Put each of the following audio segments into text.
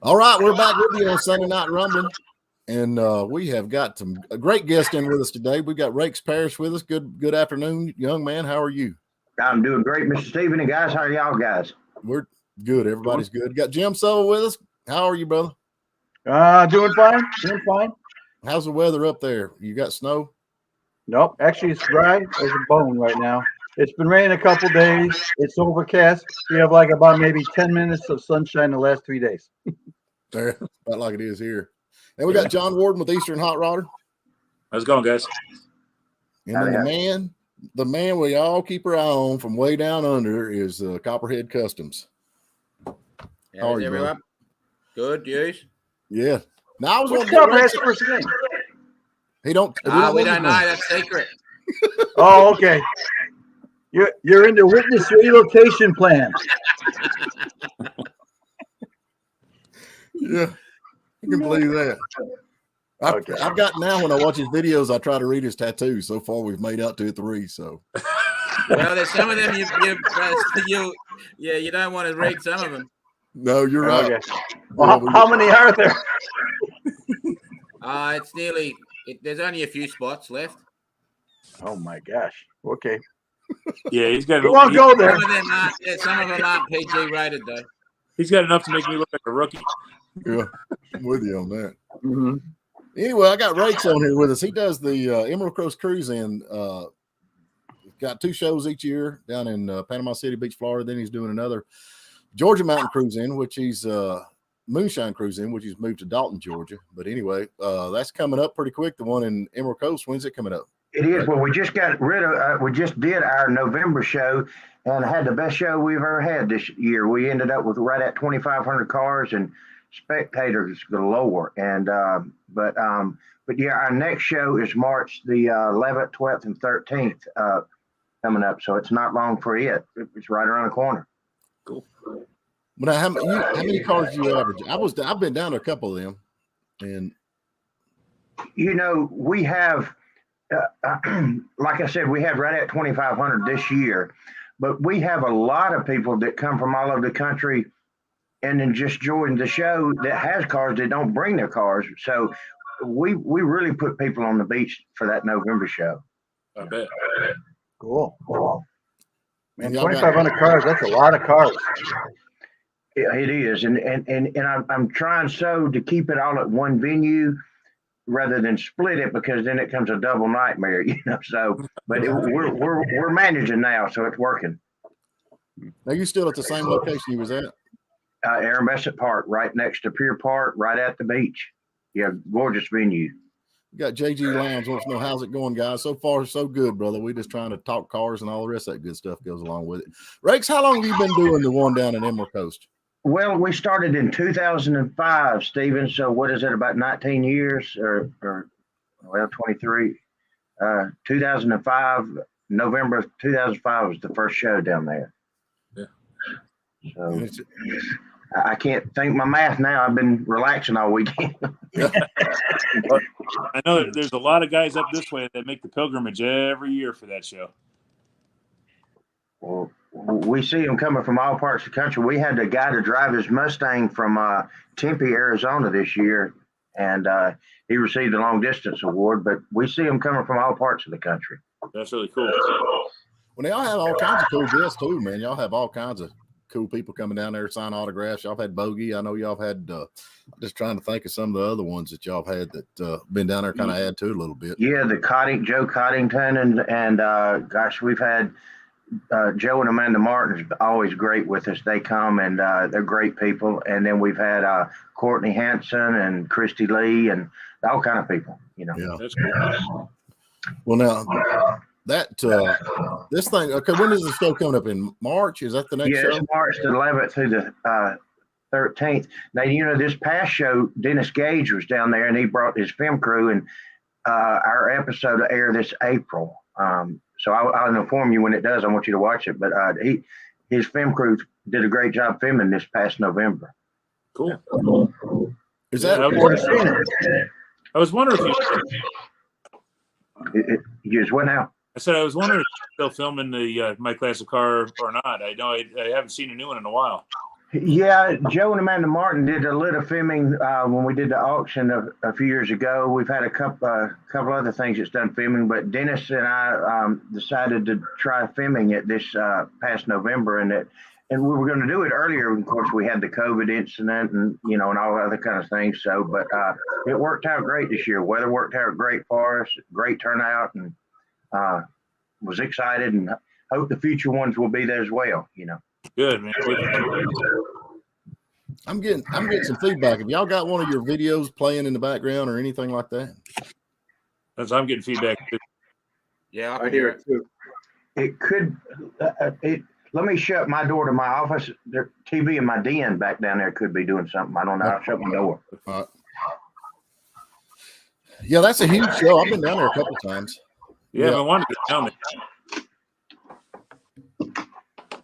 All right, we're back with you on Sunday Night Rumbling, and we have got some a great guest in with us today. We've got Rakes Parrish with us. Good afternoon, young man. How are you? I'm doing great, Mr. Stephen. And guys, how are y'all guys? We're good. Everybody's good. Got Jim Sowell with us. How are you, brother? Doing fine. Doing fine. How's the weather up there? You got snow? Nope. Actually, it's dry as a bone right now. It's been raining a couple days. It's overcast. We have like about maybe 10 minutes of sunshine the last 3 days. There, about like it is here. And we got John Warden with Eastern Hot Rodder. How's it going, guys? And then the man we all keep our eye on from way down under is Copperhead Customs. How are you, everyone? Good, you? Yeah. Now I was What's Copperhead's first name? We don't know. That's secret. Oh, okay. You're in the witness relocation plan. Yeah, I can believe that. I've got now when I watch his videos, I try to read his tattoos. So far, we've made out to 3. So, well, there's some of them you don't want to read some of them. No, you're right. Okay. Well, how many are there? It's nearly. There's only a few spots left. Oh my gosh. Okay. Yeah, he's got. You won't go there. Some of them aren't PG rated though. He's got enough to make me look like a rookie. Yeah, I'm with you on that. Mm-hmm. Anyway, I got Rakes on here with us. He does the Emerald Coast Cruizin. Got 2 shows each year down in Panama City Beach, Florida. Then he's doing another Georgia Mountain Cruizin, which he's Moonshine Cruizin, which he's moved to Dalton, Georgia. But anyway, that's coming up pretty quick. The one in Emerald Coast, when's it coming up? It is. Well, we just got rid of. We just did our November show and had the best show we've ever had this year. We ended up with right at 2,500 cars and spectators galore. And but yeah, our next show is March the 11th, 12th, and 13th coming up. So it's not long for it. It's right around the corner. Cool. But how many cars do you average? I've been down to a couple of them, and we have. Like I said, we had right at 2,500 this year, but we have a lot of people that come from all over the country and then just join the show that has cars that don't bring their cars. So we really put people on the beach for that November show. I bet. Cool. Man, 2,500 cars, that's a lot of cars. Yeah, it is. And I'm trying to keep it all at one venue rather than split it, because then it comes a double nightmare, So, but we're managing now, so it's working. Now you still at the same location you was at? Bessant Park, right next to Pier Park, right at the beach. Yeah, gorgeous venue. You got JG Lounge wants to know how's it going, guys. So far, so good, brother. We just trying to talk cars and all the rest of that good stuff goes along with it. Rakes, how long have you been doing the one down in Emerald Coast? Well, we started in 2005, Stephen. So what is it, about 19 years or 23? 2005, November 2005 was the first show down there. Yeah. So I can't think my math now. I've been relaxing all weekend. I know that there's a lot of guys up this way that make the pilgrimage every year for that show. Well, we see them coming from all parts of the country. We had a guy to drive his Mustang from Tempe, Arizona this year, and he received the long distance award. But we see them coming from all parts of the country. That's really cool. Well, y'all have all kinds of cool guests too, man. Y'all have all kinds of cool people coming down there to sign autographs. Y'all had Bogey. I know y'all have had. Just trying to think of some of the other ones that y'all have had that been down there, kind of add to it a little bit. Yeah, Joe Coddington, and gosh, we've had. Joe and Amanda Martin's always great with us. They come and they're great people. And then we've had Courtney Hanson and Christy Lee and all kind of people, Yeah, that's cool. Well, now that this thing. Okay, when is the show coming up? In March? Is that the next show? Yeah, it's March the 11th through the 13th. Now, this past show, Dennis Gage was down there and he brought his film crew, and our episode will air this April. So I'll inform you when it does. I want you to watch it. But his film crew did a great job filming this past November. Cool. Is that? I was wondering if you just went out. I said I was wondering if you're still filming the My Classic Car or not. I know I haven't seen a new one in a while. Yeah, Joe and Amanda Martin did a little filming when we did the auction a few years ago. We've had a couple other things that's done filming, but Dennis and I decided to try filming it this past November, and we were going to do it earlier. Of course, we had the COVID incident and and all other kind of things. So, but it worked out great this year. Weather worked out great for us. Great turnout, and was excited, and hope the future ones will be there as well. Good, man. Good. I'm getting some feedback. Have y'all got one of your videos playing in the background or anything like that? That's I'm getting feedback. Yeah, I hear it too. It could. Let me shut my door to my office. The TV in my den back down there could be doing something. I don't know. I'll shut my door. Yeah, that's a huge show. I've been down there a couple times. Yeah, I wanted to get down there.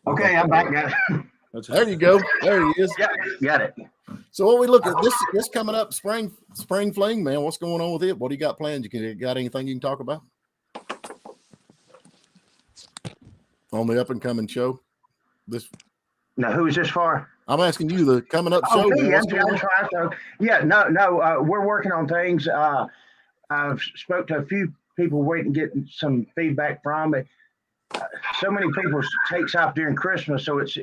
Okay, I'm back, guys. There you go. There he is. Got it. So what we look at this coming up spring fling, man. What's going on with it? What do you got planned? You got anything you can talk about on the up and coming show? Now, who is this for? I'm asking you the coming up show. Okay, Man, what's going on? we're working on things. I've spoke to a few people waiting to get some feedback from it. So many people takes off during Christmas, so it's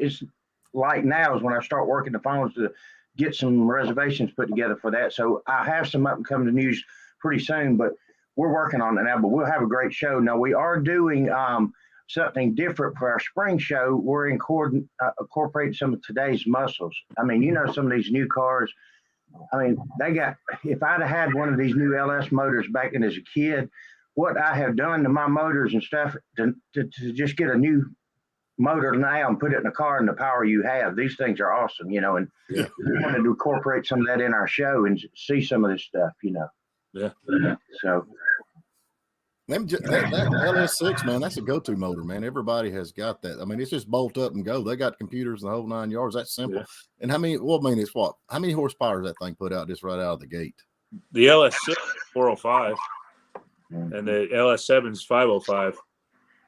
like now is when I start working the phones to get some reservations put together for that. So I have some up and coming news pretty soon, but we're working on it now. But we'll have a great show. Now we are doing something different for our spring show. We're incorporating some of today's muscles. I mean, some of these new cars. I mean, if I'd have had one of these new LS motors back in as a kid, what I have done to my motors and stuff to just get a new motor now and put it in a car and the power you have. These things are awesome, and we wanted to incorporate some of that in our show and see some of this stuff, Yeah. So that LS6, man, that's a go-to motor, man. Everybody has got that. I mean, it's just bolt up and go. They got computers and the whole 9 yards. That's simple. Yeah. And how many horsepower does that thing put out just right out of the gate? The LS6 405 and the LS7 is 505.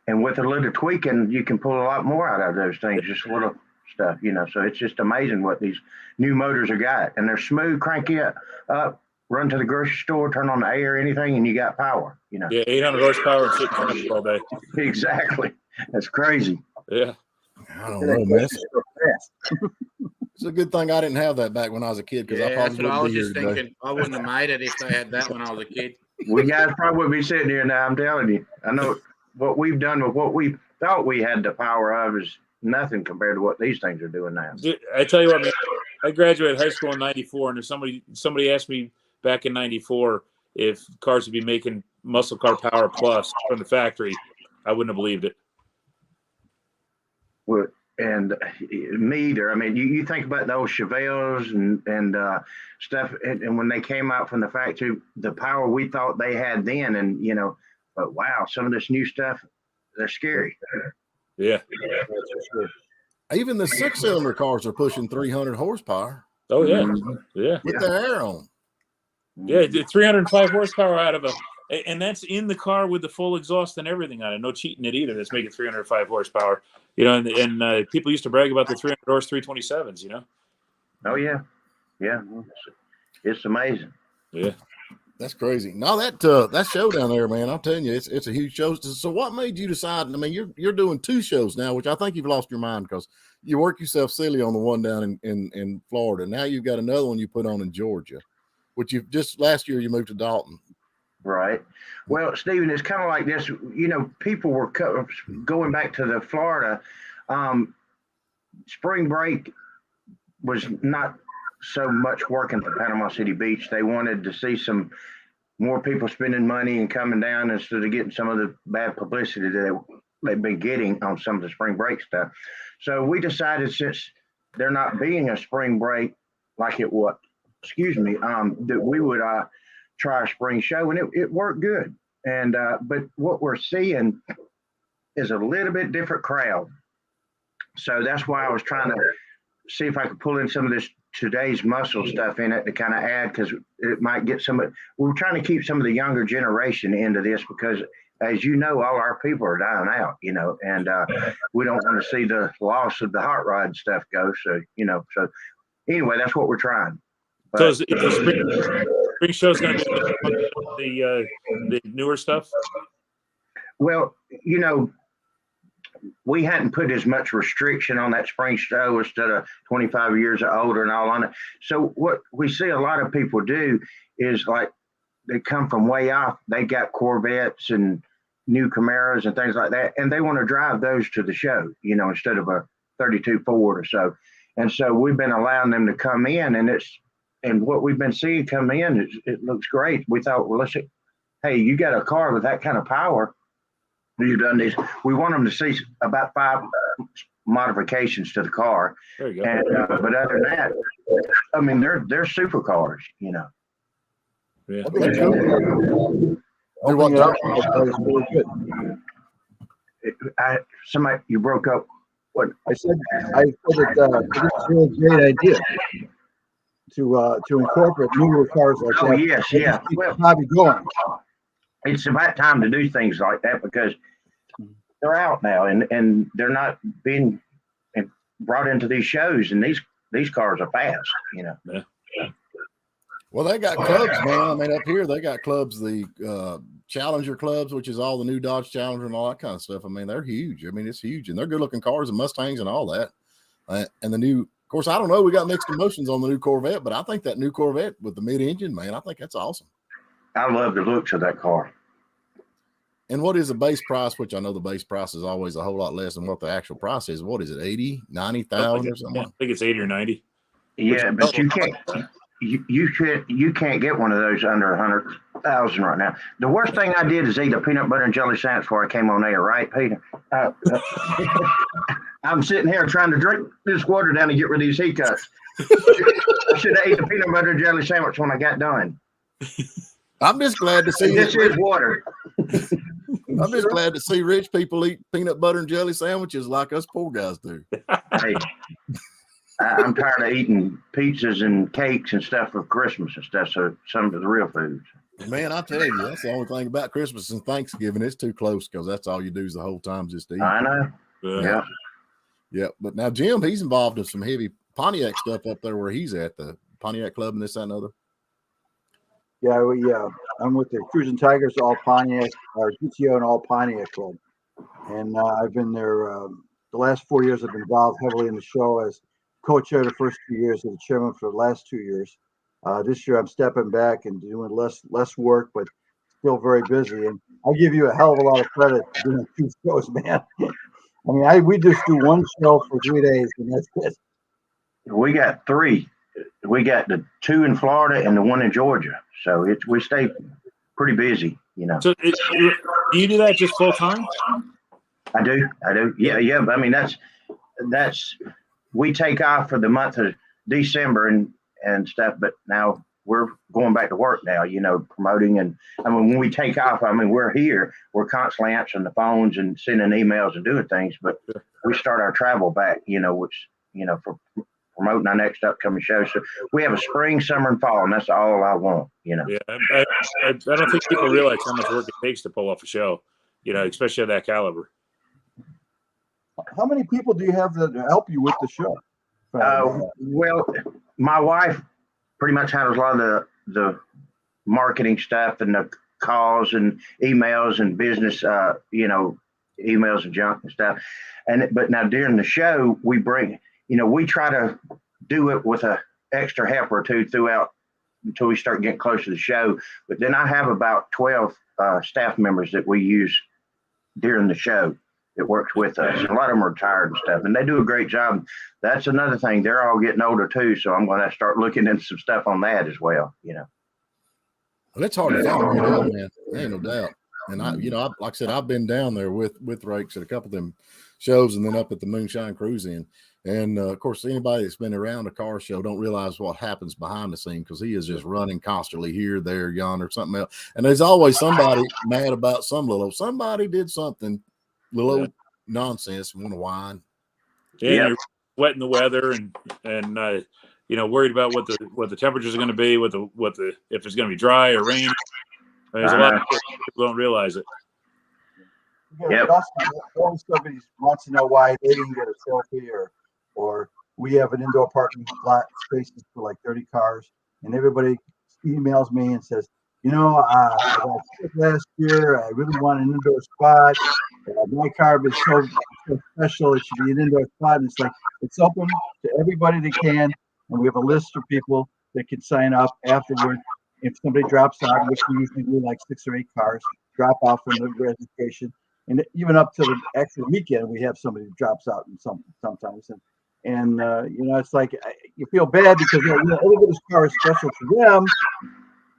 And with a little tweaking, you can pull a lot more out of those things, just little stuff, So it's just amazing what these new motors are got. And they're smooth, crank it up, run to the grocery store, turn on the air, anything, and you got power, Yeah, 800 horsepower and sit all day. Exactly. That's crazy. Yeah. I don't know, man. It's a good thing I didn't have that back when I was a kid, because I probably I was just thinking I wouldn't have made it if they had that when I was a kid. We guys probably wouldn't be sitting here now, I'm telling you. I know what we've done with what we thought we had the power of is nothing compared to what these things are doing now. I tell you what, man, I graduated high school in 94, and if somebody asked me back in 94 if cars would be making muscle car power plus from the factory, I wouldn't have believed it. Well, and me either. I mean, you think about those Chevelles and stuff, and when they came out from the factory, the power we thought they had then, and but wow, some of this new stuff, they're scary. Yeah. Even the 6-cylinder cars are pushing 300 horsepower. Oh yeah, yeah. With the air on. Yeah, 305 horsepower out of and that's in the car with the full exhaust and everything on it. No cheating it either. That's making 305 horsepower. And people used to brag about the 300 horse 327s. Oh yeah, it's amazing. Yeah, that's crazy. Now that show down there, man, I'm telling you, it's a huge show. So what made you decide? I mean, you're doing 2 shows now, which I think you've lost your mind because you work yourself silly on the one down in Florida. Now you've got another one you put on in Georgia, which you just last year you moved to Dalton. Right. Well, Stephen, it's kind of like this. People were going back to the Florida. Spring break was not so much working for Panama City Beach. They wanted to see some more people spending money and coming down instead of getting some of the bad publicity that they've been getting on some of the spring break stuff. So we decided, since there not being a spring break like it was, that we would try our spring show, and it worked good. And but what we're seeing is a little bit different crowd. So that's why I was trying to see if I could pull in some of this today's muscle stuff in it to kind of add, because it might get we're trying to keep some of the younger generation into this, because as you know, all our people are dying out, and we don't want to see the loss of the hot rod stuff go. So, so anyway, that's what we're trying. But, so is the spring show's going to be the newer stuff? Well, we hadn't put as much restriction on that spring show instead of 25 years or older and all on it. So what we see a lot of people do is like they come from way off. They got Corvettes and new Camaros and things like that, and they want to drive those to the show, instead of a 32 Ford or so. And so we've been allowing them to come in, and what we've been seeing come in, it looks great. We thought, well, hey, you got a car with that kind of power. You've done these. We want them to see about 5 modifications to the car. There you go. And, but other than that, I mean, they're super cars, Yeah. Somebody, you broke up. What I said that this is a really great idea to incorporate newer cars like that. Oh yes, yeah. Well, hobby going. It's about time to do things like that because they're out now and they're not being brought into these shows, and these cars are fast, Yeah. Well, they got clubs, man. I mean, up here they got clubs, the Challenger clubs, which is all the new Dodge Challenger and all that kind of stuff. I mean, they're huge. I mean, it's huge, and they're good-looking cars and Mustangs and all that. And the new, of course, I don't know. We got mixed emotions on the new Corvette, but I think that new Corvette with the mid-engine, man, I think that's awesome. I love the looks of that car. And what is the base price, which I know the base price is always a whole lot less than what the actual price is. What is it, 80, 90,000 or something? I think it's 80 or 90. Yeah, but you can't get one of those under 100,000 right now. The worst thing I did is eat a peanut butter and jelly sandwich before I came on air, right, Peter? I'm sitting here trying to drink this water down and get rid of these hiccups. I should have ate the peanut butter and jelly sandwich when I got done. I'm just glad to see this is water. I'm just glad to see rich people eat peanut butter and jelly sandwiches like us poor guys do. Hey, I'm tired of eating pizzas and cakes and stuff for Christmas and stuff. So some of the real foods. Man, I tell you, that's the only thing about Christmas and Thanksgiving. It's too close because that's all you do is the whole time just eat. I know. Yeah. Yeah. But now Jim, he's involved in some heavy Pontiac stuff up there where he's at, the Pontiac Club and this, that, and other. Yeah, I'm with the Cruising Tigers, all Pontiac, or GTO and all Pontiac Club. And I've been there the last 4 years. I've been involved heavily in the show as co-chair the first 2 years and the chairman for the last 2 years. This year I'm stepping back and doing less work, but still very busy. And I give you a hell of a lot of credit for doing 2 shows, man. I mean, we just do one show for 3 days, and that's it. We got 3. We got the 2 in Florida and the 1 in Georgia. So we stay pretty busy, So do you do that just full time? I do. Yeah. I mean, that's we take off for the month of December and stuff, but now we're going back to work now, promoting. And I mean, when we take off, I mean, we're here, we're constantly answering the phones and sending emails and doing things, but we start our travel back, which, for promoting our next upcoming show. So we have a spring, summer, and fall, and that's all I want, Yeah, I don't think people realize how much work it takes to pull off a show, especially at that caliber. How many people do you have that help you with the show? Well, my wife pretty much handles a lot of the marketing stuff and the calls and emails and business, emails and junk and stuff. But now during the show, we bring, we try to do it with a extra helper or 2 throughout until we start getting close to the show. But then I have about 12 staff members that we use during the show that works with us. And a lot of them are retired and stuff, and they do a great job. That's another thing. They're all getting older too, so I'm going to start looking into some stuff on that as well. Well, it's hard to find right now, man. Ain't no doubt. And I like I said, I've been down there with Rakes at a couple of them shows, and then up at the Moonshine Cruizin. And of course, anybody that's been around a car show don't realize what happens behind the scene because he is just running constantly here, there, yonder, something else. And there's always somebody mad about somebody did something, little nonsense, want to whine. Yeah, you're sweating the weather and worried about what the temperatures are going to be, if it's going to be dry or rain. There's a lot of people don't realize it. Yep. Always somebody wants to know why they didn't get a trophy, or we have an indoor parking lot spaces for like 30 cars, and everybody emails me and says, I got sick last year. I really want an indoor spot. My car is so special. It should be an indoor spot. And it's like, it's open to everybody that can. And we have a list of people that can sign up afterward. If somebody drops out, which we usually do like 6 or 8 cars, drop off from the registration. And even up to the actual weekend, we have somebody who drops out sometimes. And it's like you feel bad because everybody's car is special to them.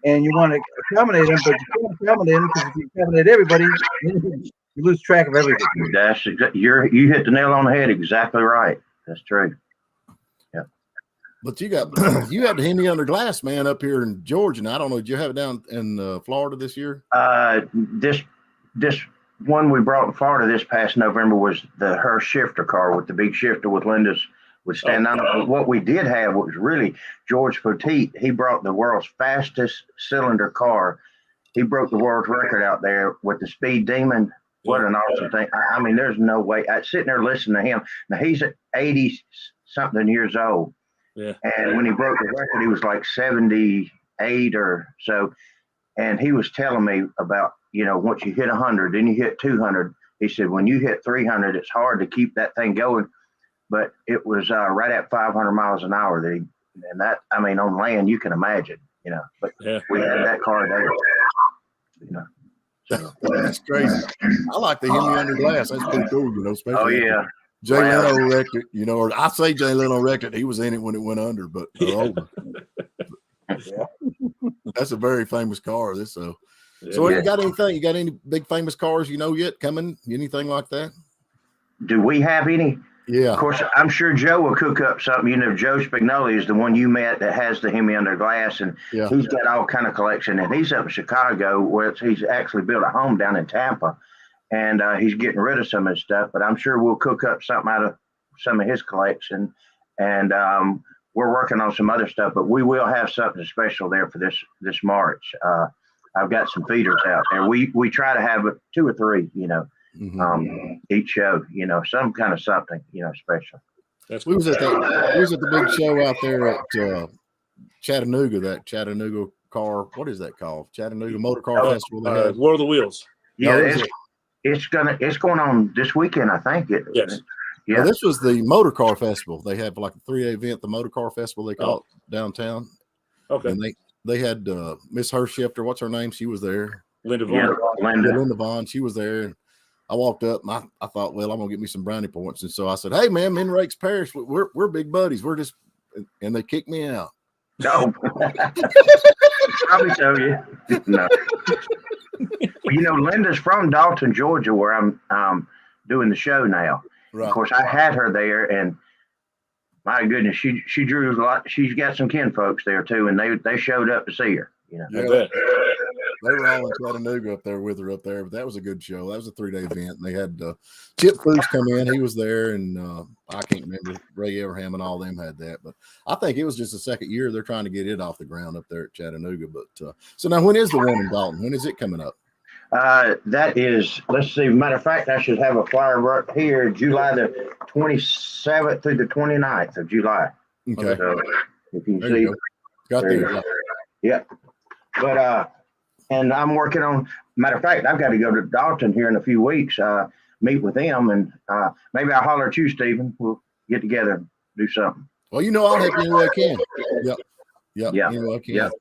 And you want to accommodate them, but you can't accommodate them because if you accommodate everybody, you lose track of everything. That's you hit the nail on the head. Exactly right. That's true. Yeah. But you had the Hemi under glass, man, up here in Georgia. And I don't know, did you have it down in Florida this year? This one we brought in Florida this past November was her shifter car with the big shifter with Linda's. Would stand on. What we did have was really George Petit. He brought the world's fastest cylinder car. He broke the world record out there with the Speed Demon. What an awesome thing. I mean, there's no way. I sitting there listening to him. Now, he's 80-something years old. Yeah. And when he broke the record, he was like 78 or so. And he was telling me about, once you hit 100, then you hit 200. He said, when you hit 300, it's hard to keep that thing going. But it was right at 500 miles an hour. On land, you can imagine, but we had that car there, So. That's crazy. I like the Hemi under glass. That's pretty cool, especially. Oh, yeah. Jay Leno wrecked it, or I say Jay Leno wrecked it. He was in it when it went under, but over. That's a very famous car. So you got anything? You got any big famous cars yet coming? Anything like that? Do we have any? Yeah. Of course, I'm sure Joe will cook up something. Joe Spignoli is the one you met that has the Hemi under glass, and he's got all kind of collection. And he's up in Chicago, where he's actually built a home down in Tampa, and he's getting rid of some of his stuff. But I'm sure we'll cook up something out of some of his collection, and we're working on some other stuff. But we will have something special there for this March. I've got some feeders out there. We try to have 2 or 3, each show, some kind of something, special. We was at the big show out there at Chattanooga, that Chattanooga car. What is that called? Chattanooga Motor Car Festival. World of Wheels. Yeah, it's going on this weekend, I think. Yes. Yeah. Well, this was the Motor Car Festival. They have like a 3-day event, the Motor Car Festival. They call it downtown. Okay. And they had Miss Hershifter. What's her name? She was there. Linda Vaughn. Yeah, Linda Vaughn. She was there. And I walked up and I thought, well, I'm gonna get me some brownie points. And so I said, hey man, in Rakes Parrish, we're big buddies. We're just, and they kicked me out. No. Probably so, yeah. No. Linda's from Dalton, Georgia, where I'm doing the show now. Right. Of course, I had her there, and my goodness, she drew a lot. She's got some kin folks there too, and they showed up to see her. Yeah. They were all in Chattanooga up there with her up there, but that was a good show. That was a 3-day event. And they had Chip Foose come in. He was there, and I can't remember. Ray Abraham and all them had that. But I think it was just the second year they're trying to get it off the ground up there at Chattanooga. But so now, when is the one in Dalton? When is it coming up? That is, let's see. Matter of fact, I should have a flyer right here, July the 27th through the 29th of July. Okay. So, if you there see. You go. Got there. Yeah. But, and I'm working on, matter of fact, I've got to go to Dalton here in a few weeks, meet with them, and maybe I'll holler at you, Stephen. We'll get together and do something. Well, I'll help you any way I can. Yep. Any way I can. Yep.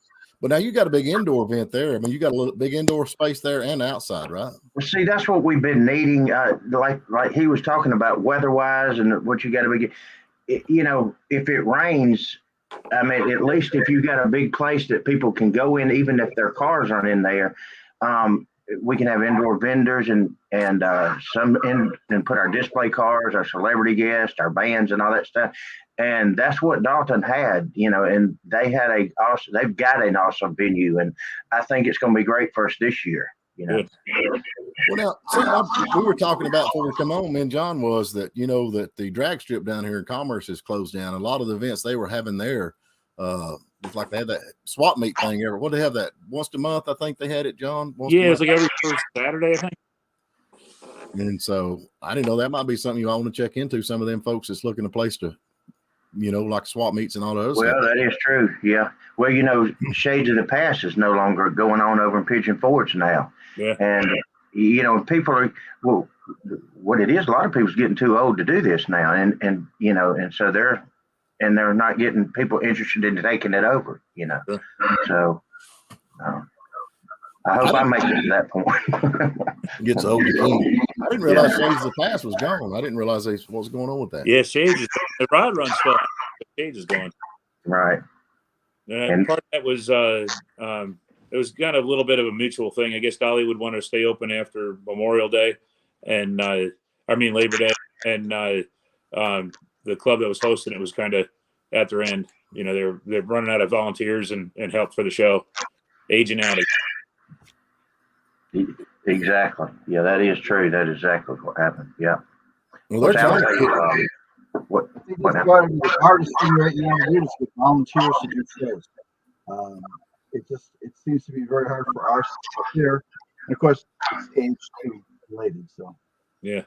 But now you got a big indoor event there. I mean, you got a little big indoor space there and outside, right? Well, see, that's what we've been needing. Like he was talking about weather-wise and what you got to be. If it rains, I mean, at least if you got a big place that people can go in, even if their cars aren't in there, we can have indoor vendors and some in and put our display cars, our celebrity guests, our bands, and all that stuff. And that's what Dalton had, and they've got an awesome venue, and I think it's going to be great for us this year. Well, now, something we were talking about before we come on, man, John, was that that the drag strip down here in Commerce is closed down. A lot of the events they were having there, it's like they had that swap meet thing ever. What, they have that once a month? I think they had it, John. It's like every first Saturday, I think. And so I didn't know that might be something you all want to check into. Some of them folks that's looking a place to, like swap meets and all those. Well, that is true. Yeah. Well, Shades of the Past is no longer going on over in Pigeon Forge now. Yeah. And, people are, well, what it is, a lot of people's getting too old to do this now. And so they're not getting people interested in taking it over, Sure. So I hope I make it to that point. Gets old again. I didn't realize Shades of the Past was gone. I didn't realize what was going on with that. Yeah, Shades, the rod run still. Shades is gone. Right. And part of that was it was kind of a little bit of a mutual thing. I guess Dolly would want to stay open after Memorial Day, and Labor Day, and the club that was hosting it was kind of at their end. They're running out of volunteers and help for the show, aging out. Exactly. Yeah, that is true. That is exactly what happened. Yeah. Well, they're trying to what happened? The hardest thing right now to do is get volunteers to do shows. It seems to be very hard for us up there. And of course, it's age too related. So yeah.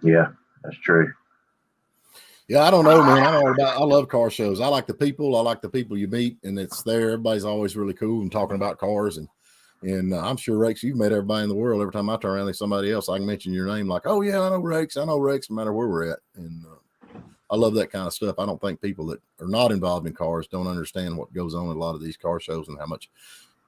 Yeah, that's true. Yeah, I don't know, man. I love car shows. I like the people. I like the people you meet, and it's there. Everybody's always really cool and talking about cars. And I'm sure, Rakes, you've met everybody in the world. Every time I turn around, there's somebody else. I can mention your name like, oh, yeah, I know Rakes, no matter where we're at. And I love that kind of stuff. I don't think people that are not involved in cars don't understand what goes on at a lot of these car shows and how much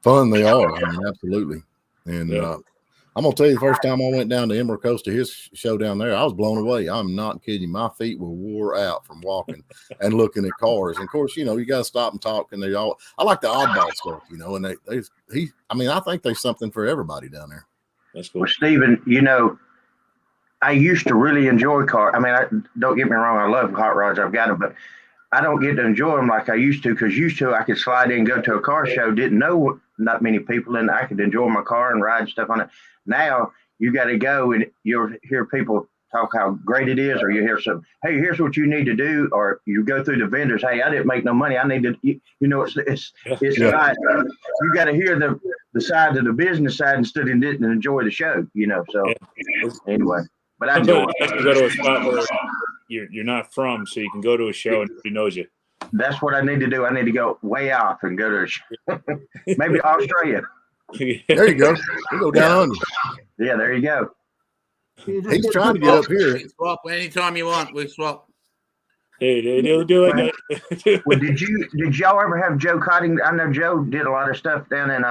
fun they are. I mean, absolutely. And I'm going to tell you, the first time I went down to Emerald Coast to his show down there, I was blown away. I'm not kidding. My feet were wore out from walking and looking at cars. And of course, you got to stop and talk. And I like the oddball stuff, and I think there's something for everybody down there. That's cool. Well, Stephen, I used to really enjoy cars. Don't get me wrong. I love hot rods. I've got them, but I don't get to enjoy them like I used to, because I could slide in and go to a car show, didn't know not many people, and I could enjoy my car and ride stuff on it. Now you got to go and you'll hear people talk how great it is, or you hear some, hey, here's what you need to do, or you go through the vendors, hey, I didn't make no money, I need to, it's not, you got to hear the side of the business side instead of didn't enjoy the show, so anyway. But I enjoy it. You go to a spot where you're not from, so you can go to a show and nobody knows you. That's what I need to do. I need to go way off and go to a show. Maybe Australia. There you go. You go down under. Yeah, there you go. He's trying to get up here. Swap anytime you want. We swap. Hey, they'll do it. Well, did y'all ever have Joe Coddington? I know Joe did a lot of stuff down in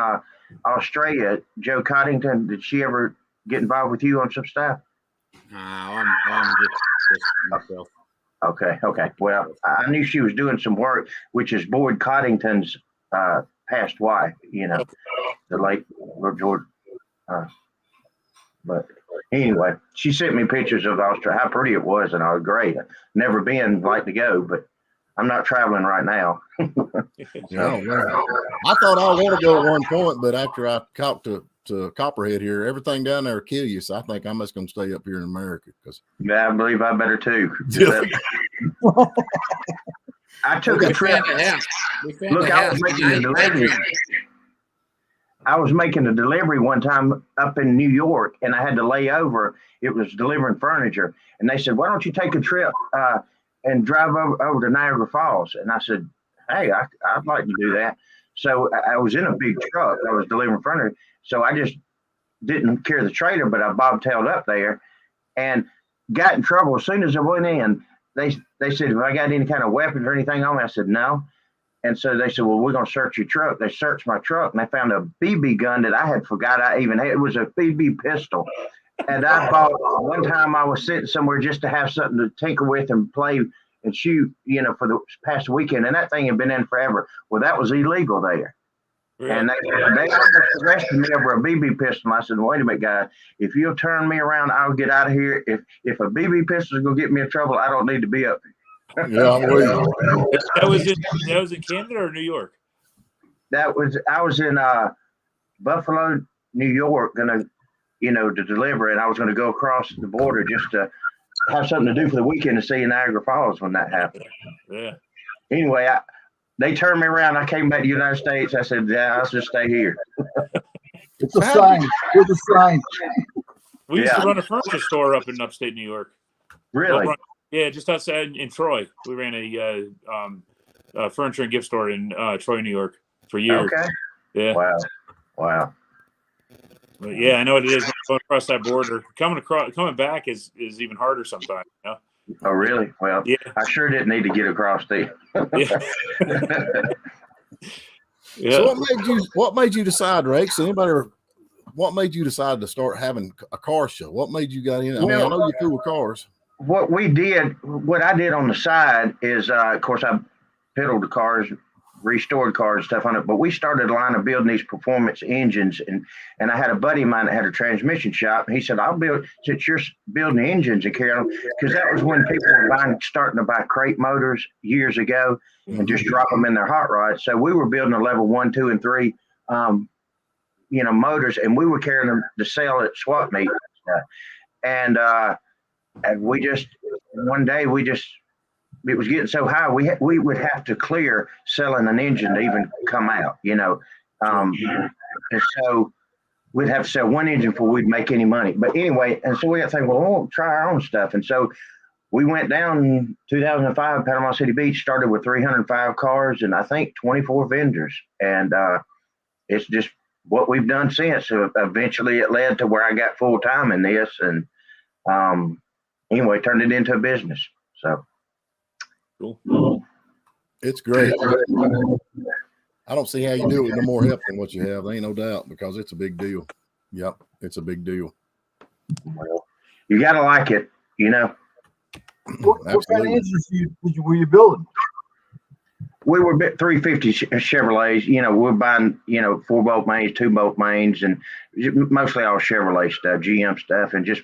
Australia. Joe Coddington, did she ever get involved with you on some stuff? I'm just myself. Okay. Well, I knew she was doing some work, which is Boyd Coddington's past wife, the late George. But anyway, she sent me pictures of Australia, how pretty it was, and I was great. Never been, like to go, but I'm not traveling right now. Yeah, I thought I want to go at one point, but after I talked to Copperhead here, everything down there will kill you. So I think I'm just going to stay up here in America. Yeah, I believe I better too. I took a trip. Look, I was making a delivery one time up in New York, and I had to lay over. It was delivering furniture, and they said, "Why don't you take a trip and drive over to Niagara Falls?" And I said, "Hey, I'd like to do that." So I was in a big truck. I was delivering furniture, so I just didn't carry the trailer, but I bobtailed up there and got in trouble. As soon as I went in, they said, "Have I got any kind of weapons or anything on me?" I said, "No." And so they said, "Well, we're going to search your truck." They searched my truck, and they found a BB gun that I had forgot I even had. It was a BB pistol. And I bought, one time I was sitting somewhere just to have something to tinker with and play and shoot, for the past weekend. And that thing had been in forever. Well, that was illegal there. Really? And they arrested me over a BB pistol. And I said, "Wait a minute, guys. If you'll turn me around, I'll get out of here. If a BB pistol is going to get me in trouble, I don't need to be up here." Yeah, I'm with you. That was in Canada or New York? I was in Buffalo, New York, gonna, to deliver, and I was gonna go across the border just to have something to do for the weekend to see Niagara Falls when that happened. Yeah. Anyway, they turned me around. I came back to the United States. I said, "Yeah, I'll just stay here." It's a sign. It's a sign. We used to run a furniture store up in upstate New York. Really? Yeah, just outside in Troy. We ran a furniture and gift store in Troy, New York for years. Okay. Yeah. Wow. But yeah, I know what it is going across that border. Coming back is even harder sometimes. You know? Oh, really? Well, yeah. I sure didn't need to get across there. Yeah. Yeah. So what made you decide, Rakes? What made you decide to start having a car show? What made you got in? I mean, I know you fool with cars. What I did on the side is, of course, I pedaled the cars, restored cars and stuff on it, but we started a line of building these performance engines, and I had a buddy of mine that had a transmission shop. He said, I'll build, since you're building engines and carrying them, because that was when people were starting to buy crate motors years ago and just drop them in their hot rods. So we were building a level 1, 2, and 3 motors, and we were carrying them to sell at swap meets. And we just, one day it was getting so high, we would have to clear selling an engine to even come out, and so we'd have to sell one engine before we'd make any money. But anyway, and so we had to think, well, we'll try our own stuff. And so we went down in 2005, Panama City Beach, started with 305 cars and I think 24 vendors. And it's just what we've done since. So eventually it led to where I got full time in this, and anyway, turned it into a business. So cool. It's great. I don't see how you do it with no more help than what you have. There ain't no doubt, because it's a big deal. Yep, it's a big deal. Well, you gotta like it, What kind of engines were you building? We were 350 Chevrolets. We're buying 4-bolt mains, 2-bolt mains, and mostly all Chevrolet stuff, GM stuff, and just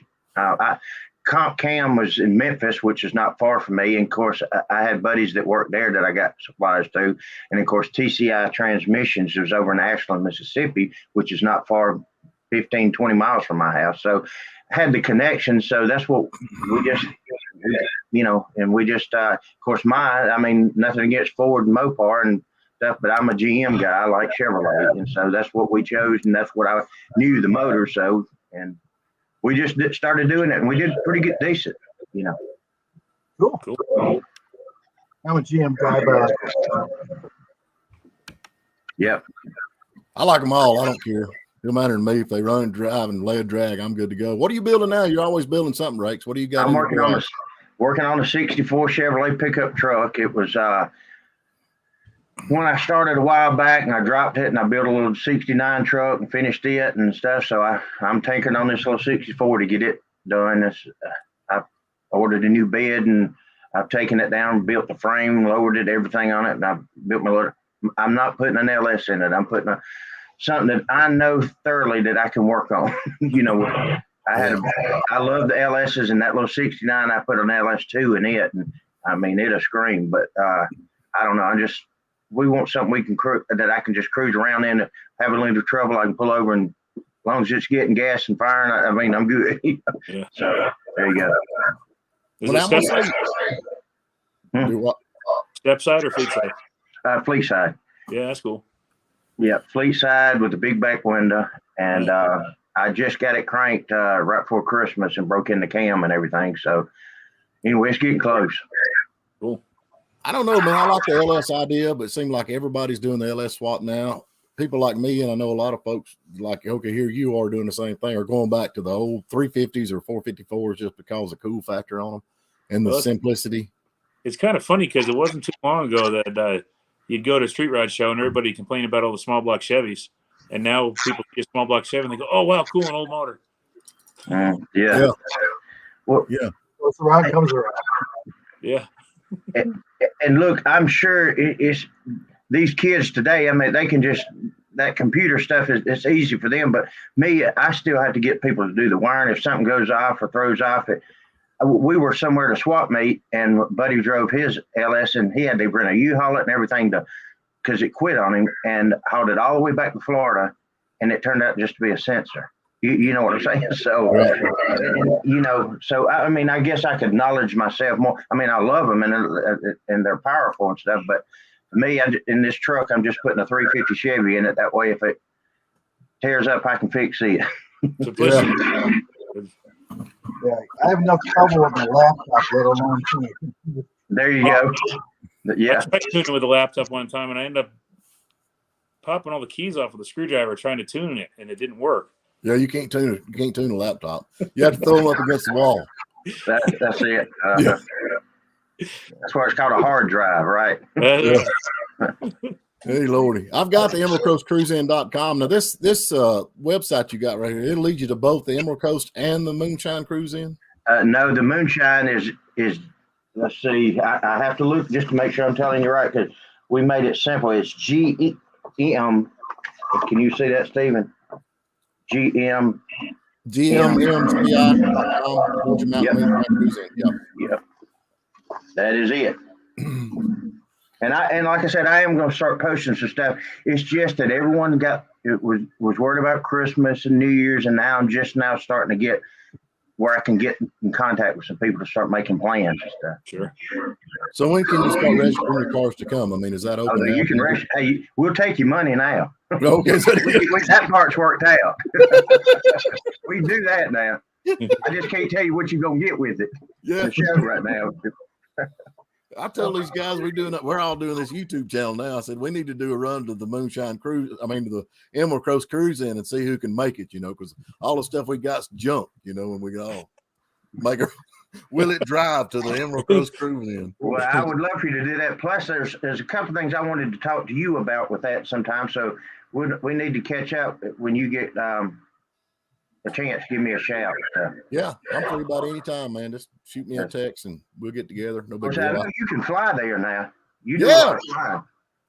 Comp Cam was in Memphis, which is not far from me. And of course, I had buddies that worked there that I got supplies to. And of course, TCI Transmissions was over in Ashland, Mississippi, which is not far, 15, 20 miles from my house. So I had the connection. So that's what we just, and we just, of course, nothing against Ford and Mopar and stuff, but I'm a GM guy. I like Chevrolet. And so that's what we chose. And that's what I knew the motor. So, and we just started doing it, and we did pretty good, decent, Cool. I'm a GM guy, but yep. I like them all. I don't care. No matter to me if they run, drive, and lay a drag. I'm good to go. What are you building now? You're always building something, Rakes. What do you got? I'm working on a '64 Chevrolet pickup truck. It was when I started a while back, and I dropped it, and I built a little '69 truck and finished it and stuff. So I'm tinkering on this little '64 to get it done. I ordered a new bed, and I've taken it down, built the frame, lowered it, everything on it, and I built my little. I'm not putting an LS in it. I'm putting something that I know thoroughly that I can work on. I love the LSs, and that little '69. I put an LS2 in it, and it'll scream. But I don't know. We want something we can that I can just cruise around in. Have a little trouble, I can pull over, and as long as it's getting gas and firing, I'm good. Yeah. So there you go. Do what? Step side or fleet side? Fleet side. Yeah, that's cool. Yeah, fleet side with the big back window, and I just got it cranked right before Christmas and broke in the cam and everything. So anyway, it's getting close. Cool. I don't know, man. I like the LS idea, but it seems like everybody's doing the LS swap now. People like me, and I know a lot of folks like, okay, here you are doing the same thing, or going back to the old 350s or 454s just because of the cool factor on them and the simplicity. It's kind of funny because it wasn't too long ago that you'd go to a street ride show and everybody complained about all the small block Chevys, and now people see a small block Chevy and they go, "Oh wow, cool, an old motor." Yeah. Well, yeah. What's around comes around. Yeah. And look, I'm sure it's these kids today. They can just, that computer stuff it's easy for them. But me, I still have to get people to do the wiring. If something goes off or throws off, we were somewhere to swap meet, and Buddy drove his LS, and he had to rent a U-Haul it and everything because it quit on him, and hauled it all the way back to Florida, and it turned out just to be a sensor. You know what I'm saying? So, so I guess I could knowledge myself more. I love them, and they're powerful and stuff. But for me, in this truck, I'm just putting a 350 Chevy in it. That way, if it tears up, I can fix it. Simplicity. Yeah, I have enough trouble with my laptop, let alone tuning. There you go. Yeah. I tried tuning with the laptop one time, and I ended up popping all the keys off with a screwdriver trying to tune it, and it didn't work. Yeah, you can't tune it. You can't tune a laptop. You have to throw them up against the wall. That's it. Yeah. That's why it's called a hard drive, right? Yeah. Hey, Lordy. I've got the emeraldcoastcruisin.com. Now, this website you got right here, it'll lead you to both the Emerald Coast and the Moonshine Cruise In? No, the Moonshine is let's see. I have to look just to make sure I'm telling you right, because we made it simple. It's GEM. Can you see that, Stephen? GM. GMMCI.com. Georgia Mountain Moonshine Cruise In. Yep. That is it. And like I said, I am going to start posting some stuff. It's just that everyone was worried about Christmas and New Year's, and now I'm just now starting to get where I can get in contact with some people to start making plans and stuff. Sure. So when can you start registering your cars to come? I mean, is that open? Oh, you can register. Hey, we'll take your money now. Okay. That part's worked out. We can do that now. I just can't tell you what you're going to get with it. Yeah. The show right now. I tell these guys we're all doing this YouTube channel now. I said we need to do a run to the Moonshine Cruise. I mean, to the Emerald Coast Cruizin and see who can make it. Because all the stuff we got's junk. And we can all make a will it drive to the Emerald Coast Cruizin. Well, I would love for you to do that. Plus, there's a couple things I wanted to talk to you about with that sometime. So we need to catch up when you get a chance. Give me a shout. Yeah, I'm free about any time, man. Just shoot me a text and we'll get together. No big deal. I know you can fly there now. You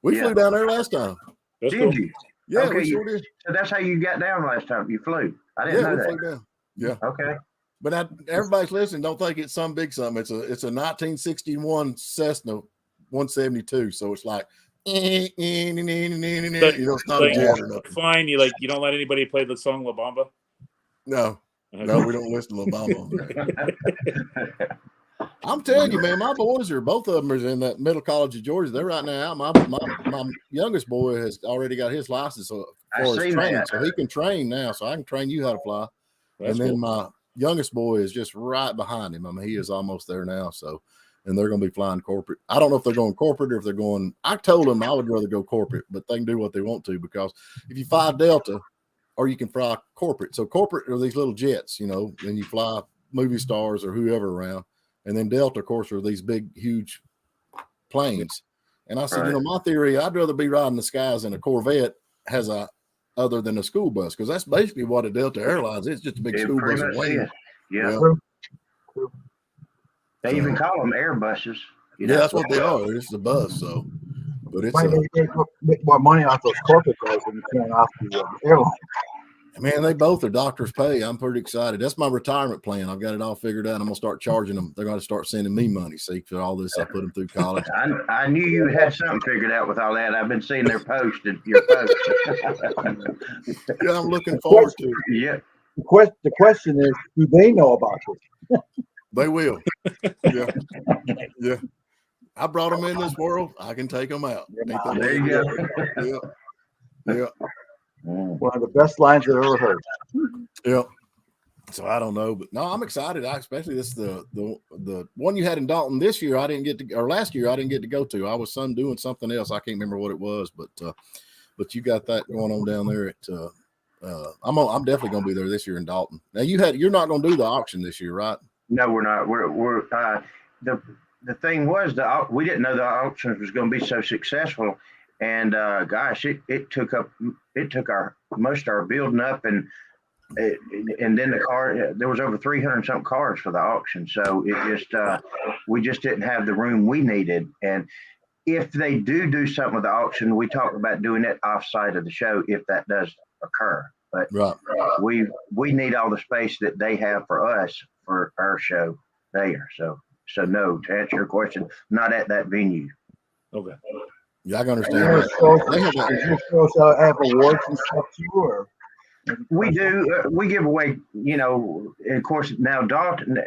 we flew down there last time. Did you? Yeah, okay, we sure did. So that's how you got down last time. You flew. I didn't know that. Flew down. Yeah. Okay. But everybody's listening. Don't think it's some big something. It's a 1961 Cessna 172. So it's like, it's not a jet or nothing. Fine. You don't let anybody play the song La Bamba? No, we don't listen to La Bamba. I'm telling you, man, my boys both of them are in that Middle College of Georgia. They're right now out. My youngest boy has already got his license for his training, so he can train now. So I can train you how to fly. That's cool. My youngest boy is just right behind him. I mean, he is almost there now. So, and they're going to be flying corporate. I don't know if they're going corporate or if they're going. I told them I would rather go corporate, but they can do what they want to, because if you fly Delta, or you can fly corporate. So corporate are these little jets, and you fly movie stars or whoever around. And then Delta, of course, are these big, huge planes. And I said, my theory, I'd rather be riding the skies in a Corvette other than a school bus, because that's basically what a Delta Airlines is, just a big school bus. Yeah. They even call them Airbuses. Yeah, that's what they are. It's a bus. So, but it's they make more money off those corporate guys than you can off the airline. Man, they both are doctor's pay. I'm pretty excited. That's my retirement plan. I've got it all figured out. I'm gonna start charging them. They're gonna start sending me money. See, for all this, I put them through college. I knew you had something figured out with all that. I've been seeing your post. Yeah, I'm looking forward to it. Yeah. The question is, do they know about this? They will. Yeah. I brought them in this world. I can take them out. There you go. Yeah. One of the best lines I've ever heard. Yeah. So I don't know, but no, I'm excited. Especially this the one you had in Dalton this year. Last year I didn't get to go to. I was doing something else. I can't remember what it was, but you got that going on down there at. I'm definitely going to be there this year in Dalton. Now you're not going to do the auction this year, right? No, we're not. We're the thing was we didn't know the auction was going to be so successful. And gosh, it took our most of our building up, and then the car. There was over 300 something cars for the auction, so it just we just didn't have the room we needed. And if they do something with the auction, we talk about doing it offsite of the show if that does occur. But we need all the space that they have for us for our show there. So no, to answer your question, not at that venue. Okay. Yeah, I can understand. Is your show have awards and stuff too, or? We do. We give away, and of course now Dalton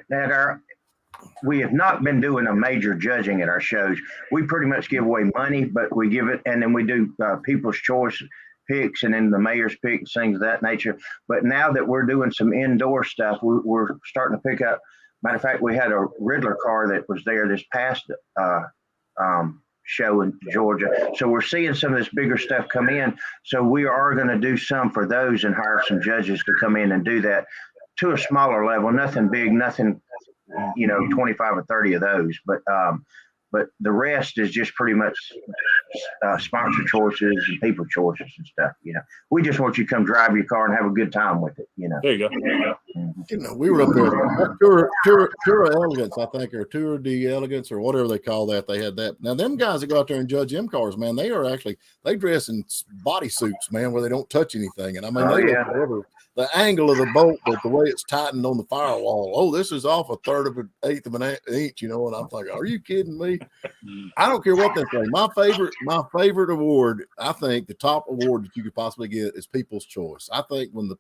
we have not been doing a major judging at our shows. We pretty much give away money, but we give it, and then we do People's Choice picks and then the mayor's picks, things of that nature. But now that we're doing some indoor stuff, we're starting to pick up. Matter of fact, we had a Riddler car that was there this past show in Georgia. So we're seeing some of this bigger stuff come in. So we are going to do some for those and hire some judges to come in and do that to a smaller level. Nothing big, nothing, 25 or 30 of those. But the rest is just pretty much sponsor choices and people choices and stuff. We just want you to come drive your car and have a good time with it. There you go. We were up there, Tour Elegance, I think, or Tour de Elegance, or whatever they call that. They had that. Now, them guys that go out there and judge them cars, man, they dress in bodysuits, man, where they don't touch anything. And I mean, the angle of the bolt, but the way it's tightened on the firewall. Oh, this is off a third of an eighth of an inch, and I'm like, are you kidding me? I don't care what they say. My favorite award, I think the top award that you could possibly get is People's Choice. I think when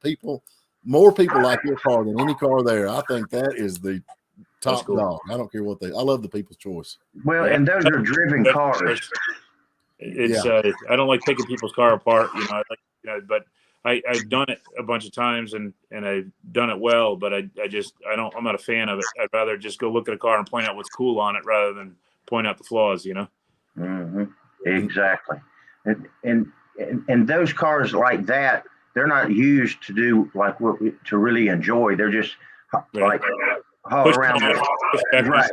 more people like your car than any car there, I think that is the top dog. I don't care what I love the People's Choice. Well, and those are driven cars. I don't like picking people's car apart, but I've done it a bunch of times and I've done it well, but I'm not a fan of it. I'd rather just go look at a car and point out what's cool on it rather than point out the flaws, Mm-hmm. Exactly. And those cars like that, they're not used to do like to really enjoy. They're just like haul around. Right.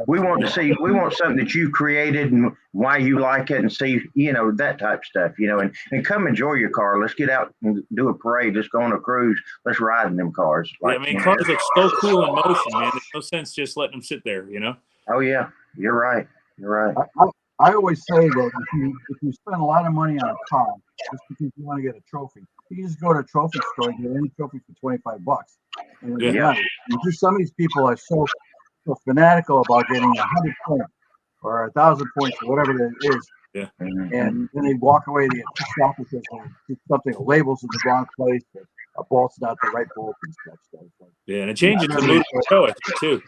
We want something that you created and why you like it and see, that type of stuff, and come enjoy your car. Let's get out and do a parade. Let's go on a cruise. Let's ride in them cars. Cars look so cool in motion, man. There's no sense just letting them sit there, Oh yeah, you're right. I always say that if you spend a lot of money on a car just because you want to get a trophy, you can just go to a trophy store and get any trophy for $25. And just some of these people are so fanatical about getting 100 points or 1,000 points or whatever it is. Yeah. And then they walk away, they get pissed off because something labels in the wrong place, or a bolt's not the right bolt and stuff. Yeah, and it changes the mood of the show, I think, too.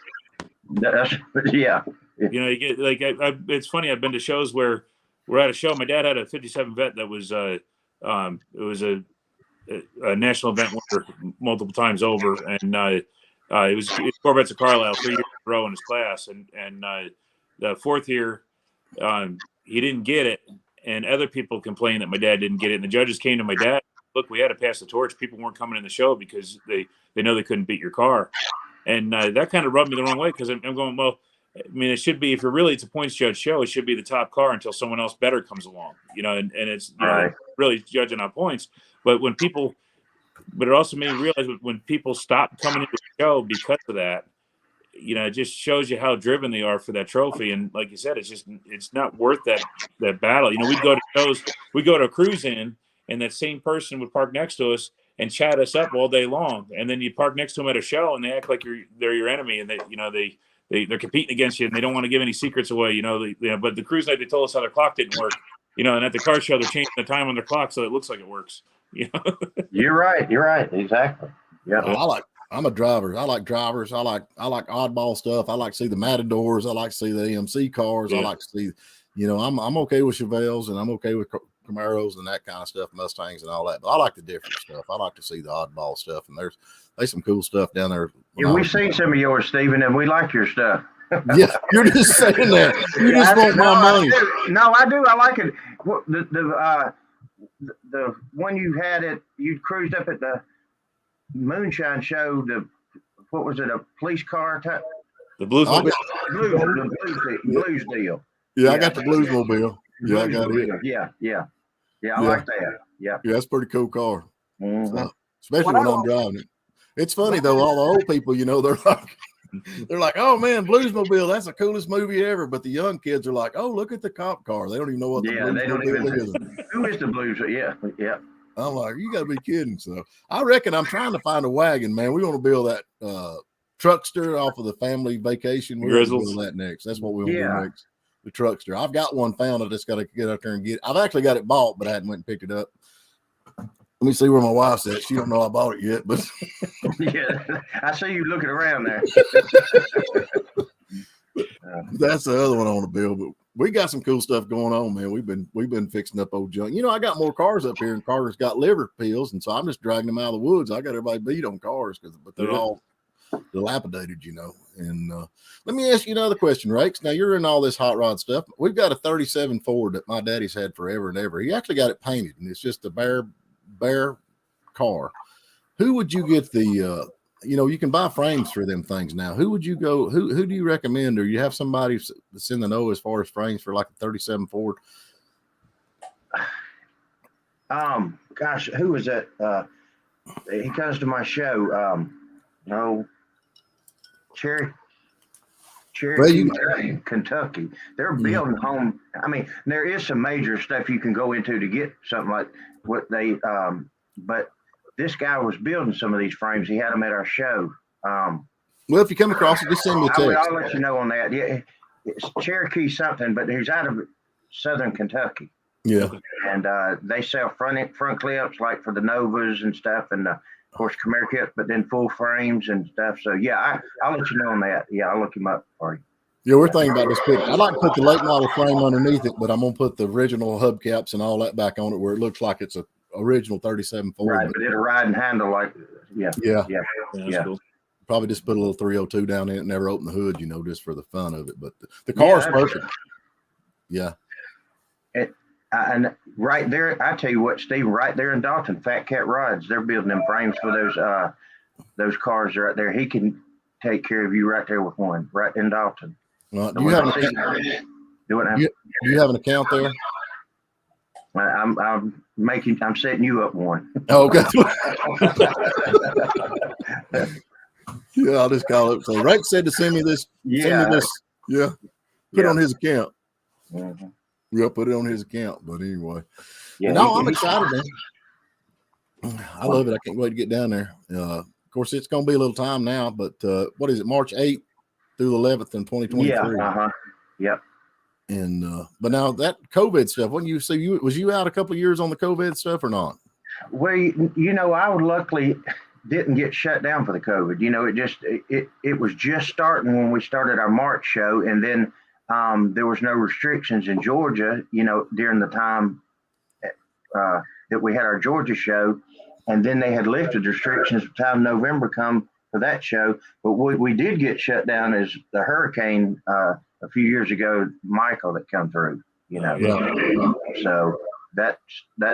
Yeah. You get it's funny. I've been to shows where we're at a show. My dad had a 57 Vet that was it was a national event winner multiple times over, and it was Corvettes of Carlisle 3 years in a row in his class, and the fourth year he didn't get it, and other people complained that my dad didn't get it, and the judges came to my dad. Look, we had to pass the torch. People weren't coming in the show because they know they couldn't beat your car, and that kind of rubbed me the wrong way because I'm going, well, I mean, it should be, if it's a points judge show, it should be the top car until someone else better comes along, and it's really judging on points. But it also made me realize when people stop coming into the show because of that, it just shows you how driven they are for that trophy. And like you said, it's not worth that battle. We'd go to shows, we'd go to a Cruizin, and that same person would park next to us and chat us up all day long. And then you park next to them at a show and they act like they're your enemy, and they're competing against you, and they don't want to give any secrets away, but the cruise night, they told us how their clock didn't work, and at the car show, they're changing the time on their clock so it looks like it works. You're right. Exactly. Yeah. I'm a driver. I like drivers. I like oddball stuff. I like to see the Matadors. I like to see the AMC cars. I like to see, I'm okay with Chevelles, and I'm okay with Camaros and that kind of stuff, Mustangs and all that. But I like the different stuff. I like to see the oddball stuff, and there's some cool stuff down there. Yeah, we've seen some of yours, Stephen, and we like your stuff. Yeah, you're just saying that. You just want my money. No, I do. I like it. The one you cruised up at the Moonshine Show. What was it? A police car type? The Blues. Blues deal. Yeah, I got the Bluesmobile. Yeah, I got it. Yeah. I like that. Yeah, that's a pretty cool car. Mm-hmm. So, especially when I'm driving it. It's funny though, all the old people, they're like, oh man, Bluesmobile, that's the coolest movie ever. But the young kids are like, oh, look at the cop car. They don't even know what the Bluesmobile is. Who is the Blues? Yeah. I'm like, you gotta be kidding. So I reckon I'm trying to find a wagon, man. We want to build that truckster off of the family vacation. We're going to build that next. That's what we want to do next. The truckster. I've got one found. I just got to get up there and get it. I've actually got it bought, but I hadn't went and picked it up. Let me see where my wife's at. She don't know I bought it yet, but yeah, I see you looking around there. That's the other one I want to build. we got some cool stuff going on, man. We've been fixing up old junk. You know, I got more cars up here, and Carter's got liver pills, and so I'm just dragging them out of the woods. I got everybody beat on cars, but they're all dilapidated, you know. And let me ask you another question, Rakes. Now you're in all this hot rod stuff. We've got a 37 Ford that my daddy's had forever and ever. He actually got it painted, and it's just a bare car. Who would you get the you know, you can buy frames for them things now. Who would you go? Who do you recommend? Or you have somebody that's in the know as far as frames for like a 37 Ford? Gosh, who was that? He comes to my show. Cherokee, Kentucky. They're building home. I mean, there is some major stuff you can go into to get something like what they. But this guy was building some of these frames. He had them at our show. Well, if you come across it, just send me a text. I'll let you know on that. Yeah, it's Cherokee something, but he's out of southern Kentucky. Yeah, and they sell front clips like for the Novas and stuff, and of course Khmer kits, but then full frames and stuff. So yeah, I'll let you know on that. Yeah, I'll look him up for you. Yeah, we're thinking about this. I'd like to put the late model frame underneath it, but I'm gonna put the original hubcaps and all that back on it where it looks like it's a original 37 Ford. Right, but it'll ride and handle like Cool. Probably just put a little 302 down in it and never open the hood, you know, just for the fun of it. But the car's perfect. Yeah. And right there, I tell you what, Steve, right there in Dalton, Fat Cat Rods, they're building them frames for those cars right there. He can take care of you right there with one, right in Dalton. Well, do you have an account there? I'm setting you up one. Oh, okay. Yeah, I'll just call it. So Rakes said to send me this. Yeah. Send me this. Yeah. Put it on his account. Mm-hmm. Yeah, put it on his account. But anyway. Yeah, no, I'm excited, man. I love it. I can't wait to get down there. Of course, it's going to be a little time now, but what is it, March 8th through the 11th in 2023? Yeah, Yep. And but now that COVID stuff, when you see was you out a couple of years on the COVID stuff or not? Well, you know, I luckily didn't get shut down for the COVID. You know, it was just starting when we started our March show, and then there was no restrictions in Georgia, you know, during the time that we had our Georgia show, and then they had lifted restrictions by the time November come for that show. But we did get shut down as the hurricane a few years ago, Michael, that come through, you know. Yeah. So that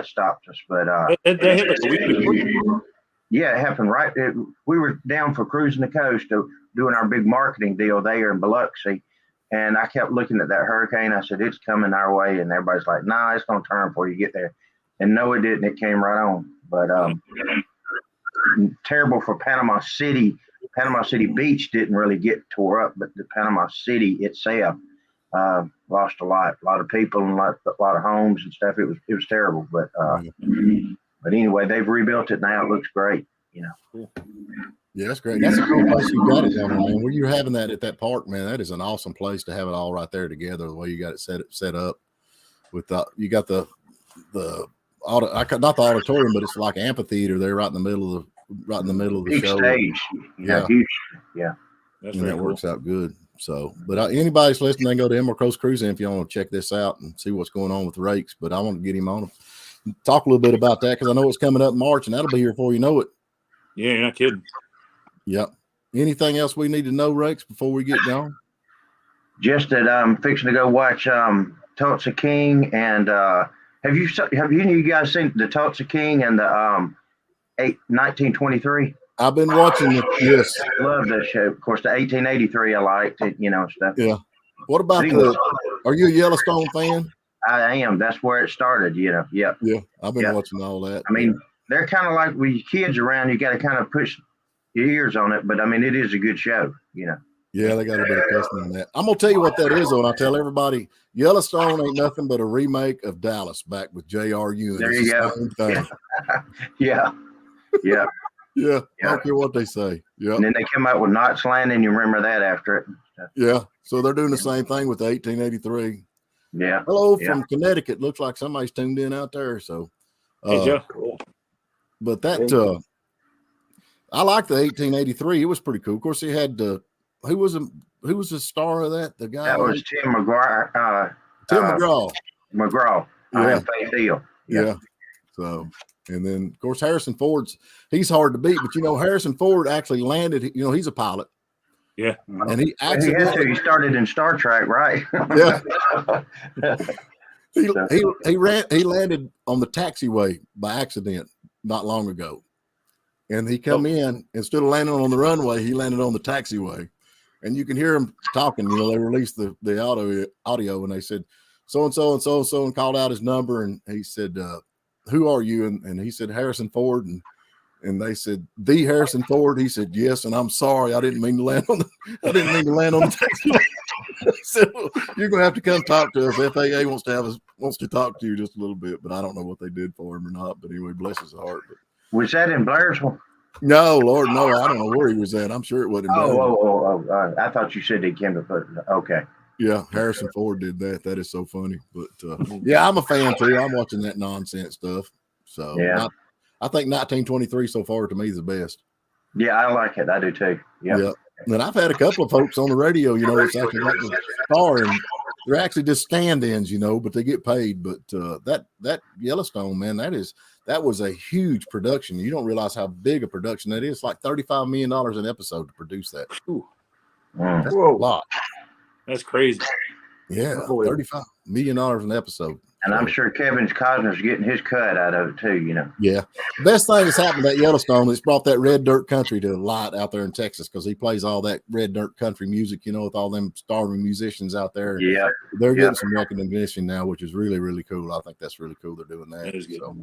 stopped us. But that hit like a week before. yeah, it happened right. We were down for cruising the coast, doing our big marketing deal there in Biloxi. And I kept looking at that hurricane. I said, it's coming our way. And everybody's like, nah, it's going to turn before you get there. And no, it didn't. It came right on. But terrible for Panama City. Panama City Beach didn't really get tore up, but the Panama City itself lost a lot of people and a lot of homes and stuff. It was terrible. But anyway, they've rebuilt it now. It looks great, you know. Cool. Yeah, that's great. That's a cool place you got it down there, man. Where you're having that at that park, man, that is an awesome place to have it all right there together. The way you got it set up with you got the not the auditorium, but it's like amphitheater there right in the middle of the Big show. Stage, huge. Yeah, That's and that cool. works out good. So, but anybody's listening, they go to Emerald Coast Cruizin if you want to check this out and see what's going on with Rakes. But I want to get him on, talk a little bit about that because I know it's coming up in March, and that'll be here before you know it. Yeah, you're not kidding. Yep. Anything else we need to know, Rakes, before we get going? Just that I'm fixing to go watch Tulsa King, and have you guys seen the Tulsa King and the 1923? I've been watching it. Yes, love that show. Of course, the 1883 I liked it, you know, stuff. Yeah. What about are you a Yellowstone fan? I am. That's where it started, you know. Yep. Yeah, I've been watching all that. I mean, they're kind of like with kids around, you got to kind of push your ears on it, but I mean, it is a good show, you know. Yeah, they got a bit of custom on that. I'm gonna tell you what that is, though, and I tell everybody, Yellowstone ain't nothing but a remake of Dallas back with J.R. Ewing. There you go. Same thing. Yeah. I don't care what they say. Yeah. And then they come out with Knots Landing. You remember that after it. Yeah. So they're doing the same thing with the 1883. Yeah. Hello from Connecticut. Looks like somebody's tuned in out there. So, Cool. But that I like the 1883. It was pretty cool. Of course, he had who was the star of that? The guy that was Tim McGuire. Tim McGraw. McGraw. Yeah. Faith Hill. Yeah. So, and then of course Harrison Ford's he's hard to beat, but Harrison Ford actually landed. He's a pilot. Yeah. And he accidentally He started in Star Trek, right? Yeah. He landed on the taxiway by accident not long ago. And he come in, instead of landing on the runway, he landed on the taxiway. And you can hear him talking. They released the audio and they said, so-and-so and so-and-so, and called out his number. And he said, who are you? And he said, Harrison Ford. And they said, the Harrison Ford. He said, yes. And I'm sorry, I didn't mean to land on the taxiway. So you're going to have to come talk to us. FAA wants to talk to you just a little bit, but I don't know what they did for him or not. But anyway, bless his heart. But was that in Blairsville? No, Lord, no. I don't know where he was at. I'm sure it wasn't. I thought you said he came to put. Okay. Yeah, Harrison Ford did that. That is so funny. But yeah, I'm a fan too. I'm watching that nonsense stuff. So yeah, I think 1923 so far to me is the best. Yeah, I like it. I do too. Yeah. And I've had a couple of folks on the radio, it's actually like the car, and they're actually just stand-ins, but they get paid. But that Yellowstone, man, that was a huge production. You don't realize how big a production that is. It's like $35 million an episode to produce that. Ooh. That's a lot. That's crazy. Yeah, $35 million an episode. And I'm sure Kevin Costner's getting his cut out of it too, Yeah. The best thing that's happened at Yellowstone is brought that red dirt country to light out there in Texas, because he plays all that red dirt country music, with all them starving musicians out there. Yeah. They're getting some recognition now, which is really, really cool. I think that's really cool they're doing that. That is good. So,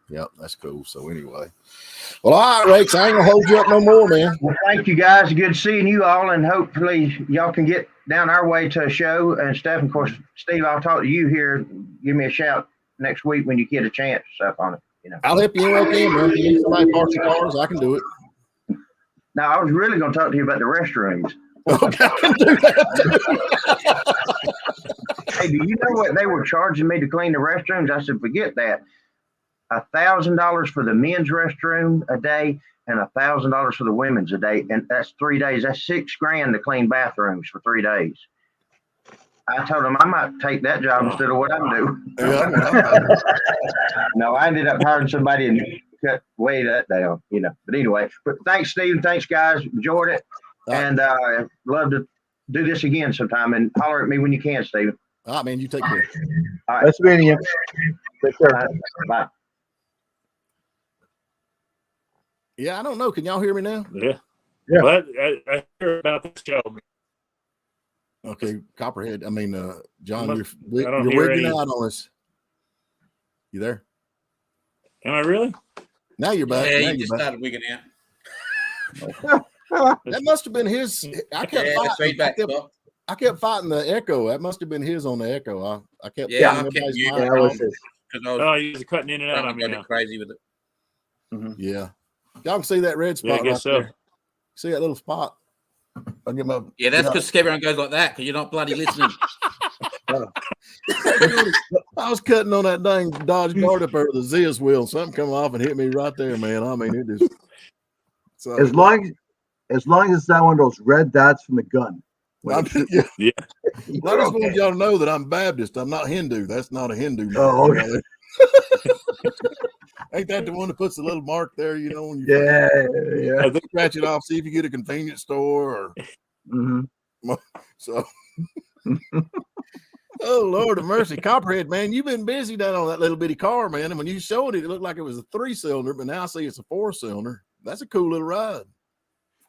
yeah, that's cool. So anyway. Well, all right, Rakes, I ain't gonna hold you up no more, man. Well, thank you guys. Good seeing you all, and hopefully y'all can get down our way to a show and stuff. Of course, Steve, I'll talk to you here. Give me a shout next week when you get a chance stuff on it. I'll help you in okay, man. If you need somebody parts your cars, I can do it. Now, I was really going to talk to you about the restrooms. Okay, I can do that. Hey, do you know what they were charging me to clean the restrooms? I said, forget that. $1,000 for the men's restroom a day and $1,000 for the women's a day. And that's 3 days. That's $6,000 to clean bathrooms for 3 days. I told him I might take that job instead of what I'm doing. No, I ended up hiring somebody and cut way that down, But anyway, thanks, Steve. Thanks, guys. Enjoyed it. And love to do this again sometime. And holler at me when you can, Steve. All right, man. You take care. All right. Nice meeting you. Take care. Bye. Yeah, I don't know. Can y'all hear me now? Yeah. Yeah. Well, I hear about this show. Okay, Copperhead. I mean, John, I you're wigging out on us. You there? Am I really? Now you're back. Yeah, now you just started wigging out. That must have been his. I kept fighting the echo. That must have been his on the echo. I kept. Yeah, I kept muting Oh, he's cutting in and out on me now. Crazy with it. Mm-hmm. Yeah, y'all can see that red spot. Yeah, I guess right so. there. See that little spot? I'll get my. Yeah, that's because everyone goes like that because you're not bloody listening. I was cutting on that dang Dodge Dart up there with the Ziz wheel. Something come off and hit me right there, man. I mean, it is. So, as long as it's not one of those red dots from the gun. Yeah. Well, I just want y'all to know that I'm Baptist. I'm not Hindu. That's not a Hindu. Oh, okay. Ain't that the one that puts the little mark there? When you yeah. Scratch it off. See if you get a convenience store or. Mm-hmm. So. Oh, Lord of mercy. Copperhead, man, you've been busy down on that little bitty car, man. And when you showed it, it looked like it was a 3-cylinder, but now I see it's a 4-cylinder. That's a cool little ride.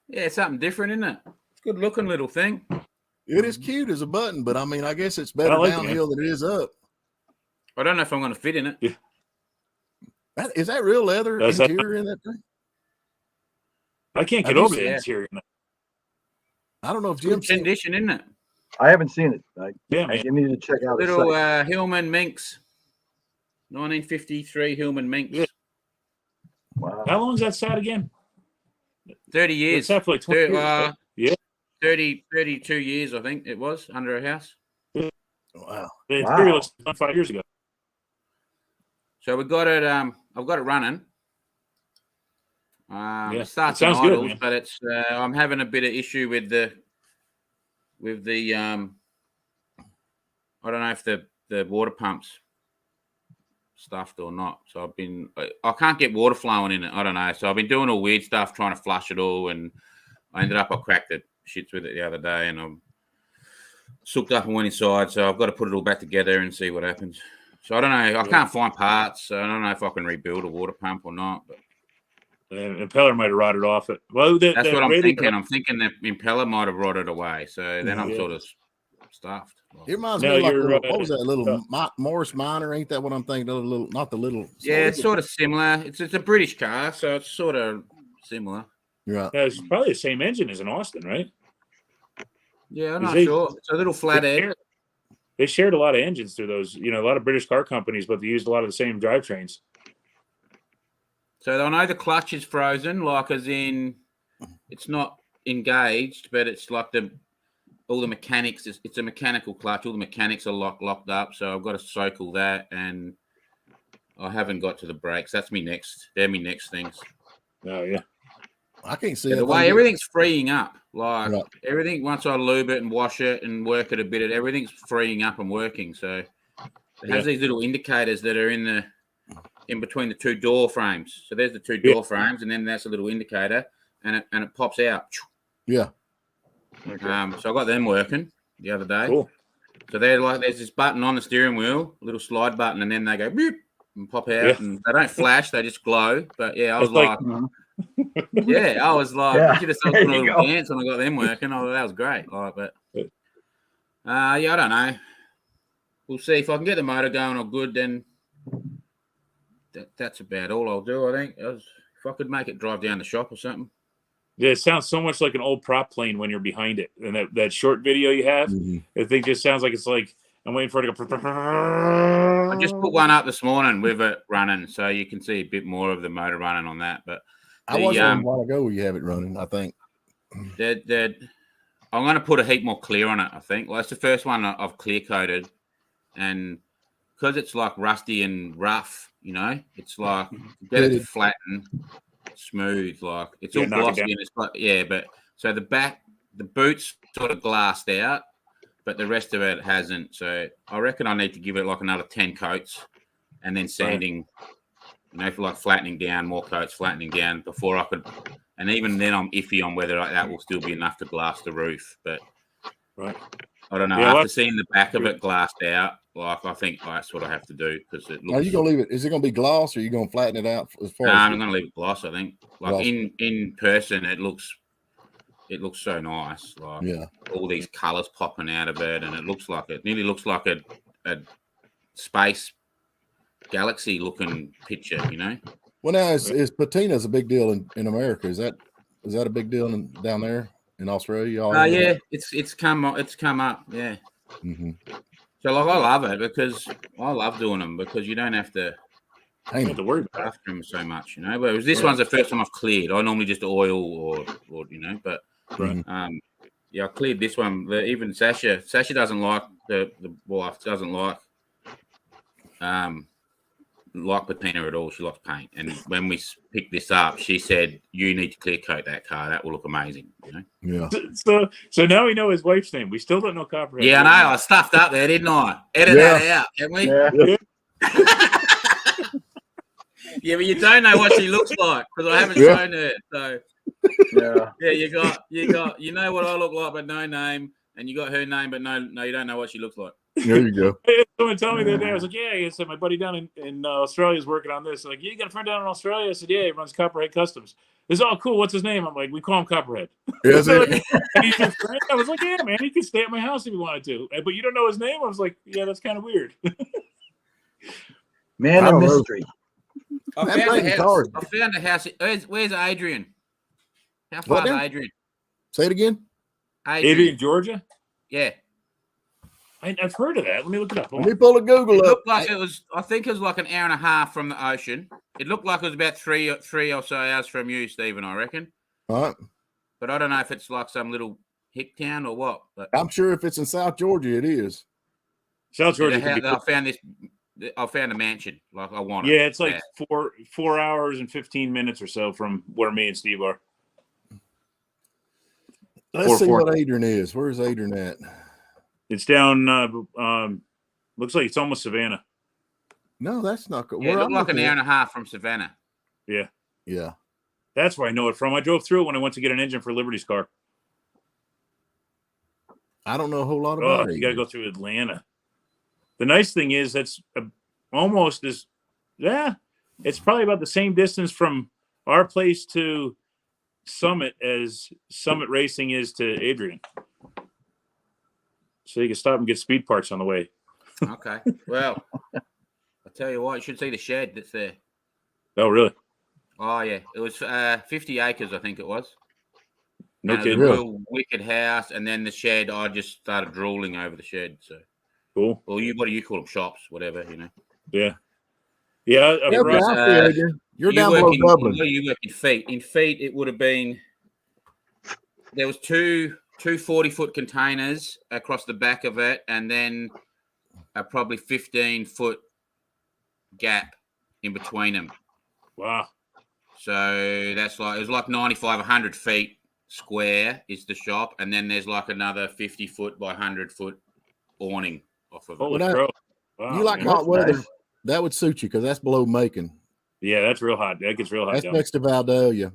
Yeah, it's something different, isn't it? It's a good looking little thing. It is cute as a button, but I mean, I guess it's better downhill than it is up. I don't know if I'm going to fit in it. Yeah. Is that real leather interior in that thing? I can't get over the interior. I don't know if Jim's condition, isn't it? I haven't seen it. I need to check out little Hillman Minx, 1953 Hillman Minx. Yeah. Wow. How long is that sat again? 30 years. It's like 20 years. Yeah. 32 years, I think it was, under a house. Yeah. Wow. The interior was 5 years ago. So we got it. I've got it running. It starts sounds idles, good, but it's. I'm having a bit of issue with the. I don't know if the the water pumps stuffed or not. So I can't get water flowing in it. I don't know. So I've been doing all weird stuff trying to flush it all, and I cracked it shits with it the other day, and I'm soaked up and went inside. So I've got to put it all back together and see what happens. So I don't know. I can't find parts. So I don't know if I can rebuild a water pump or not. But the impeller might have rotted off it. Well, that's what I'm thinking. I'm thinking the impeller might have rotted away. So then I'm sort of stuffed. It reminds me of like what was that little Morris Minor? Ain't that what I'm thinking? Not the little. Yeah, it's sort of similar. It's a British car, so it's sort of similar. Yeah, it's probably the same engine as an Austin, right? Yeah, I'm not sure. It's a little flathead. They shared a lot of engines through those, a lot of British car companies, but they used a lot of the same drivetrains. So I know the clutch is frozen, like as in it's not engaged, but it's like all the mechanics. It's a mechanical clutch. All the mechanics are locked up, so I've got to soak all that, and I haven't got to the brakes. They're my next things. Oh yeah. I can't see the way everything's freeing up. Like everything, once I lube it and wash it and work it a bit, everything's freeing up and working. So it has these little indicators that are in between the two door frames. So there's the two door frames, and then that's a little indicator, and it pops out. Yeah. So I got them working the other day. Cool. So they're like, there's this button on the steering wheel, a little slide button, and then they go beep and pop out, and they don't flash, they just glow. But yeah, I was like we should have done a little dance when I got them working. That was great. I don't know. We'll see if I can get the motor going all good. Then that's about all I'll do. I think if I could make it drive down the shop or something. Yeah, it sounds so much like an old prop plane when you're behind it. And that short video you have, the thing just sounds like it's like I'm waiting for it to go. I just put one up this morning with it running, so you can see a bit more of the motor running on that. But I was a while ago you have it running, I think. I'm going to put a heap more clear on it, I think. Well, it's the first one I've clear coated, and because it's like rusty and rough, it's like better to flatten, smooth, like it's all glossy and it's like but so the boot's sort of glassed out, but the rest of it hasn't. So I reckon I need to give it like another 10 coats, and then sanding. For like flattening down, more coats, flattening down before I could. And even then, I'm iffy on whether that will still be enough to glass the roof. But I don't know. After seeing the back of it glassed out, I think that's what I have to do because it looks. Are you gonna leave it? Is it gonna be gloss, or are you gonna flatten it out as far? I'm gonna leave it gloss. I think. In person, it looks so nice. All these colors popping out of it, and it nearly looks like a space galaxy looking picture, Well, now is patina's a big deal in America. Is that a big deal down there in Australia? Yeah, it's come up. Yeah. Mm-hmm. So I love it because I love doing them because you don't have to worry about them so much, Whereas this one's the first time I've cleared. I normally just oil or but I cleared this one. Even Sasha doesn't like the wife doesn't like patina at all. She likes paint. And when we picked this up, she said, "You need to clear coat that car. That will look amazing." Yeah. So now we know his wife's name. We still don't know Copperhead. Yeah, I know. I stuffed up there, didn't I? Edit that out, can we? Yeah. Yeah, but you don't know what she looks like because I haven't shown her. So you know what I look like, but no name, and you got her name, but no, you don't know what she looks like. There you go. Someone told me the other day, I was like, I said my buddy down in Australia is working on this. Like, you got a friend down in Australia? I said, yeah, he runs Copperhead Customs. It's all cool. What's his name? I'm like, we call him Copperhead. Yes, and he's your friend? I was like, yeah, man, he can stay at my house if he wanted to. But you don't know his name? I was like, yeah, that's kind of weird. Man of mystery. I found a house. Where's Adrian? How far is Adrian? Say it again. Adrian, Georgia? Yeah. I've heard of that. Let me look it up. Let me pull a Google up. Looked like I think it was like an hour and a half from the ocean. It looked like it was about three or so hours from you, Stephen, I reckon. All right. But I don't know if it's like some little hick town or what. But I'm sure if it's in South Georgia, it is. South Georgia. I found a mansion like I wanted. Yeah, it's like 4 hours and 15 minutes or so from where me and Steve are. Let's see what Adrian is. Where's Adrian at? It's down Looks like it's almost Savannah. No, that's not good. Yeah, it looked like an hour and a half from Savannah. Yeah. Yeah. That's where I know it from. I drove through it when I went to get an engine for Liberty's car. I don't know a whole lot about it. You got to go through Atlanta. The nice thing is that's almost as, it's probably about the same distance from our place to Summit as Summit Racing is to Adrian. So you can stop and get speed parts on the way. Okay. Well, I'll tell you what, you should see the shed that's there. Oh, really? Oh, yeah. It was 50 acres, I think it was. No And kidding. it was a real wicked house. And then the shed, I just started drooling over the shed. So Cool. Well, what do you call them? Shops, whatever, you know. Yeah. Yeah. You're down below Dublin. What do you work in feet? In feet, it would have been, there was two 40-foot containers across the back of it, and then a probably 15-foot gap in between them. Wow. So that's like, it was like 95, 100 feet square is the shop, and then there's like another 50-foot by 100-foot awning off of it. Holy crow. Wow, you like man. hot weather? Nice. That would suit you because that's below Macon. Yeah, that's real hot. That gets real hot. That's down next to Valdelia.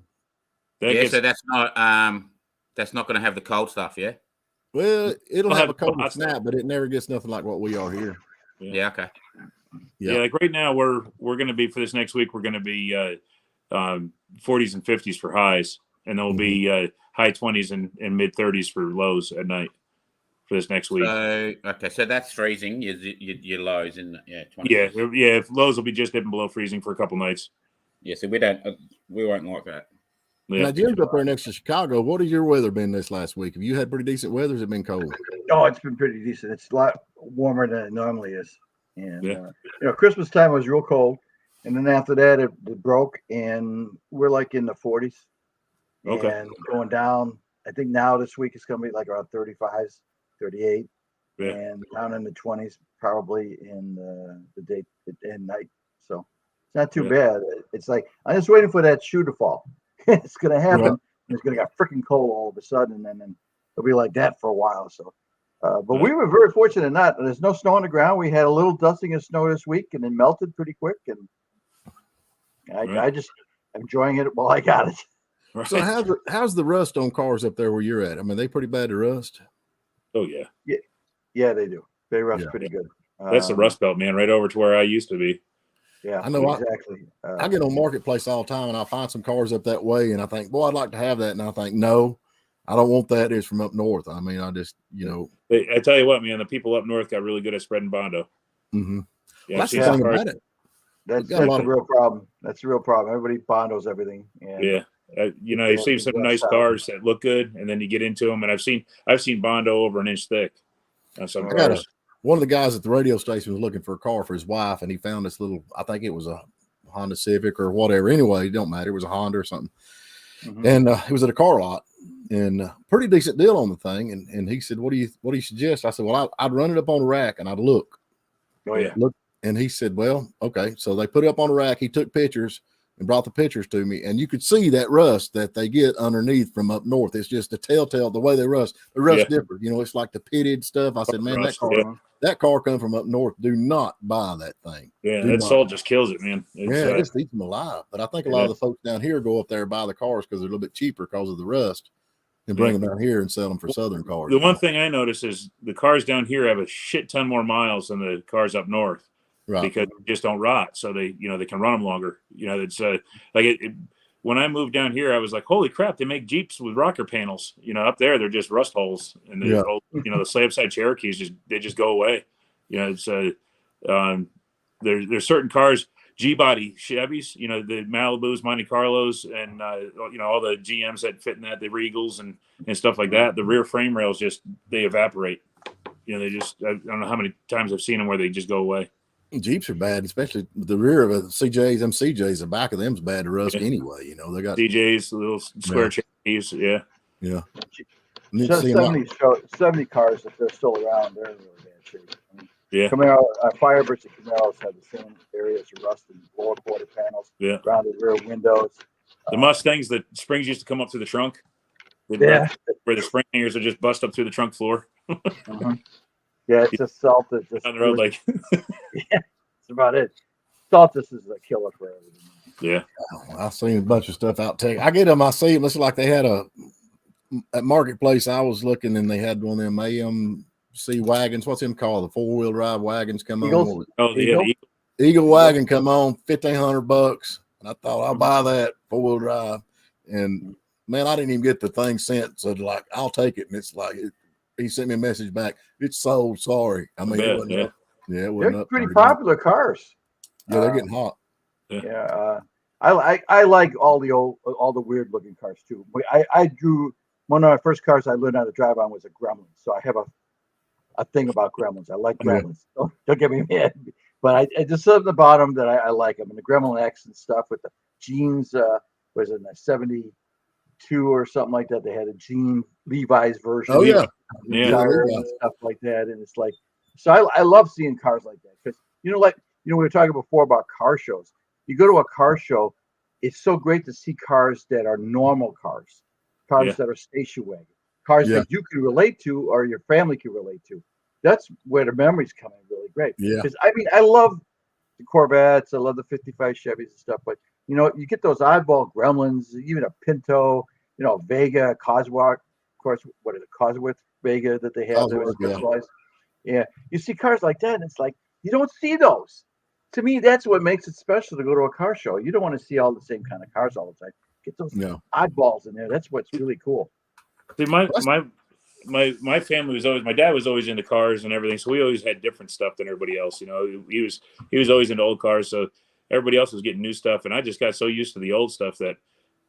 So that's not going to have the cold stuff, yeah? Well, it'll have a cold hot snap, but it never gets nothing like what we are here. Yeah, okay. Yeah. Like right now we're going to be, for this next week, we're going to be 40s and 50s for highs, and then we'll be high 20s and mid 30s for lows at night for this next week. So that's freezing. Your lows in 20. Yeah. Lows will be just dipping below freezing for a couple nights. Yeah, so we won't like that. Yeah. Now, Jim's up there next to Chicago. What has your weather been this last week? Have you had pretty decent weather? Has it been cold? Oh, it's been pretty decent. It's a lot warmer than it normally is. And Yeah. Christmas time was real cold, and then after that it broke, and we're like in the 40s. Okay. And going down. I think now this week it's going to be like around 35s, 38, Yeah. and down in the 20s probably in the day and night. So it's not too bad. It's like I'm just waiting for that shoe to fall. It's going to happen. Right. And it's going to get freaking cold all of a sudden, and then it'll be like that for a while. So, but we were very fortunate not. There's no snow on the ground. We had a little dusting of snow this week, and it melted pretty quick. And I just enjoying it while I got it. Right. So how's the rust on cars up there where you're at? I mean, they pretty bad to rust. Oh yeah. Yeah, they do. They rust pretty good. That's the Rust Belt, man, right over to where I used to be. Yeah, I know. exactly. I get on Marketplace all the time, and I find some cars up that way, and I think, boy, I'd like to have that. And I think, no, I don't want that. It's from up north. I mean, I just, I tell you what, man, the people up north got really good at spreading Bondo. Mm-hmm. Yeah, That's the thing about it. That's a real problem. That's a real problem. Everybody Bondos everything. And yeah. You see some nice cars that look good, and then you get into them, and I've seen Bondo over an inch thick on some cars. One of the guys at the radio station was looking for a car for his wife, and he found this little, I think it was a Honda Civic or whatever. Anyway, it don't matter. It was a Honda or something. Mm-hmm. And it was at a car lot, and pretty decent deal on the thing. And he said, what do you suggest? I said, well, I'd run it up on a rack and I'd look. Oh, yeah. Look. And he said, well, okay. So they put it up on a rack. He took pictures and brought the pictures to me, and you could see that rust that they get underneath from up north. It's just a telltale the way they rust. The rust different. It's like the pitted stuff. I said, man, that car come from up north. Do not buy that thing. Yeah, that salt just kills it, man. It just eats them alive. But I think a lot of the folks down here go up there and buy the cars because they're a little bit cheaper because of the rust, and bring them down here and sell them for Southern cars. The one thing I notice is the cars down here have a shit ton more miles than the cars up north. Right. Because they just don't rot, so they can run them longer. It's when I moved down here, I was like, holy crap, they make Jeeps with rocker panels. Up there they're just rust holes, and the old, the slab side Cherokees just go away. It's there's certain cars, G-body Chevys, the Malibus, Monte Carlos, and all the GMs that fit in that, the Regals and stuff like that. The rear frame rails they evaporate. They just, I don't know how many times I've seen them where they just go away. Jeeps are bad, especially the rear of a CJs. Them CJs, the back of them's bad to rust anyway. They got CJs, little square Cherokees. Yeah. 70 cars, if they're still around, they're in really bad shape. Camaro, Firebirds and Camaros have the same areas of rust in lower quarter panels, around the rear windows. The Mustangs, the springs used to come up through the trunk. Where the spring hangers would just bust up through the trunk floor. Yeah, it's just salt is just on the road, like, yeah, that's about it. Salt just is a killer for everything. yeah. I've seen a bunch of stuff out there. I get them, I see them. Looks like they had at Marketplace. I was looking and they had one of them AMC wagons. What's them called? The 4-wheel drive wagons come Eagles? on. Oh, yeah, the Eagle wagon come on, $1,500. And I thought I'll buy that 4-wheel drive. And man, I didn't even get the thing sent. So like, I'll take it. And it's like, he sent me a message back. It's sold. Sorry. I mean, it wasn't up. Yeah, it wasn't They're up. pretty popular cars. Yeah, they're getting hot. Yeah, I like all the weird looking cars too. I drew one of my first cars I learned how to drive on was a Gremlin, so I have a thing about Gremlins. I like Gremlins. Yeah. Don't get me mad, but I just something about them that I like them. And the Gremlin X and stuff with the jeans was in the 72 or something like that. They had a jean Levi's version. Oh yeah, and stuff like that. And it's like, so I love seeing cars like that because we were talking before about car shows. You go to a car show, it's so great to see cars that are normal cars that are station wagon, cars that you can relate to or your family can relate to. That's where the memories come in really great. Yeah. Because I mean, I love the Corvettes, I love the 55 Chevys and stuff, but you get those oddball Gremlins, even a Pinto, Vega, Cosworth, of course, what is it, Cosworth Vega that they have there. Yeah. You see cars like that, and it's like, you don't see those. To me, that's what makes it special to go to a car show. You don't want to see all the same kind of cars all the time. Get those oddballs in there. That's what's really cool. See, my family was always, my dad was always into cars and everything, so we always had different stuff than everybody else. He was always into old cars, so everybody else was getting new stuff, and I just got so used to the old stuff that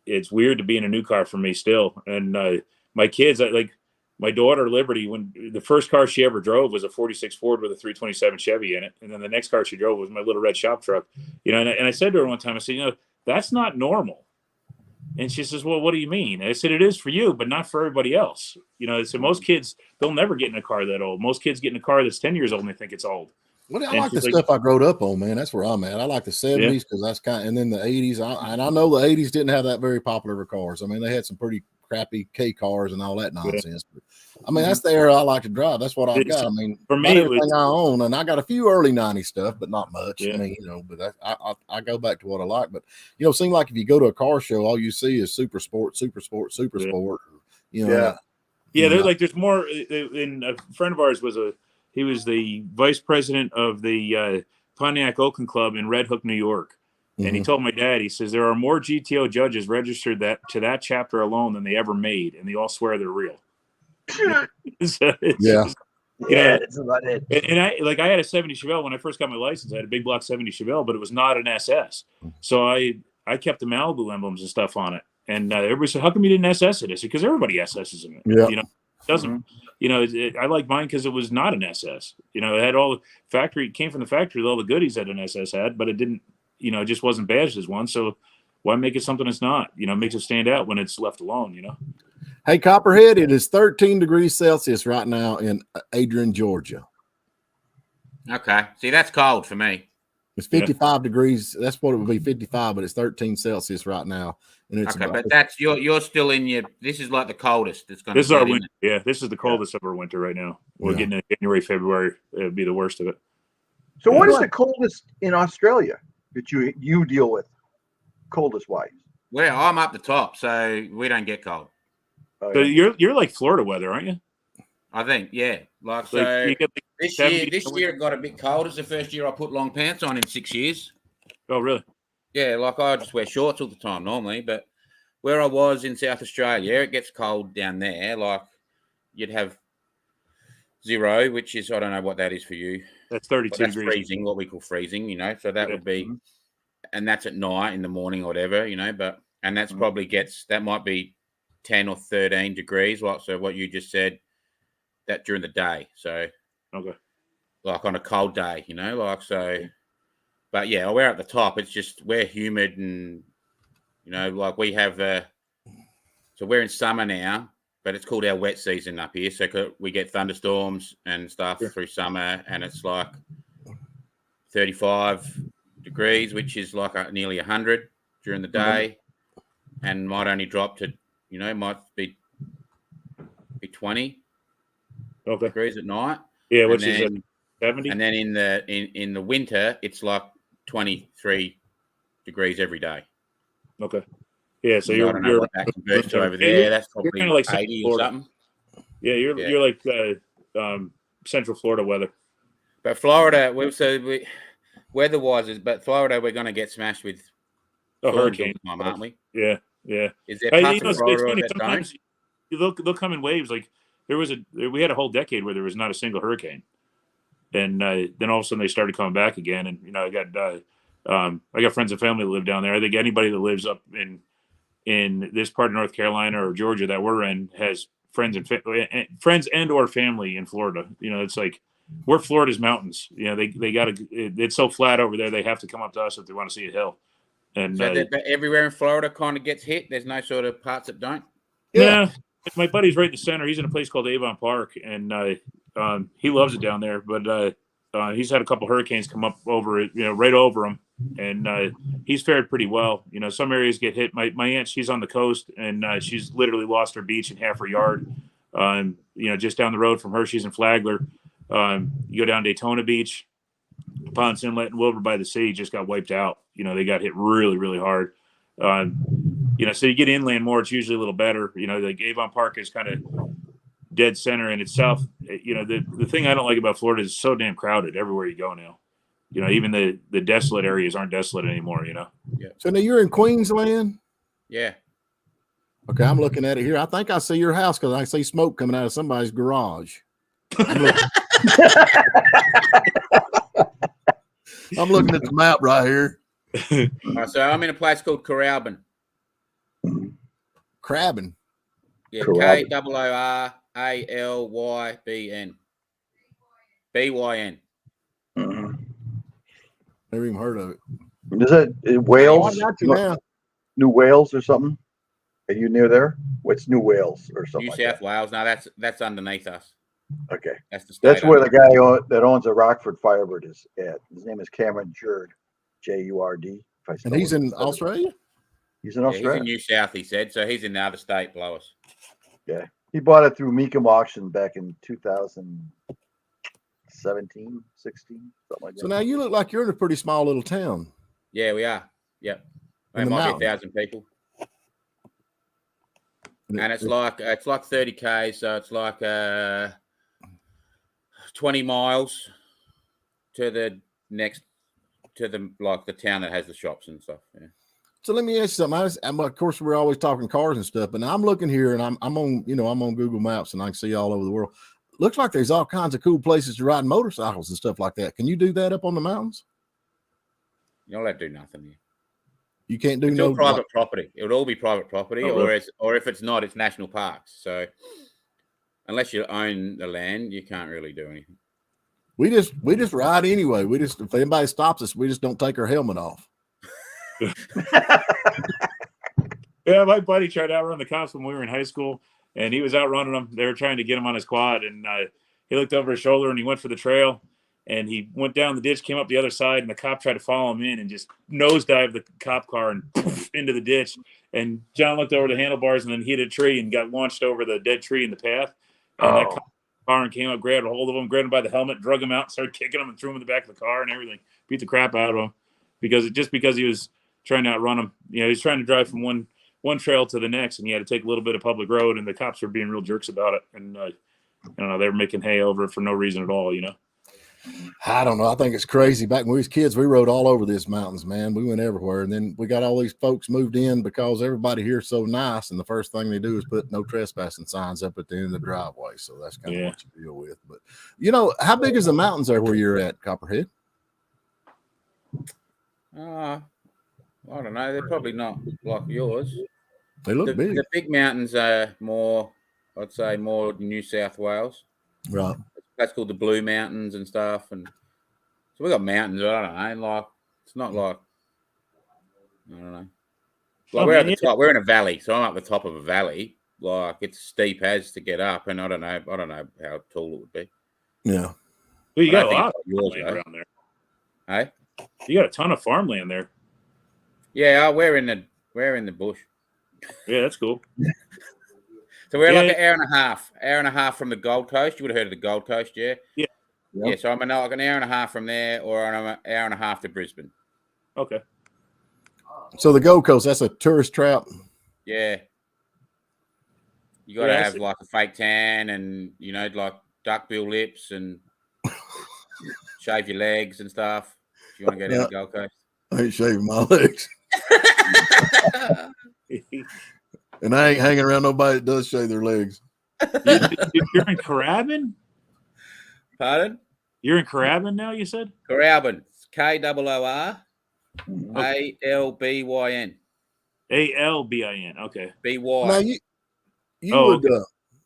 it's weird to be in a new car for me still. And my kids, my daughter Liberty, when the first car she ever drove was a 46 Ford with a 327 Chevy in it, and then the next car she drove was my little red shop truck. And I said to her one time, I said, that's not normal. And she says, well, what do you mean? I said, it is for you, but not for everybody else. I said, most kids, they'll never get in a car that old. Most kids get in a car that's 10 years old and they think it's old. Well, I like the stuff I grew up on, man. That's where I'm at. I like the 70s because that's and then the 80s. And I know the 80s didn't have that very popular cars. I mean, they had some pretty crappy K cars and all that nonsense. But I mean, that's the era I like to drive. That's what I've got. I mean, for me, everything I own, and I got a few early 90s stuff, but not much. I mean, but I go back to what I like. But it seems like if you go to a car show, all you see is super sport. They're like, there's more. And a friend of ours he was the vice president of the Pontiac Oaken Club in Red Hook, New York. And he told my dad, he says, there are more GTO judges registered to that chapter alone than they ever made. And they all swear they're real. That's about it. And I had a 70 Chevelle when I first got my license. I had a big block 70 Chevelle, but it was not an SS. So I kept the Malibu emblems and stuff on it. And everybody said, how come you didn't SS it? I said, because everybody SS's in it. Yeah. It doesn't, I like mine because it was not an SS. It had all the factory, it came from the factory with all the goodies that an SS had, but it didn't, it just wasn't badged as one. So why make it something it's not? It makes it stand out when it's left alone, Hey, Copperhead, it is 13 degrees Celsius right now in Adrian, Georgia. Okay. See, that's cold for me. It's 55 degrees. That's what it would be, 55, but it's 13 Celsius right now. And it's but that's you're still in your. This is like the coldest. It's going. This is our winter. Yeah, this is the coldest of our winter right now. We're getting in January, February. It would be the worst of it. So, what is the coldest in Australia that you deal with, coldest wise? Well, I'm up the top, so we don't get cold. So you're like Florida weather, aren't you? I think, yeah. You get this year it got a bit cold. It's the first year I put long pants on in 6 years. Oh, really? Yeah, I just wear shorts all the time normally, but where I was in South Australia, it gets cold down there. Like you'd have 0, which is, I don't know what that is for you. That's 32 that's degrees. Freezing, what we call freezing, So that would be, and that's at night, in the morning or whatever, and that's that might be 10 or 13 degrees. So what you just said, that during the day. So, like on a cold day, But yeah, we're at the top. It's just we're humid and like we have. So we're in summer now, but it's called our wet season up here. So we get thunderstorms and stuff through summer, and it's like 35 degrees, which is like nearly 100 during the day, and might only drop to might be 20 degrees at night. Yeah, And which is then, 70. and then in the winter, it's like 23 degrees every day. Okay. Yeah, so I don't know you're what that converts to over Yeah, there. That's you're probably kind of like Central 80 or Florida. something. Yeah, Yeah. you're like Central Florida weather. But Florida, weather-wise, but Florida, we're going to get smashed with A storms all hurricane. the time, aren't we? Yeah, yeah. Is there parts of It's Florida funny. that don't? Sometimes they'll come in waves. Like we had a whole decade where there was not a single hurricane, and then all of a sudden they started coming back again. And I got friends and family that live down there. I think anybody that lives up in this part of North Carolina or Georgia that we're in has friends and or family in Florida. It's like we're Florida's mountains. They got to. It's so flat over there. They have to come up to us if they want to see a hill. And So that everywhere in Florida kind of gets hit. There's no sort of parts that don't. Yeah. Nah, my buddy's right in the center. He's in a place called Avon Park, and he loves it down there. But he's had a couple hurricanes come up over it, right over him, and he's fared pretty well. Some areas get hit. My aunt, she's on the coast, and she's literally lost her beach in half her yard. Just down the road from her, she's in Flagler. You go down Daytona Beach, Ponce Inlet, and Wilbur by the Sea just got wiped out. They got hit really, really hard. So you get inland more, it's usually a little better. Like Avon Park is kind of dead center in itself. The thing I don't like about Florida is it's so damn crowded everywhere you go now. Even the desolate areas aren't desolate anymore. Yeah. So now you're in Queensland? Yeah. Okay, I'm looking at it here. I think I see your house because I see smoke coming out of somebody's garage. I'm looking at the map right here. So I'm in a place called Coralbin. Crabbing. Yeah, Coralbin. Kooralbyn. BYN. Never even heard of it. Is it Oh, Wales? I got you now. New Wales or something? Are you near there? What's New Wales or something? New like South Wales. No, that's underneath us. that? Okay. That's the state. That's where the guy that owns the Rockford Firebird is at. His name is Cameron Jurd, Jurd. And he's in Australia? He's in Yeah, Australia. he's in New South, he said. So he's in the other state below us. Yeah. He bought it through Meekum Auction back in 2017, 16, something like that. So now you look like you're in a pretty small little town. Yeah, we are. Yep. There In the might be mountains. 1,000 people. And it's like 30 k's, so it's like 20 miles to the town that has the shops and stuff. Yeah. So let me ask you something. Of course, we're always talking cars and stuff, but now I'm looking here and I'm on Google Maps and I can see all over the world. Looks like there's all kinds of cool places to ride motorcycles and stuff like that. Can you do that up on the mountains? You'll have to do nothing here. You can't do It's all private property. It would all be private property, or if it's not, it's national parks. So unless you own the land, you can't really do anything. We just ride anyway. If anybody stops us, we just don't take our helmet off. Yeah, my buddy tried to outrun the cops when we were in high school, and he was outrunning them. They were trying to get him on his quad, and he looked over his shoulder and he went for the trail. And he went down the ditch, came up the other side, and the cop tried to follow him in and just nosedived the cop car and poof, into the ditch. And John looked over the handlebars and then hit a tree and got launched over the dead tree in the path. And that car and came up, grabbed a hold of him, grabbed him by the helmet, drug him out, started kicking him and threw him in the back of the car and everything. Beat the crap out of him because he was trying to outrun him. He's trying to drive from one trail to the next, and he had to take a little bit of public road, and the cops were being real jerks about it. And I don't know, they were making hay over it for no reason at all, I don't know. I think it's crazy. Back when we was kids, we rode all over these mountains, man. We went everywhere. And then we got all these folks moved in because everybody here's so nice. And the first thing they do is put no trespassing signs up at the end of the driveway. So that's kind of what you deal with. But, how big is the mountains there where you're at, Copperhead? I don't know. They're probably not like yours. They look big. The big mountains are more, I'd say, more New South Wales. Right. That's called the Blue Mountains and stuff. And so we got mountains, I don't know. Like, it's not like, I don't know. Like, we're at the top. We're in a valley. So I'm up the top of a valley. Like, it's steep as to get up. And I don't know how tall it would be. Yeah. Well, you got a lot of yours around there. Hey? You got a ton of farmland there. Yeah, we're in the bush. Yeah, that's cool. So we're like an hour and a half from the Gold Coast. You would have heard of the Gold Coast, yeah? Yeah. Yeah, so I'm like an hour and a half from there, or I'm an hour and a half to Brisbane. Okay. So the Gold Coast, that's a tourist trap. Yeah. You got to have like a fake tan and, like duckbill lips and shave your legs and stuff if you want to go down the Gold Coast. I ain't shaving my legs. And I ain't hanging around nobody that does shave their legs. You're in Carabin? Pardon? You're in Carabin now, you said? Carabin. Koororbyn. Albyn. Albin. Okay. BY. Now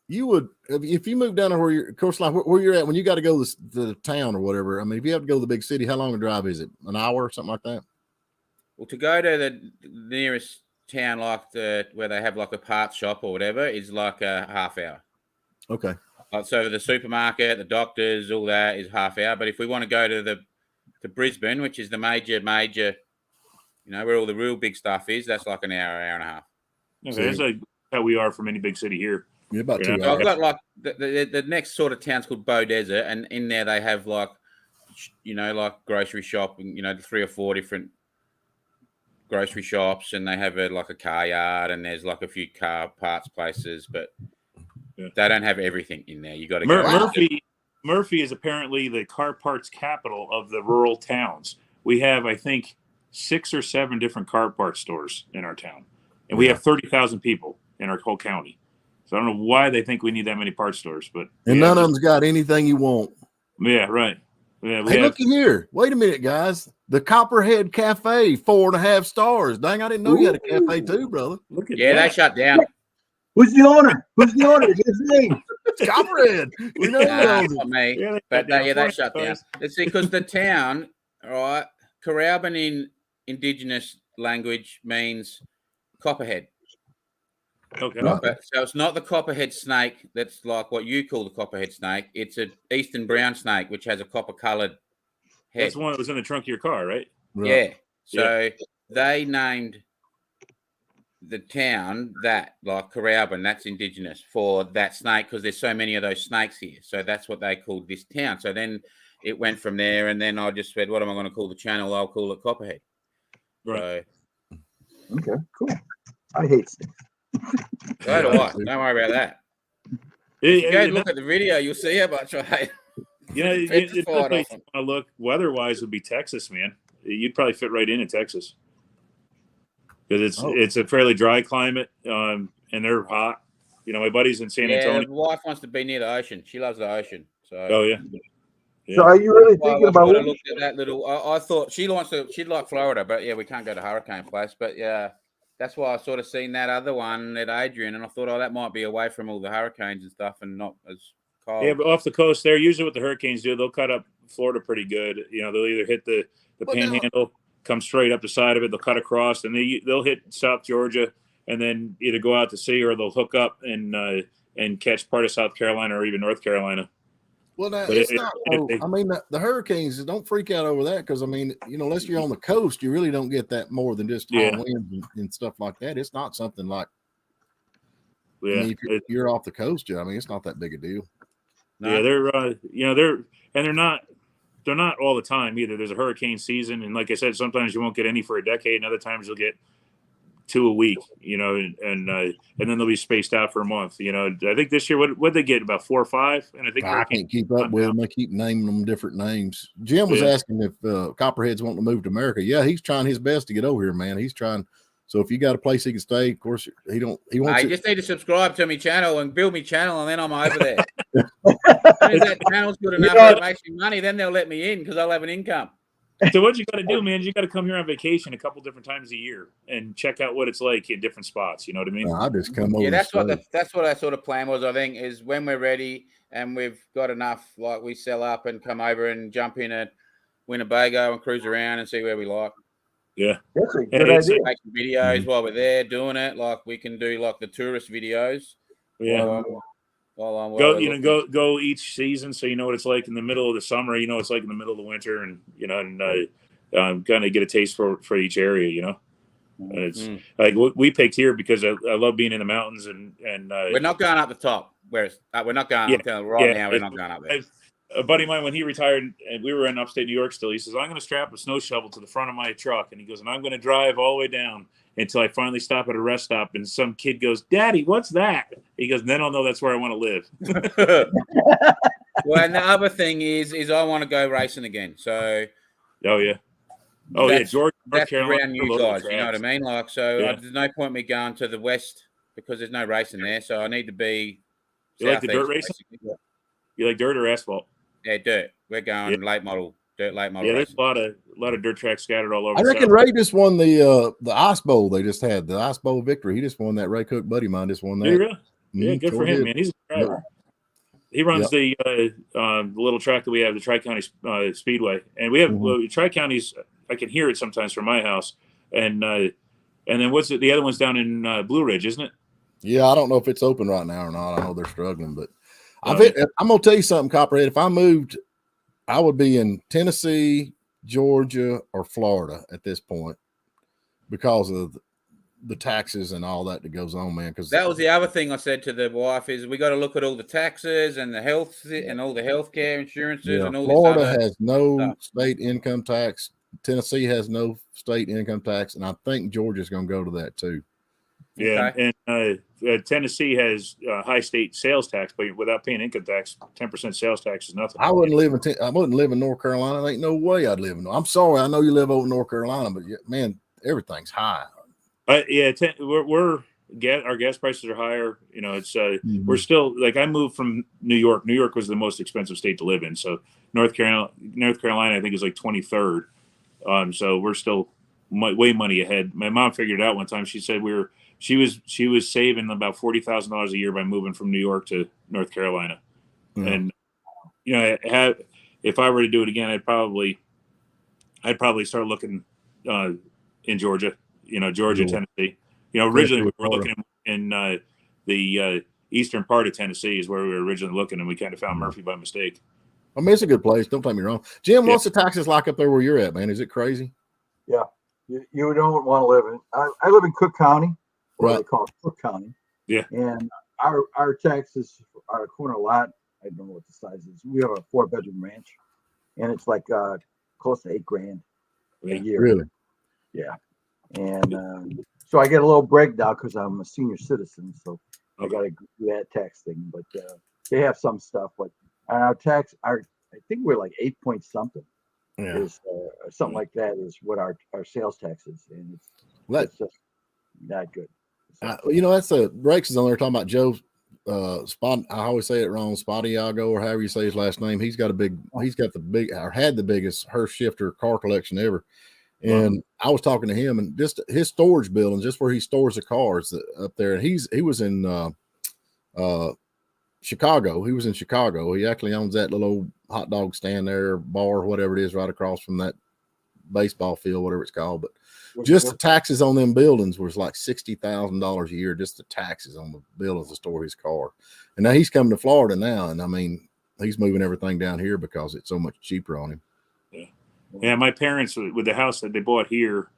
you would if you move down to where you're, of course, like where you're at when you got to go to the town or whatever. I mean, if you have to go to the big city, how long a drive is it? An hour or something like that? Well, to go to the nearest town, like where they have like a parts shop or whatever, is like a half hour. Okay. So the supermarket, the doctors, all that is half hour. But if we want to go to Brisbane, which is the major, where all the real big stuff is, that's like an hour and a half. Okay, that's like how we are from any big city here. Yeah, about 2 hours. So I've got like the next sort of town's called Bow Desert, and in there they have like, like grocery shop, and 3 or 4 different grocery shops, and they have like a car yard, and there's like a few car parts places, but they don't have everything in there. You got to go. Murphy is apparently the car parts capital of the rural towns. We have, I think, 6 or 7 different car parts stores in our town, and we have 30,000 people in our whole county. So I don't know why they think we need that many parts stores, but none of them's got anything you want. Yeah, right. Yeah, hey, look here. Wait a minute, guys. The Copperhead Cafe, 4.5 stars. Dang, I didn't know you had a cafe too, brother. Look at that. They shut down. Who's the owner? Who's the owner? His name. It's Copperhead. We know not me. Yeah, they shut down. Let's see, because the town, all right, Carabin in Indigenous language means copperhead. Okay. So it's not the copperhead snake that's like what you call the copperhead snake. It's an eastern brown snake, which has a copper-colored head. That's the one that was in the trunk of your car, right? Yeah. So they named the town that, like Carabin, that's Indigenous for that snake because there's so many of those snakes here. So that's what they called this town. So then it went from there, and then I just said, what am I going to call the channel? I'll call it Copperhead. Right. So, okay, cool. I hate snakes. So do I. Don't worry about that. If you go look at the video, you'll see how much I hate. The place you want to look weather-wise would be Texas, man. You'd probably fit right in Texas because it's a fairly dry climate, and they're hot. My buddy's in San Antonio. My wife wants to be near the ocean. She loves the ocean. So. Oh yeah. So are you really thinking about? I looked at that little. I thought she'd like Florida, but we can't go to hurricane place. But that's why I sort of seen that other one at Adrian, and I thought, that might be away from all the hurricanes and stuff, and not as cold. Yeah, but off the coast there, usually what the hurricanes do, they'll cut up Florida pretty good. They'll either hit the panhandle, come straight up the side of it, they'll cut across, and they'll hit South Georgia, and then either go out to sea or they'll hook up and catch part of South Carolina or even North Carolina. Well, now, it's not. I mean, the hurricanes, don't freak out over that because, I mean, unless you're on the coast, you really don't get that more than just high winds and stuff like that. It's not something like, I mean, if you're off the coast, I mean, it's not that big a deal. Yeah, they're not all the time either. There's a hurricane season, and like I said, sometimes you won't get any for a decade, and other times you'll get 2 a week, and then they'll be spaced out for a month. I think this year, what they get, about 4 or 5? And I think I can't keep up with them. They keep naming them different names. Jim was asking if Copperhead's wanting to move to America. Yeah, he's trying his best to get over here, man. He's trying. So if you got a place he can stay, of course, he wants. I just need to subscribe to my channel and build my channel, and then I'm over there. If that channel's good enough that makes me money, then they'll let me in because I'll have an income. So what you got to do, man, is you got to come here on vacation a couple different times a year and check out what it's like in different spots. You know what I mean? I just come over. Yeah, that's what I sort of plan was. I think is when we're ready and we've got enough, like we sell up and come over and jump in at Winnebago and cruise around and see where we like. Yeah, that's a good idea. Make some videos while we're there doing it. Like we can do like the tourist videos. Yeah. Go each season, so you know what it's like in the middle of the summer. You know what it's like in the middle of the winter, and kind of get a taste for each area. And it's like we picked here because I love being in the mountains, and we're not going up the top. We're not going up now. We're not going up there. a buddy of mine, when he retired, and we were in upstate New York still, he says, I'm going to strap a snow shovel to the front of my truck. And he goes, and I'm going to drive all the way down until I finally stop at a rest stop. And some kid goes, Daddy, what's that? He goes, and then I'll know that's where I want to live. Well, and the other thing is I want to go racing again. So, oh yeah, Georgia, North that's Carolina, around you guys. You know what I mean? Like, so Yeah. there's no point me going to the west because there's no racing there. So I need to be. You like the dirt southeast, racing? Yeah. You like dirt or asphalt? Yeah, dirt. We're going late model, dirt late model. Yeah, racing. there's a lot of dirt tracks scattered all over. I reckon Ray just won the Ice Bowl. They just had the Ice Bowl victory. He just won that. Ray Cook, buddy of mine, just won that. Did he really? Yeah, good for him, did. man. He's a driver. He runs the little track that we have, the Tri-County Speedway, and we have Tri-Counties. I can hear it sometimes from my house, and then what's it? The other one's down in Blue Ridge, isn't it? Yeah, I don't know if it's open right now or not. I know they're struggling, but I'm gonna tell you something, Copperhead. If I moved, I would be in Tennessee, Georgia, or Florida at this point because of the taxes and all that goes on, man. Because that was the other thing I said to the wife is we got to look at all the taxes and the health and all the healthcare insurances and all. Florida has no state income tax. Tennessee has no state income tax, and I think Georgia's going to go to that too. Yeah, okay. And Tennessee has high state sales tax, but without paying income tax, 10% sales tax is nothing. I wouldn't live in North Carolina. There ain't no way I'd live in. I'm sorry, I know you live over in North Carolina, but man, everything's high. Our gas prices are higher. You know, it's we're still like I moved from New York. New York was the most expensive state to live in. So North Carolina, I think is like 23rd. So we're still way money ahead. My mom figured it out one time. She said she was saving about $40,000 a year by moving from New York to North Carolina. And you know, if I were to do it again, I'd probably start looking in Georgia. You know, Georgia, Tennessee. You know, originally we were looking in the eastern part of Tennessee is where we were originally looking, and we kind of found Murphy by mistake. I mean, it's a good place. Don't take me wrong. Jim, what's the taxes like up there where you're at, man? Is it crazy? Yeah. You don't want to live in. I live in Cook County, what they call Cook County. Yeah. And our taxes, our corner lot, I don't know what the size is. We have a 4-bedroom ranch, and it's like close to $8,000 a year. Really? Yeah. And so I get a little break now because I'm a senior citizen, so I got to do that tax thing. But they have some stuff, but our tax, I think we're like 8 point something. Yeah. Is something like that is what our sales tax is, and it's just not good. You know, that's Rakes is on there talking about Joe Spot. I always say it wrong, Spottiago, or however you say his last name. Had the biggest Hearst shifter car collection ever. And I was talking to him, and just his storage building, just where he stores the cars up there. And he was in Chicago. He was in Chicago. He actually owns that little old hot dog stand there, bar, whatever it is, right across from that baseball field, whatever it's called. But just the taxes on them buildings was like $60,000 a year, just the taxes on the buildings to store his car. And now he's coming to Florida now, and I mean, he's moving everything down here because it's so much cheaper on him. Yeah, my parents with the house that they bought here,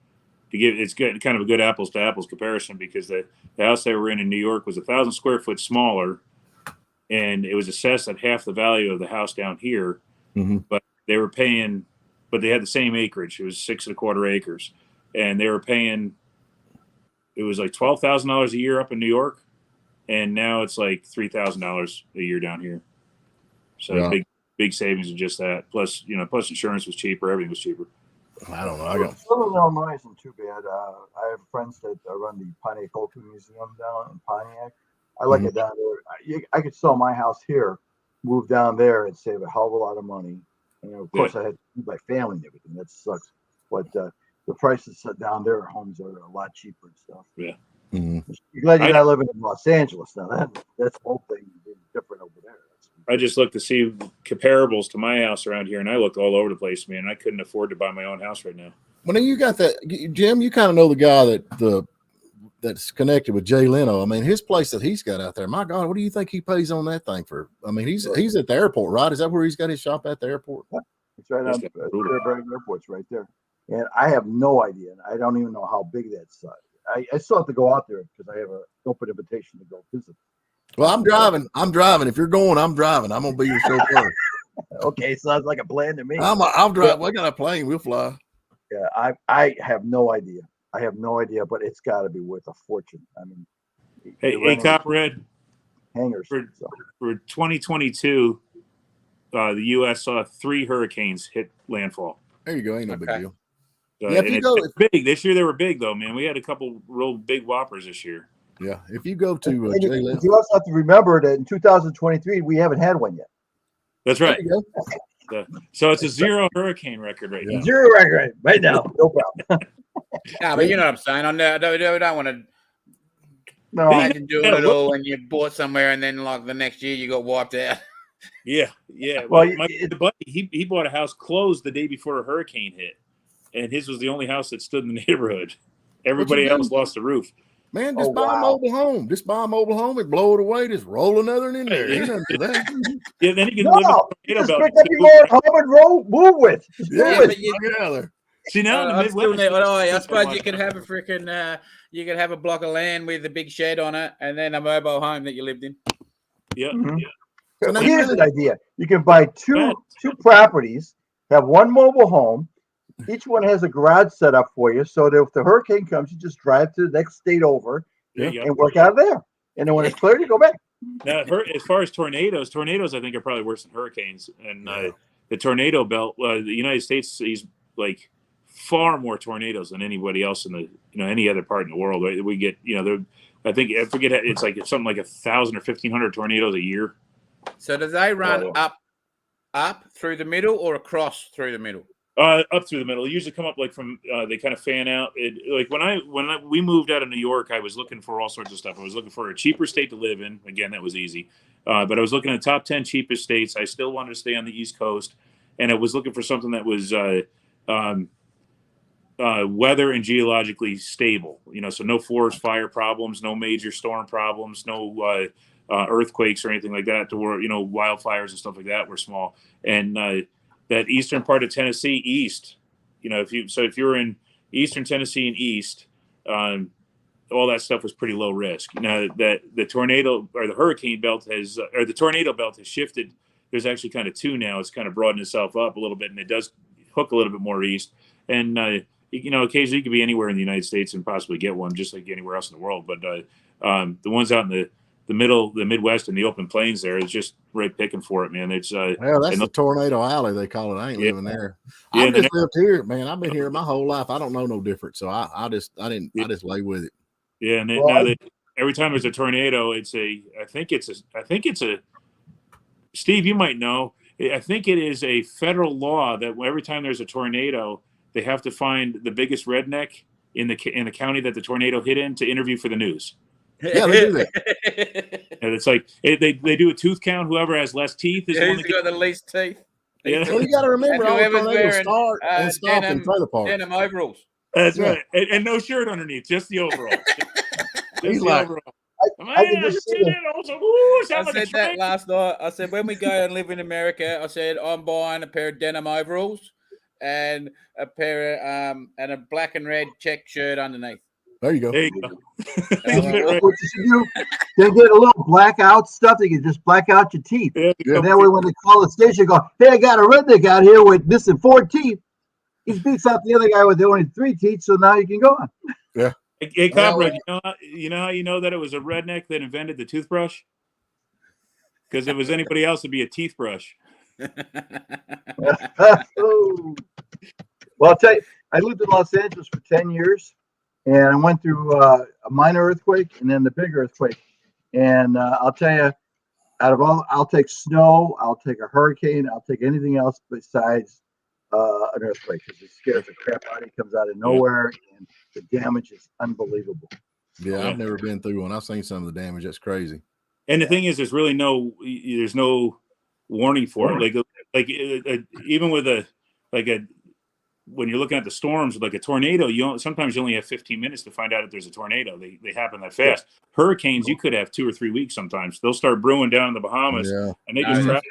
it's good, kind of a good apples to apples comparison because the house they were in New York was 1,000 square foot smaller, and it was assessed at half the value of the house down here. But they were paying, but they had the same acreage. It was 6 1/4 acres, and they were paying. It was like $12,000 a year up in New York, and now it's like $3,000 a year down here. So big savings in just that. Plus, plus insurance was cheaper. Everything was cheaper. I don't know. Southern Illinois isn't too bad. I have friends that run the Pontiac Culture Museum down in Pontiac. I like it down there. I could sell my house here, move down there, and save a hell of a lot of money. And of course, I had to feed my family and everything. That sucks. But the prices down there, homes are a lot cheaper and stuff. Yeah. You're glad you're not living in Los Angeles now. That's the whole thing different over there. I just looked to see comparables to my house around here, and I looked all over the place, man. I couldn't afford to buy my own house right now. Well, you got that, Jim. You kind of know the guy that's connected with Jay Leno. I mean, his place that he's got out there. My God, what do you think he pays on that thing for? I mean, he's at the airport, right? Is that where he's got his shop at the airport? It's right on the airport's right there. And I have no idea. I don't even know how big that's. I still have to go out there because I have an open invitation to go visit. Well, I'm driving. If you're going, I'm driving. I'm gonna be your chauffeur. Okay, sounds like a plan to me. I'll drive. I got a plane. We'll fly. Yeah, I have no idea. I have no idea, but it's got to be worth a fortune. I mean, Hey, Copperhead, hangers. for 2022, the U.S. saw 3 hurricanes hit landfall. There you go. Ain't no big deal. Yeah, if you go, it's big. This year they were big, though, man. We had a couple real big whoppers this year. Yeah, if you go to you also have to remember that in 2023 we haven't had one yet. That's right. So it's a 0 hurricane record right now. 0 record right now. No problem. Yeah, but you know what I'm saying. I don't want to. No, imagine doing it all when you bought somewhere and then like the next year you got wiped out. Yeah. Well, my buddy, he bought a house closed the day before a hurricane hit, and his was the only house that stood in the neighborhood. Everybody else lost the roof. Man, just buy a mobile home. Just buy a mobile home and blow it away. Just roll another in there. Ain't nothing to that. Yeah, then you can live in just pick up your home and move with. Get out there. See, now in the Midwest, I suppose you could have a freaking you could have a block of land with a big shed on it and then a mobile home that you lived in. Yeah. So now here's an idea. You can buy two properties, have one mobile home. Each one has a garage set up for you, so that if the hurricane comes, you just drive to the next state over and work out of there. And then when it's clear, you go back. Now, as far as tornadoes, I think are probably worse than hurricanes. And the tornado belt, the United States sees like far more tornadoes than anybody else in the any other part in the world. Right? We get I forget it's like something like 1,000 or 1,500 tornadoes a year. So do they run up through the middle or across through the middle? Up through the middle. They usually come up like from they kind of fan out. Like when we moved out of New York, I was looking for all sorts of stuff. I was looking for a cheaper state to live in. Again, that was easy. But I was looking at the top 10 cheapest states. I still wanted to stay on the East Coast, and I was looking for something that was weather and geologically stable. So no forest fire problems, no major storm problems, no earthquakes or anything like that. To where wildfires and stuff like that were small. And that eastern part of Tennessee, east, if you're in eastern Tennessee and east, all that stuff was pretty low risk. Now that the tornado or the hurricane belt the tornado belt has shifted. There's actually kind of 2 now. It's kind of broadened itself up a little bit, and it does hook a little bit more east. And occasionally you could be anywhere in the United States and possibly get one, just like anywhere else in the world. But the ones out in the middle, the Midwest, and the open plains there is just right picking for it, man. It's that's the tornado alley they call it. I ain't living there. Yeah, I just lived here, man. I've been here my whole life. I don't know no different, so I just lay with it. Yeah, and every time there's a tornado, I think it's a Steve, you might know. I think it is a federal law that every time there's a tornado, they have to find the biggest redneck in the county that the tornado hit in to interview for the news. Yeah, they do that. And it's like they do a tooth count. Whoever has less teeth is the one that got the least teeth. Yeah. Well, you got to remember, all the tornadoes start and stop in trailer parks. Denim overalls. That's right, and no shirt underneath, just the overall. He's like, overall. I said that last night. I said, when we go and live in America, I said, I'm buying a pair of denim overalls and a pair of, and a black and red check shirt underneath. There you go. There you go. What you should do, they get a little blackout stuff. They can just black out your teeth. And that way, when they call the station, go, hey, I got a redneck out here with missing 4 teeth. He beats out the other guy with only 3 teeth, so now you can go on. Yeah. Hey, Copper, you know how you know that it was a redneck that invented the toothbrush? Because if it was anybody else, it'd be a teeth brush. Well, I'll tell you, I lived in Los Angeles for 10 years, and I went through a minor earthquake and then the big earthquake. And I'll tell you, out of all, I'll take snow, I'll take a hurricane, I'll take anything else besides an earthquake, because it scares the crap out of you. It comes out of nowhere, and the damage is unbelievable. Yeah, I've never been through one. I've seen some of the damage. That's crazy. And the thing is, there's no warning for it. Like even with when you're looking at the storms, like a tornado, sometimes you only have 15 minutes to find out if there's a tornado. They happen that fast. Hurricanes, you could have 2 or 3 weeks sometimes. They'll start brewing down in the Bahamas, and they just track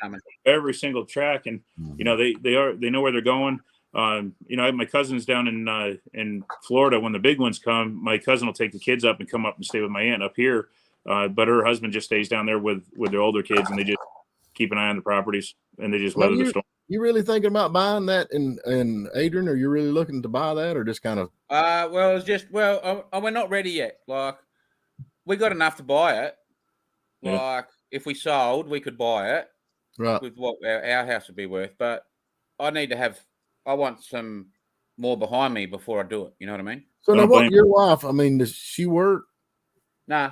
every single track, and they know where they're going. I have my cousins down in Florida. When the big ones come, my cousin will take the kids up and come up and stay with my aunt up here. But her husband just stays down there with their older kids, and they just keep an eye on the properties, and they just Well, weather the storm. you really thinking about buying that in Adrian? Are you really looking to buy that, or just kind of? Well, it's just we're not ready yet. Like, we got enough to buy it. Yeah. Like, if we sold, we could buy it Right. with what our house would be worth. But I want some more behind me before I do it. You know what I mean? So now, Don't what blame your wife? I mean, does she work? Nah.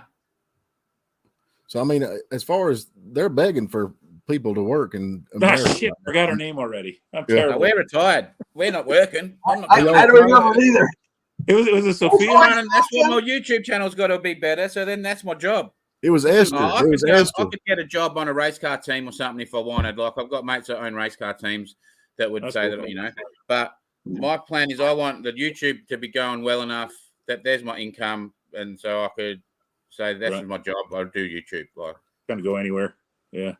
So I mean, as far as they're begging for people to work in Oh, America, shit, forgot her name already. I'm Yeah. No, terrible. we're retired. We're not working. I'm not I doing don't it. remember either. It was a Sophia. And that's why my YouTube channel's got to be better. So then that's my job. it was Esther. I It was Esther. could get a job on a race car team or something if I wanted. Like, I've got mates that own race car teams that would That's say cool. that, you know. But my plan is I want the YouTube to be going well enough that there's my income, and so I could say this Right. is my job. I do YouTube. Like, Kind of go anywhere. Yeah.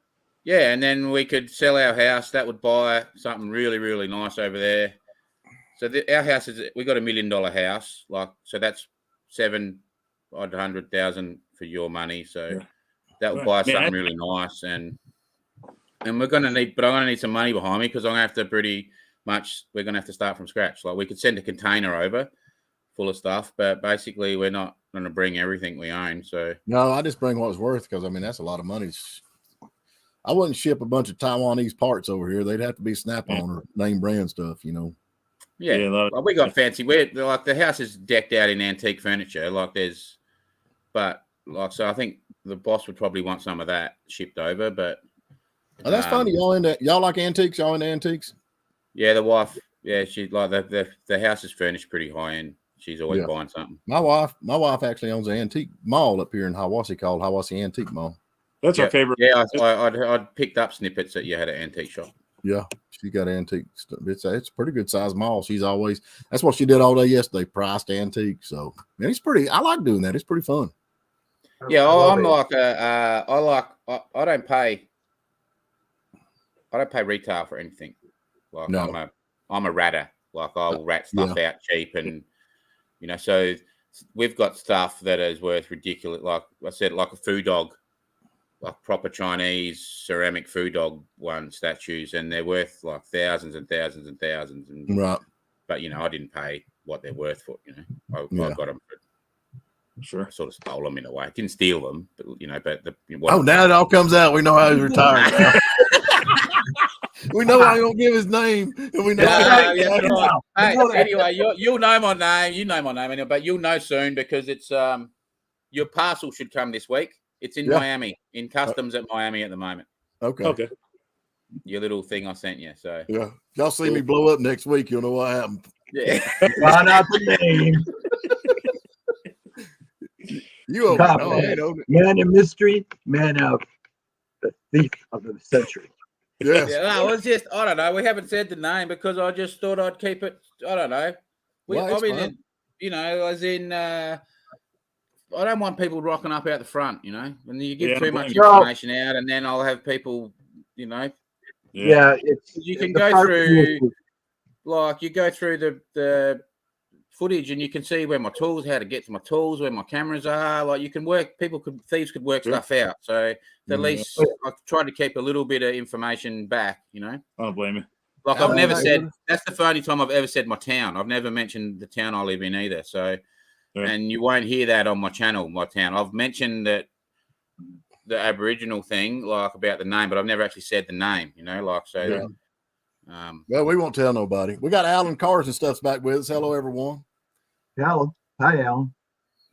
yeah, and then we could sell our house. That would buy something really, really nice over there. So our house we got $1 million house. Like, so that's $700,000 for your money. So Yeah. that would Right. buy Man, something really nice, and we're gonna need, but I'm gonna need some money behind me because I'm gonna have to we're gonna have to start from scratch. Like, we could send a container over full of stuff, but basically we're not gonna bring everything we own. So No, I just bring what it's worth because I mean that's a lot of money. I wouldn't ship a bunch of Taiwanese parts over here. They'd have to be Snap-on or name brand stuff, you know. yeah, Yeah, a lot of- like, we got fancy. We're like, the house is decked out in antique furniture. Like, so I think the boss would probably want some of that shipped over. But Oh, that's funny. Y'all like antiques? Y'all into antiques? Yeah, the wife. Yeah, she like the house is furnished pretty high end. She's always Yeah. buying something. My wife actually owns an antique mall up here in Hiwassee called Hiwassee Antique Mall. That's Yeah. our favorite. Yeah, I'd picked up snippets that you had an antique shop. Yeah, she got antique stuff. It's a pretty good sized mall. That's what she did all day yesterday, priced antique. So man, it's pretty. I like doing that. It's pretty fun. Yeah, love I'm it. like I don't pay retail for anything. Like, No. I'm a ratter. Like, I'll rat stuff out cheap, and you know, so we've got stuff that is worth ridiculous. Like I said, like a food dog, like proper Chinese ceramic food dog statues, and they're worth like thousands and thousands and thousands. And Right. but you know, I didn't pay what they're worth for. You know, I Yeah. got them. Sure. I sort of stole them in a way. I didn't steal them, but you know, Oh, now it all comes out. We know how he's retired. now. We know I don't give his name, and we know. Yeah, right. Hey, anyway, you'll know my name. You know my name anyway, but you'll know soon because it's your parcel should come this week. It's in Miami, in customs at Miami at the moment. Okay. Your little thing I sent you. So Yeah. Y'all see me blow up next week, you'll know what happened. yeah. Find out the name. You own Cop, it. Oh, I ain't own it. Man of mystery, man of the thief of the century. Yes. Yeah, no, it was just, I don't know. We haven't said the name because I just thought I'd keep it. I don't know. Well, I it's mean, fine. you know, as in, I don't want people rocking up out the front, you know, and you give Yeah, too much no. information out, and then I'll have people, you know, Yeah, it's you can the go park through, is- like, you go through the footage and you can see where my tools, how to get to my tools, where my cameras are. Like, you can thieves could work Yeah. stuff out. So at Mhm. least I try to keep a little bit of information back, you know. I don't blame you. Like, Oh, I've never okay. said, that's the only time I've ever said my town. I've never mentioned the town I live in either. So, Right. and you won't hear that on my channel, my town. I've mentioned that the Aboriginal thing, like, about the name, but I've never actually said the name, you know, like, so. Yeah. Well, we won't tell nobody. We got Alan Cars and stuff's back with us. Hello, everyone. Alan. Hi, Alan.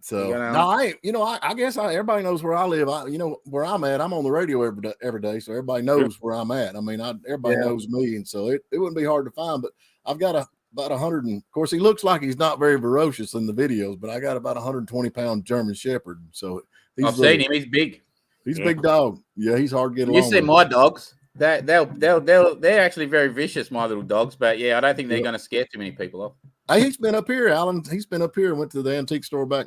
So Yeah. no, I guess everybody knows where I live. Where I'm at. I'm on the radio every day, so everybody knows where I'm at. I mean, everybody knows me, and so it wouldn't be hard to find. But I've got about 100, and of course, he looks like he's not very ferocious in the videos, but I got about 120-pound German Shepherd. So I've seen him. He's big. He's a big dog. Yeah, he's hard to get You along see with. my dogs. They're actually very vicious, my little dogs. But yeah, I don't think they're going to scare too many people off. Hey, he's been up here, Alan. He's been up here and went to the antique store back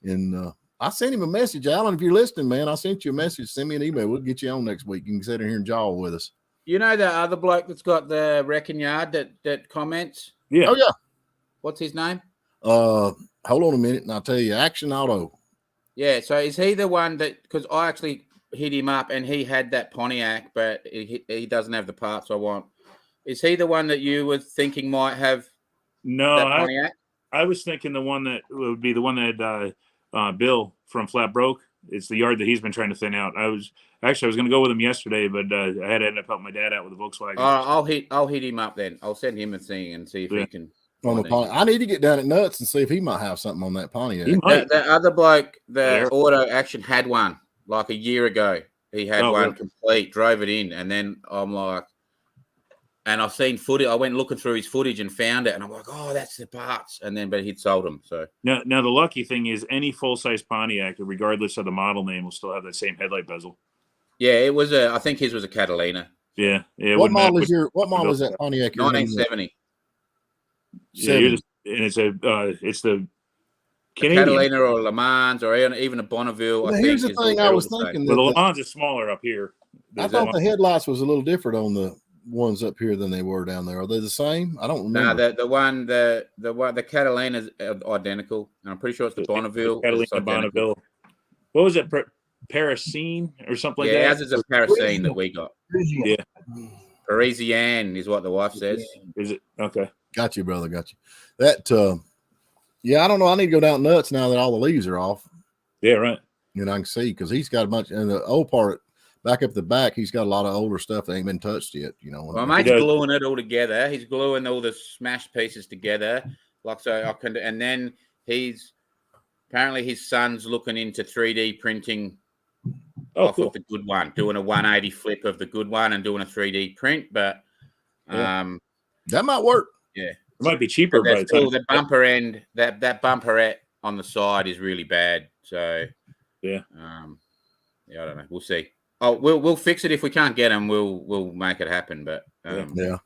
and I sent him a message. Alan, if you're listening, man, I sent you a message. Send me an email. We'll get you on next week. You can sit in here and jaw with us. You know the other bloke that's got the wrecking yard that comments? Yeah. Oh, yeah. What's his name? Hold on a minute, and I'll tell you. Action Auto. Yeah, so is he the one that, because I actually hit him up, and he had that Pontiac, but he doesn't have the parts I want. Is he the one that you were thinking might have No, that Pontiac? I was thinking the one that would be the one that Bill from Flat Broke. It's the yard that he's been trying to thin out. I was going to go with him yesterday, but I had to end up helping my dad out with the Volkswagen. I'll hit him up then. I'll send him a thing and see if he can. On the Pontiac. I need to get down at Nuts and see if he might have something on that Pontiac. The other bloke, the Auto Action, had one like a year ago. He had one complete, drove it in, and then I'm like, and I've seen footage. I went looking through his footage and found it, and I'm like, oh, that's the parts. And then, but he'd sold them. So now the lucky thing is, any full size Pontiac, regardless of the model name, will still have that same headlight bezel. Yeah, it was I think his was a Catalina. Yeah. What model is that Pontiac? 1970. Yeah, and it's the Canadian. Catalina or Le Mans or even a Bonneville. Well, here's the thing I was thinking. Well, the Le Mans is smaller up here. I thought the headlights was a little different on the ones up here than they were down there. Are they the same? I don't remember. No, the Catalina is identical, and I'm pretty sure it's the Bonneville. Catalina Bonneville. What was it? Parisienne or something like that? Yeah, ours is a Parisienne that we got. Yeah. Parisienne is what the wife says. Is it? Okay. Got you, brother. Got you. That, yeah, I don't know. I need to go down Nuts now that all the leaves are off. Yeah, right. And I can see because he's got a bunch, and the old part back up the back, he's got a lot of older stuff that ain't been touched yet. Well, mate's gluing it all together. He's gluing all the smashed pieces together, like so. I can, and then apparently his son's looking into 3D printing off of the good one, doing a 180 flip of the good one and doing a 3D print. But that might work. Yeah, it might be cheaper, but the bumper end, that bumperette on the side is really bad. So yeah, I don't know. We'll see. Oh, we'll fix it if we can't get them. We'll make it happen. But yeah,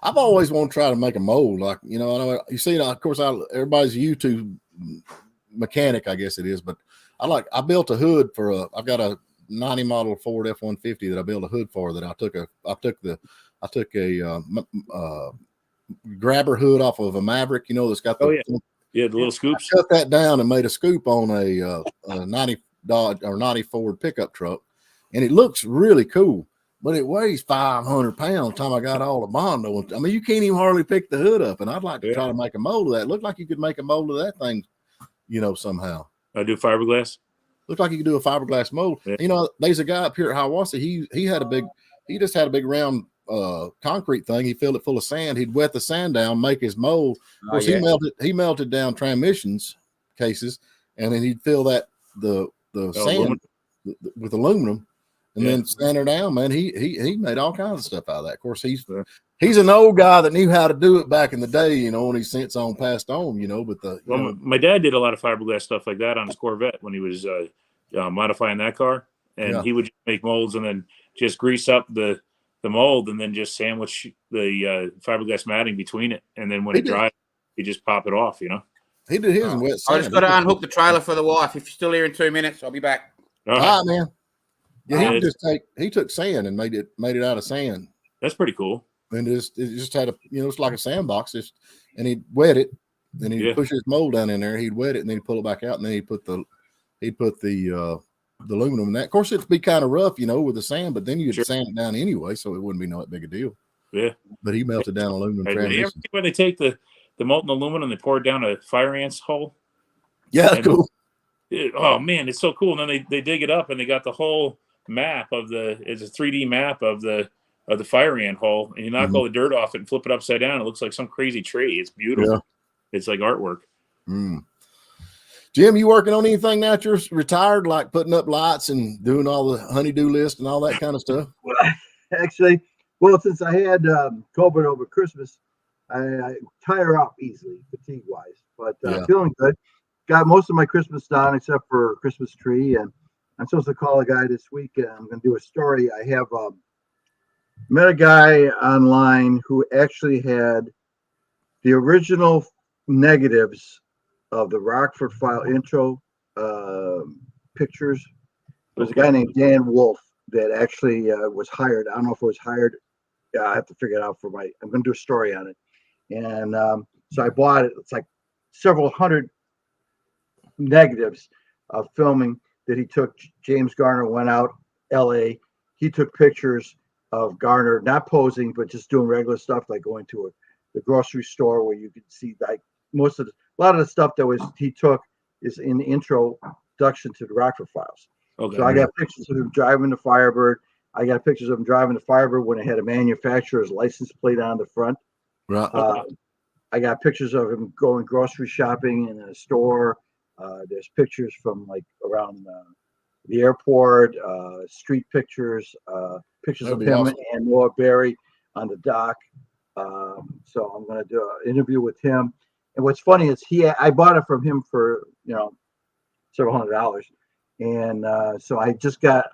I've always wanted to try to make a mold. Like I know you see, of course, everybody's a YouTube mechanic, I guess it is. But I built a hood for I've got a 90 model Ford F-150 that I built a hood for. That I took a grabber hood off of a Maverick. That's got the the little scoops. I cut that down and made a scoop on a 90 Dodge or 90 Ford pickup truck. And it looks really cool, but it weighs 500 pounds. Time I got all the Bondo. I mean, you can't even hardly pick the hood up. And I'd like to try to make a mold of that. It looked like you could make a mold of that thing, somehow. I do fiberglass. Looked like you could do a fiberglass mold. Yeah. There's a guy up here at Hiawassee. He just had a big round concrete thing. He filled it full of sand. He'd wet the sand down, make his mold. Of course, he melted down transmissions cases, and then he'd fill the sand with aluminum. And then sand her down, man. He made all kinds of stuff out of that. Of course, he's an old guy that knew how to do it back in the day, and he's since passed on, But my dad did a lot of fiberglass stuff like that on his Corvette when he was modifying that car, and he would just make molds and then just grease up the mold and then just sandwich the fiberglass matting between it, and then when it dries, he just pop it off. He did his in wet sand. I just got to unhook the trailer for the wife. If you're still here in 2 minutes, I'll be back. All right, man. Yeah, he took sand and made it out of sand. That's pretty cool. And it just had it's like a sandbox. And he'd wet it, then he'd push his mold down in there. He'd wet it, and then he'd pull it back out, and then he'd put the aluminum in that. Of course, it'd be kind of rough, with the sand, but then you'd sand it down anyway, so it wouldn't be no big a deal. Yeah, but he melted down aluminum. Did you ever see when they take the molten aluminum and they pour it down a fire ant's hole? Yeah, that's cool. Oh man, it's so cool. And then they dig it up, and they got the whole map it's a 3D map of the fire ant hole, and you knock all the dirt off it and flip it upside down. It looks like some crazy tree. It's beautiful. Yeah. It's like artwork. Jim, you working on anything now that you're retired, like putting up lights and doing all the honey-do list and all that kind of stuff? Well, actually, since I had COVID over Christmas, I tire out easily, fatigue-wise, but feeling good. Got most of my Christmas done except for Christmas tree, and I'm supposed to call a guy this week. I'm going to do a story. I have met a guy online who actually had the original negatives of the Rockford File intro pictures. There's a guy named Dan Wolf that actually was hired. I don't know if it was hired. I have to figure it out I'm going to do a story on it. And so I bought it. It's like several hundred negatives of filming that he took. James Garner went out L.A. He took pictures of Garner, not posing, but just doing regular stuff, like going to the grocery store where you could see like a lot of the stuff that he took is in the introduction to the Rockford Files. Okay. So I got pictures of him driving the Firebird. I got pictures of him driving the Firebird when it had a manufacturer's license plate on the front. Right. I got pictures of him going grocery shopping in a store. There's pictures from like around the airport, street pictures, pictures That'd of be him awesome. and Noah Berry on the dock. So I'm going to do an interview with him. And what's funny is I bought it from him for, several $100s. And so I just got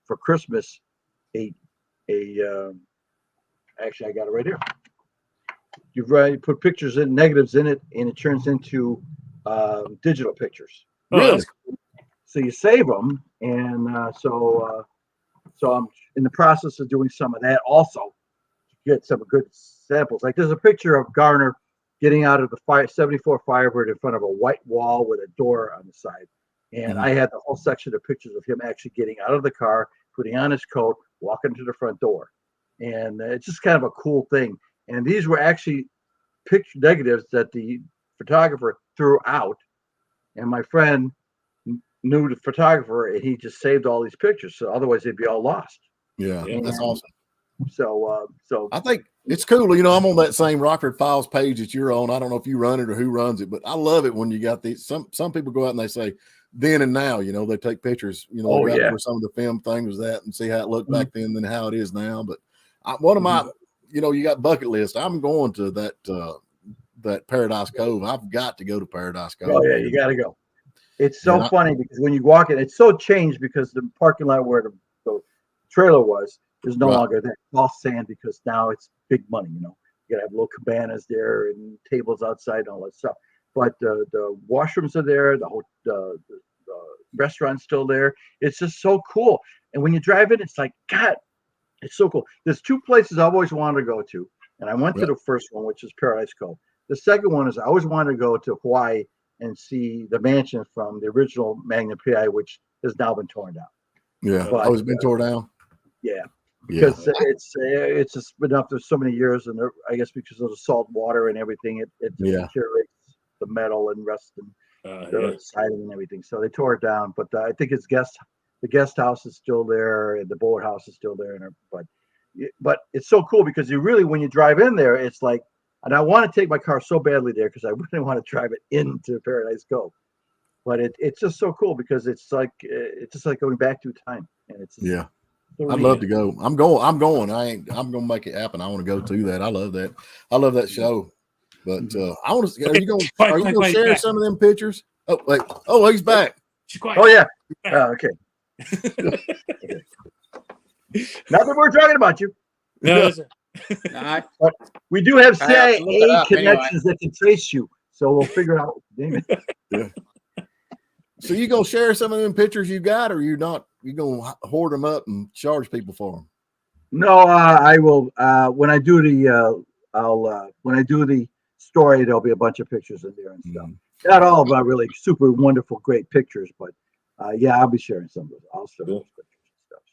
for Christmas actually I got it right here. You put pictures in, negatives in it, and it turns into digital pictures. Really? So you save them, and so I'm in the process of doing some of that also to get some good samples. Like there's a picture of Garner getting out of the 74 Firebird in front of a white wall with a door on the side. And I had the whole section of pictures of him actually getting out of the car, putting on his coat, walking to the front door. And it's just kind of a cool thing. And these were actually picture negatives that the photographer threw out. And my friend knew the photographer, and he just saved all these pictures. So otherwise they'd be all lost. Yeah, And that's awesome. So I think it's cool. I'm on that same Rockford Files page that you're on. I don't know if you run it or who runs it, but I love it when you got these. Some people go out and they say then and now. They take pictures. Where some of the film thing was that, and see how it looked back then than how it is now. But one of my, you got bucket list. I'm going to that Paradise Cove. I've got to go to Paradise Cove. Oh yeah, you got to go. It's so funny because when you walk in, it's so changed because the parking lot where the trailer was is no longer there. It's all sand because now it's big money. You got to have little cabanas there and tables outside and all that stuff. But the washrooms are there. The restaurant's still there. It's just so cool. And when you drive in, it's like, God, it's so cool. There's two places I always wanted to go to. And I went to the first one, which is Paradise Cove. The second one is I always wanted to go to Hawaii and see the mansion from the original Magna PI, which has now been torn down. Yeah, it's been torn down. Yeah, because it's just been up there so many years, and I guess because of the salt water and everything, it deteriorates the metal and rust and the siding and everything. So they tore it down. But I think the guest house is still there, and the boathouse is still there. But it's so cool because when you drive in there, it's like. And I want to take my car so badly there because I really want to drive it into Paradise Cove. But it's just so cool because it's just like going back through time. And it's so I'd love to go. I'm going. I'm gonna make it happen. I want to go to that. I love that. I love that show. But I want to. Are you going to share some of them pictures? Oh wait. Oh, he's back. Oh yeah. Okay. Not that we're talking about you. No, but we do have CIA connections that can trace you, so we'll figure out. Yeah. So you gonna share some of them pictures you got, or you not? You gonna hoard them up and charge people for them? No, I will. When I do the story, there'll be a bunch of pictures in there and stuff. Not all of them really super wonderful, great pictures, but I'll be sharing some of those. I'll share those pictures and stuff.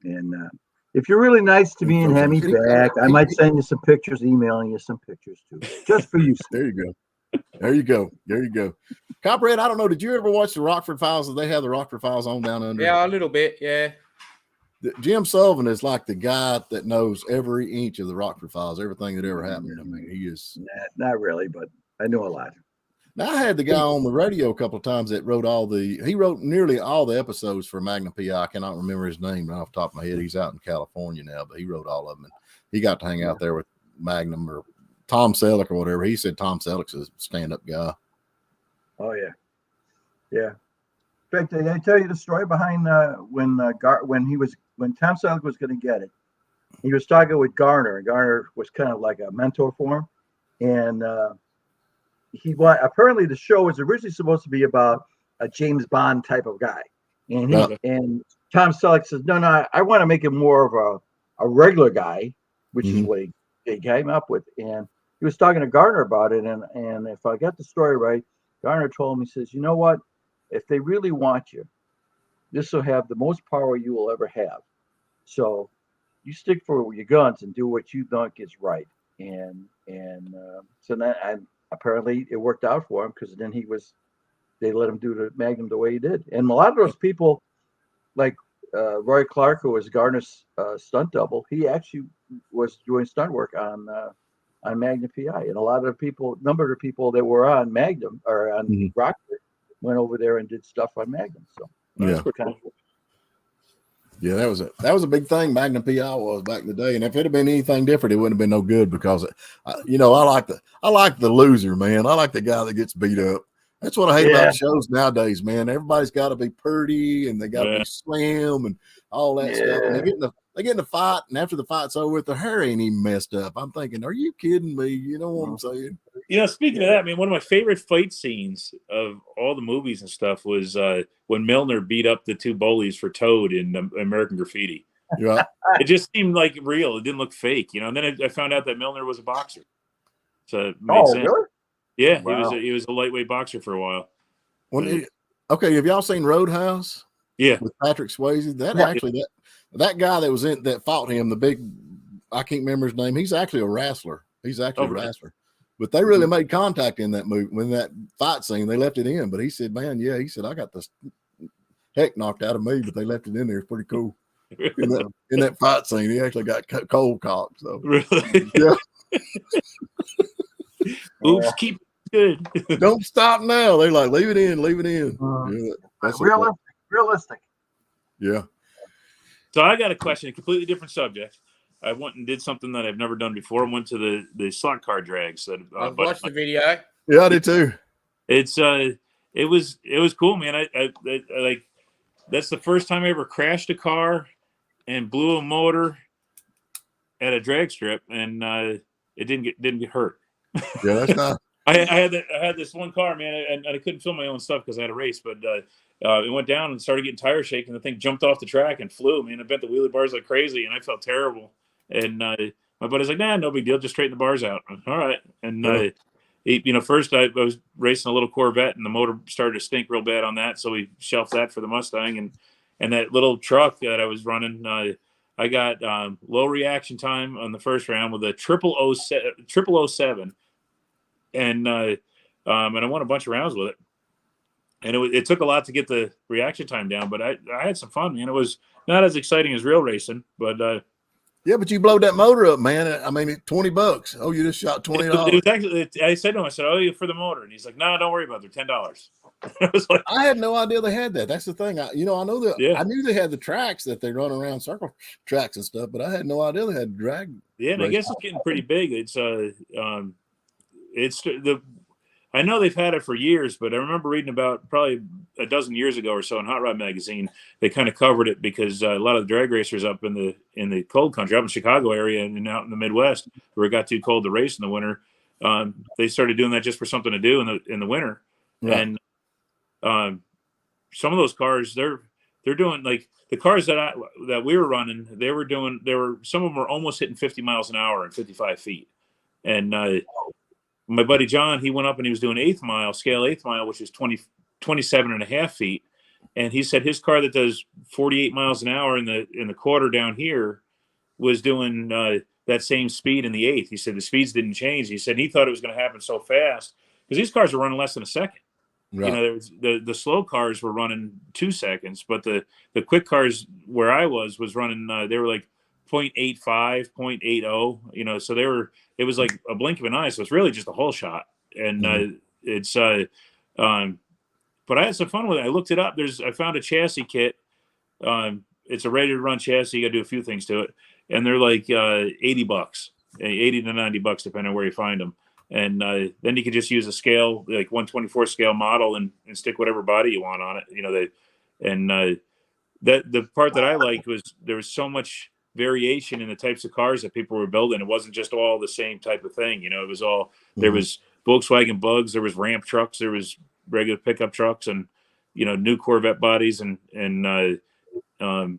So. And if you're really nice to me and have me back, I might send you some pictures, emailing you some pictures too, just for you. There you go. Copperhead, I don't know. Did you ever watch the Rockford Files? They have the Rockford Files on down under. Yeah, a little bit. Yeah. Jim Sullivan is like the guy that knows every inch of the Rockford Files, everything that ever happened. I mean, he is not really, but I know a lot. Now, I had the guy on the radio a couple of times that he wrote nearly all the episodes for Magna PI. I cannot remember his name right off the top of my head. He's out in California now, but he wrote all of them. And he got to hang out there with Magnum or Tom Selleck or whatever. He said Tom Selleck's a stand-up guy. Oh, yeah. Yeah. In fact, did I tell you the story behind when Tom Selleck was going to get it? He was talking with Garner, and Garner was kind of like a mentor for him. And apparently the show was originally supposed to be about a James Bond type of guy. And and Tom Selleck says, no, I want to make it more of a regular guy, which is what he came up with. And he was talking to Garner about it. And if I got the story right, Garner told him, he says, you know what? If they really want you, this will have the most power you will ever have. So you stick for your guns and do what you think is right. So then apparently it worked out for him because then they let him do the Magnum the way he did. And a lot of those people, like Roy Clark, who was Gardner's stunt double, he actually was doing stunt work on Magnum PI. And a lot of the people, number of the people that were on Magnum or on Rockford went over there and did stuff on Magnum. So that's what kind of cool. Yeah, that was a big thing. Magnum PI was back in the day, and if it had been anything different, it wouldn't have been no good because, I like the loser, man. I like the guy that gets beat up. That's what I hate about shows nowadays, man. Everybody's got to be pretty and they got to be slim and all that stuff. And they get in the fight, and after the fight's over with, their hair ain't even messed up. I'm thinking, are you kidding me? You know what I'm saying? Speaking of that, man, one of my favorite fight scenes of all the movies and stuff was when Milner beat up the two bullies for Toad in American Graffiti. Yeah. It just seemed like real. It didn't look fake, And then I found out that Milner was a boxer. So it made sense. Really? Yeah, wow. He was a lightweight boxer for a while. Okay, have y'all seen Roadhouse? Yeah, with Patrick Swayze. That guy that was that fought him, the big, I can't remember his name. He's actually a wrestler. He's actually a wrestler. But they really made contact in that movie when that fight scene. They left it in, but he said, "Man, yeah," he said, "I got this heck knocked out of me, but they left it in there. It's pretty cool." In that fight scene, he actually got cold cocked. So really, yeah. Oops, keep it good. Don't stop now. They're like, leave it in. That's realistic. Yeah. So I got a question, a completely different subject. I went and did something that I've never done before. I went to the slot car drags. I've watched the video. Yeah, I did too. It was cool, man. I like, that's the first time I ever crashed a car and blew a motor at a drag strip, and it didn't get hurt. Yeah, that's not. I had this one car, man, and I couldn't film my own stuff because I had a race, but it went down and started getting tire shaking. The thing jumped off the track and flew. Man, I bent the wheelie bars like crazy, and I felt terrible. And my buddy's like, "Nah, no big deal. Just straighten the bars out." All right. And first I was racing a little Corvette, and the motor started to stink real bad on that, so we shelved that for the Mustang. And that little truck that I was running, I got low reaction time on the first round with a 007. And I won a bunch of rounds with it, and it took a lot to get the reaction time down, but I had some fun, man. It was not as exciting as real racing, but yeah, but you blowed that motor up, man. I mean, $20. Oh, you just shot $20. It was actually, I said to him, I said, "Oh, for the motor," and he's like, "No, don't worry about it. They're $10." I was like, I had no idea they had that. That's the thing. I know that. Yeah. I knew they had the tracks that they run around, circle tracks and stuff, but I had no idea they had drag. Yeah, and I guess it's getting pretty big. I know they've had it for years, but I remember reading about probably a dozen years ago or so in Hot Rod Magazine. They kind of covered it because a lot of the drag racers up in the cold country, up in Chicago area and out in the Midwest, where it got too cold to race in the winter, they started doing that just for something to do in the winter. Yeah. And some of those cars, they're doing, like the cars that we were running, some of them were almost hitting 50 miles an hour and 55 feet. And my buddy John, he went up and he was doing scale eighth mile, which is 27 and a half feet. And he said his car that does 48 miles an hour in the quarter down here was doing that same speed in the eighth. He said the speeds didn't change. He said he thought it was going to happen so fast because these cars are running less than a second. Right. The slow cars were running 2 seconds, but the quick cars where I was running, they were like 0.85, 0.80, so it was like a blink of an eye. So it's really just a whole shot. And but I had some fun with it. I looked it up. I found a chassis kit. It's a ready to run chassis. You got to do a few things to it. And they're like $80, $80 to $90, depending on where you find them. And then you can just use a scale, like 124 scale model and stick whatever body you want on it. The part that I liked was there was so much variation in the types of cars that people were building. It wasn't just all the same type of thing. It was all, there was Volkswagen Bugs, there was ramp trucks, there was regular pickup trucks, and, new Corvette bodies and they're all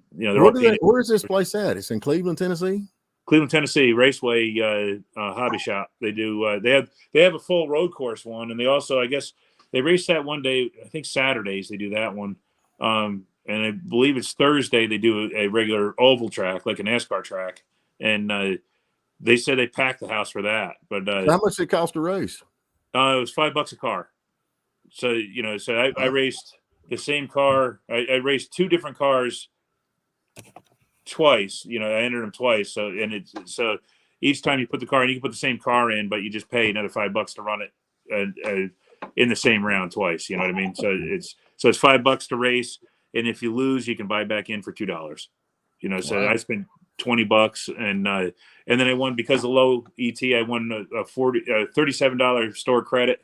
painted. Where is this place at? It's in Cleveland, Tennessee. Cleveland, Tennessee Raceway hobby shop. They do. They have a full road course one, and they also, I guess, they race that one day. I think Saturdays they do that one. And and I believe it's Thursday. They do a regular oval track, like a NASCAR track, and they said they packed the house for that. But How much did it cost to race? it was $5 a car. So I raced the same car. I raced two different cars twice. I entered them twice. So each time you put the car in, you can put the same car in, but you just pay another $5 to run it in the same round twice. You know what I mean? So it's $5 to race, and if you lose, you can buy back in for $2. So I spent $20, and then I won because of low ET. I won a $37 store credit.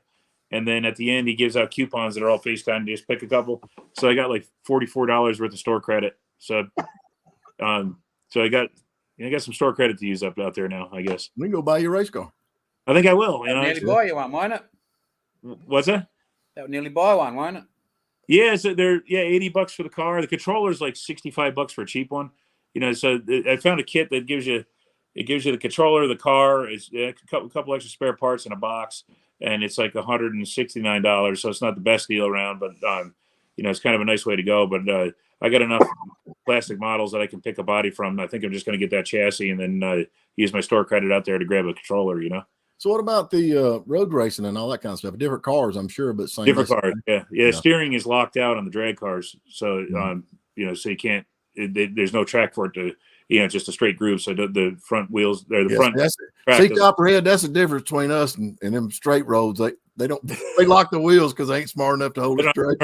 And then at the end, he gives out coupons that are all FaceTime. You just pick a couple. So I got like $44 worth of store credit. So, I got some store credit to use up out there now, I guess. We can go buy your race car. I think I will. Nearly buy you one, won't it? What's that? That would nearly buy one, won't it? Yeah, so they're $80 for the car. The controller's like $65 for a cheap one. So I found a kit that gives you the controller, the car, it's a couple extra spare parts in a box. And it's like $169, so it's not the best deal around, but it's kind of a nice way to go. But I got enough plastic models that I can pick a body from. I think I'm just going to get that chassis and then use my store credit out there to grab a controller. So what about the road racing and all that kind of stuff? Different cars, I'm sure, but same. Different cars, yeah. Steering is locked out on the drag cars, so so you can't. There's no track for it to. Just a straight groove. So the front wheels, or the front. See, Copperhead, that's the difference between us and them straight roads. They lock the wheels because they ain't smart enough to hold it straight.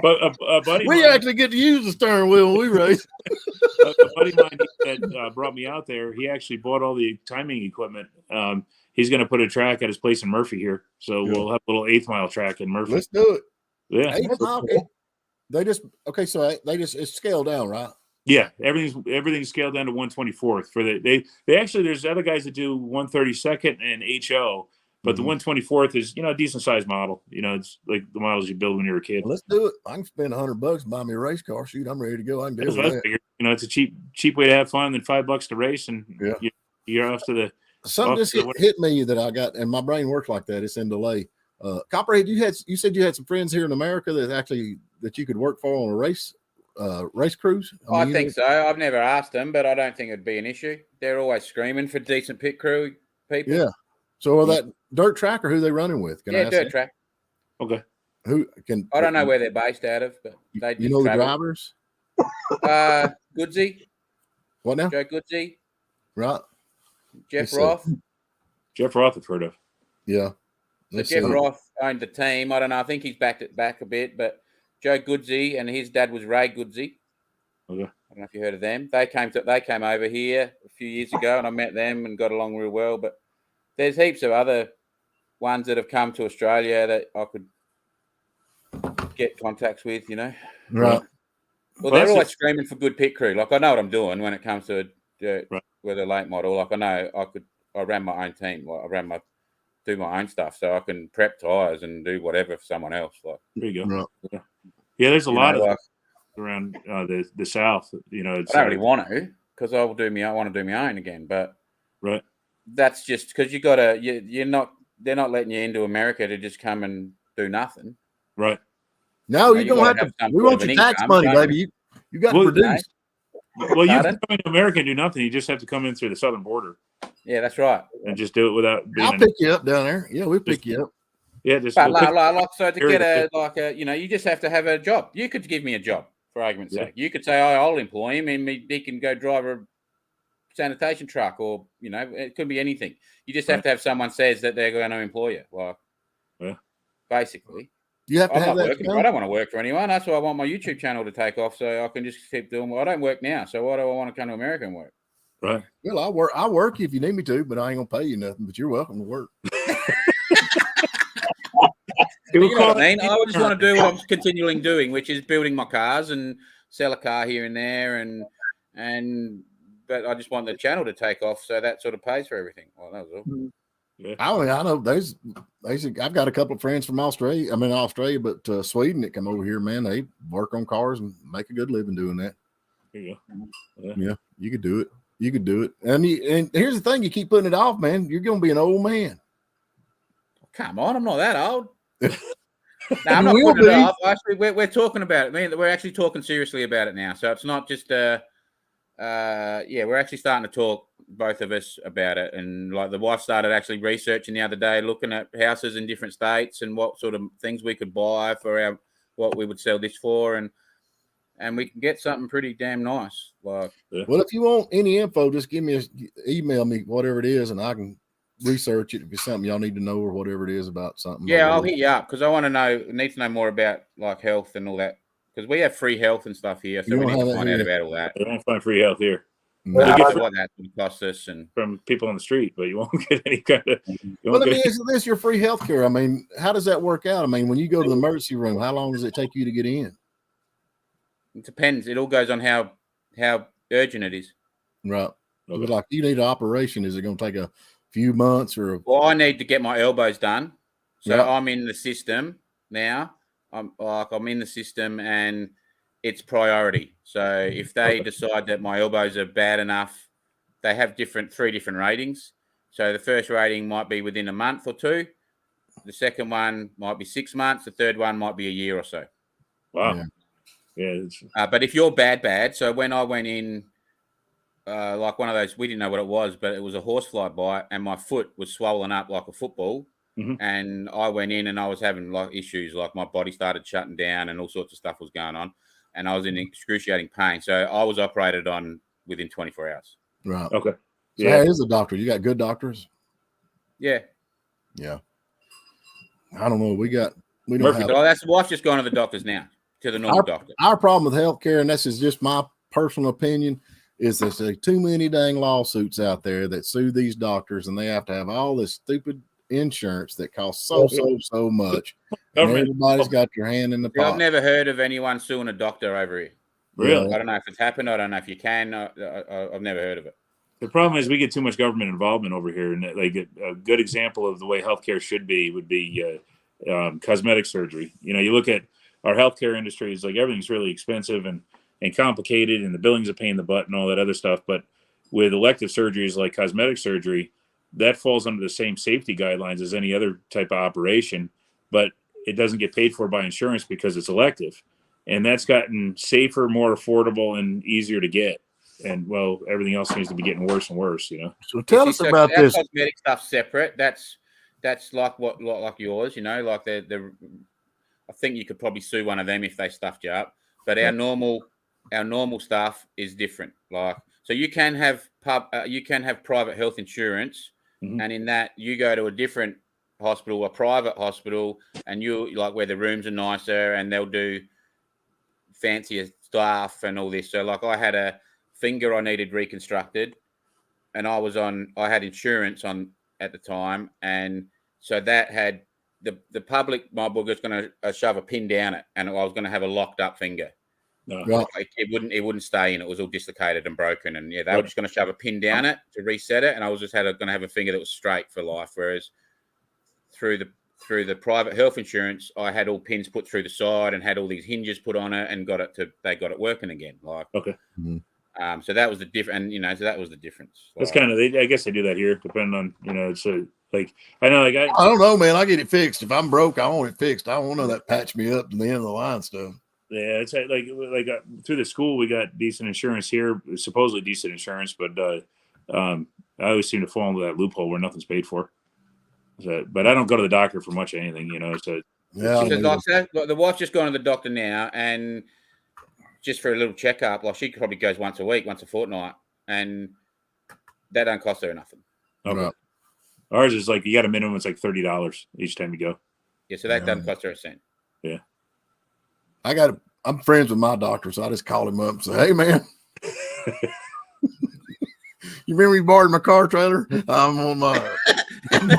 But a buddy, we actually get to use the steering wheel when we race. A buddy of mine that brought me out there, he actually bought all the timing equipment. He's going to put a track at his place in Murphy here, so we'll have a little 8th mile track in Murphy. Let's do it. Yeah, 8th mile. So it's scaled down, right? Yeah, everything's scaled down to 1/24th for they actually, there's other guys that do 1/32 and HO, but the 1/24th is a decent sized model. It's like the models you build when you're a kid. Well, let's do it. I can spend $100 and buy me a race car. Shoot, I'm ready to go. I can deal with that. It's a cheap way to have fun than $5 to race, and you're off to the. Something just hit me that I got, and my brain works like that. It's in delay. Copperhead, you said you had some friends here in America that you could work for on a race cruise? I think so. I've never asked them, but I don't think it'd be an issue. They're always screaming for decent pit crew people. Yeah. So are that dirt track or who they running with? Can I ask dirt that? track. Okay. Who can? I don't know where they're based out of, but they you know the drivers? Goodsey. What now? Joe Goodsey. Right. Jeff Roth. Jeff Roth, I've heard of. Yeah. So Jeff Roth owned the team. I don't know. I think he's backed it back a bit, but Joe Goodsey and his dad was Ray Goodsey. Okay. I don't know if you heard of them. They came over here a few years ago, and I met them and got along real well. But there's heaps of other ones that have come to Australia that I could get contacts with. Right. Well, they're always screaming for good pit crew. Like, I know what I'm doing when it comes to with a late model. Like, I know I ran my own team. Like, do my own stuff, so I can prep tires and do whatever for someone else. Like, there you go. Right. Yeah, there's a lot of around the South. I don't really want to, because I want to do my own again. But that's just because you're not. They're not letting you into America to just come and do nothing. Right. No, you don't have to. We want your tax money, baby. You got to produce. Well, you can come into America and do nothing. You just have to come in through the southern border. Yeah, that's right. And just do it without. I'll pick you up down there. Yeah, we'll pick you up. Yeah, just. But so to get you just have to have a job. You could give me a job, for argument's sake. You could say, I'll employ him, and he can go drive a sanitation truck, or it could be anything. You just have to have someone says that they're going to employ you. Basically. You have to I'm have not that. working. I don't want to work for anyone. That's why I want my YouTube channel to take off, so I can just keep doing. Well, I don't work now, so why do I want to come to America and work? Right. Well, I'll work if you need me to, but I ain't gonna pay you nothing. But you're welcome to work. You know what I mean? I just want to do what I'm continually doing, which is building my cars and sell a car here and there, but I just want the channel to take off, so that sort of pays for everything. Well, that was all. Yeah. I know I've got a couple of friends from Australia. But Sweden that come over here, man. They work on cars and make a good living doing that. There you go. Yeah, you could do it. You could do it. And here's the thing: you keep putting it off, man. You're going to be an old man. Come on, I'm not that old. No, I'm not putting it off. Actually, we're talking about it. We're actually talking seriously about it now. So it's not just we're actually starting to talk, both of us, about it. And like the wife started actually researching the other day, looking at houses in different states and what sort of things we could buy for what we would sell this for, and we can get something pretty damn nice. Like, well, if you want any info, just email me whatever it is, and I can research it if it's something y'all need to know or whatever it is about something. Yeah, I'll hit you up because I want to need to know more about like health and all that, because we have free health and stuff here, so we need to find out about all that. You won't find free health here. No, you get what that would cost us and from people on the street, but you won't get any kind of. Well, let me answer this: your free health care. I mean, how does that work out? I mean, when you go to the emergency room, how long does it take you to get in? It depends. It all goes on how urgent it is. Right. Okay. Like you need an operation. Is it going to take a few months or? Well, I need to get my elbows done, so I'm in the system now. I'm in the system, and it's priority. So if they decide that my elbows are bad enough, they have three different ratings. So the first rating might be within a month or two. The second one might be 6 months. The third one might be a year or so. Wow. Yeah. But if you're bad, so when I went in, like one of those, we didn't know what it was, but it was a horsefly bite, and my foot was swollen up like a football. Mm-hmm. And I went in and I was having like issues, like my body started shutting down and all sorts of stuff was going on. And I was in excruciating pain. So I was operated on within 24 hours. Right. Okay. So how is the doctor? You got good doctors? Yeah. Yeah. I don't know. We don't have. So that's the wife's just gone to the doctors now, to the normal doctor. Our problem with healthcare, and this is just my personal opinion, is there's too many dang lawsuits out there that sue these doctors, and they have to have all this stupid insurance that costs so much. And everybody's got their hand in the pot. I've never heard of anyone suing a doctor over here. Really? I don't know if it's happened. I don't know if you can. I've never heard of it. The problem is we get too much government involvement over here, and like a good example of the way healthcare should be would be cosmetic surgery. You know, you look at our healthcare industry; is like everything's really expensive and complicated, and the billing's a pain in the butt and all that other stuff. But with elective surgeries like cosmetic surgery, that falls under the same safety guidelines as any other type of operation, but it doesn't get paid for by insurance because it's elective. And that's gotten safer, more affordable, and easier to get. And well, everything else seems to be getting worse and worse, you know. So tell us about this. Cosmetic stuff separate. That's like like yours, you know, like the I think you could probably sue one of them if they stuffed you up. But our normal stuff is different. Like, so you can have private health insurance, and in that you go to a different hospital, a private hospital, and you like where the rooms are nicer and they'll do fancier stuff and all this. So like I had a finger I needed reconstructed, and I had insurance on at the time, and so that had the public mob was going to shove a pin down it, and I was going to have a locked up finger. No. Like it wouldn't stay in. It was all dislocated and broken, and they were just going to shove a pin down it to reset it, and I was just going to have a finger that was straight for life. Whereas through the private health insurance, I had all pins put through the side and had all these hinges put on it, and they got it working again. Like, okay. So that was the difference, and so that was the difference. That's kind of, I guess they do that here, depending on, it's like, I know, like, I don't know, man. I get it fixed. If I'm broke, I want it fixed. I don't want none of that patch me up to the end of the line stuff. Yeah, it's like through the school, we got decent insurance here, supposedly decent insurance, but I always seem to fall into that loophole where nothing's paid for. So, but I don't go to the doctor for much of anything, So yeah, the wife's just gone to the doctor now, and just for a little checkup, like she probably goes once a week, once a fortnight, and that don't cost her nothing. Okay. Right. Ours is like you got a minimum; it's like $30 each time you go. Yeah, so that doesn't cost her a cent. Yeah. I'm friends with my doctor, so I just call him up and say, "Hey, man, you remember you borrowed my car trailer? I'm on my. I need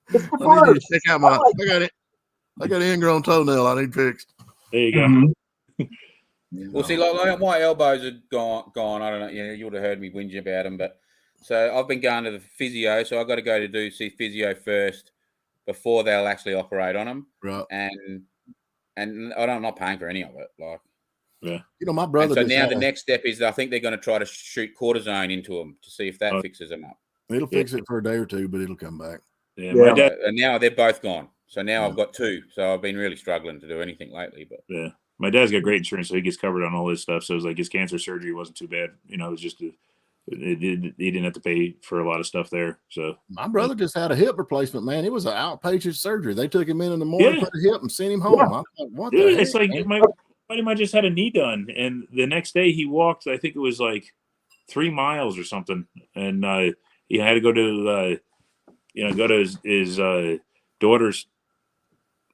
you to check out I got an ingrown toenail I need fixed." There you go. Mm-hmm. Well, see, like my elbows are gone. I don't know. You would have heard me whinge about them, but so I've been going to the physio. So I've got to go to see physio first before they'll actually operate on them. Right. And I'm not paying for any of it. Like, yeah. My brother. And so now the next step is I think they're going to try to shoot cortisone into them to see if that fixes them up. It'll fix it for a day or two, but it'll come back. Yeah. My dad, and now they're both gone. So now I've got 2. So I've been really struggling to do anything lately. But yeah, my dad's got great insurance, so he gets covered on all his stuff. So it was like his cancer surgery wasn't too bad. You know, it was just he didn't have to pay for a lot of stuff there. So my brother just had a hip replacement, man. It was an outpatient surgery. They took him in the morning, put a hip, and sent him home. I thought, what the heck? It's like my buddy might just had a knee done, and the next day he walked. I think it was like 3 miles or something, and he had to go to his daughter's.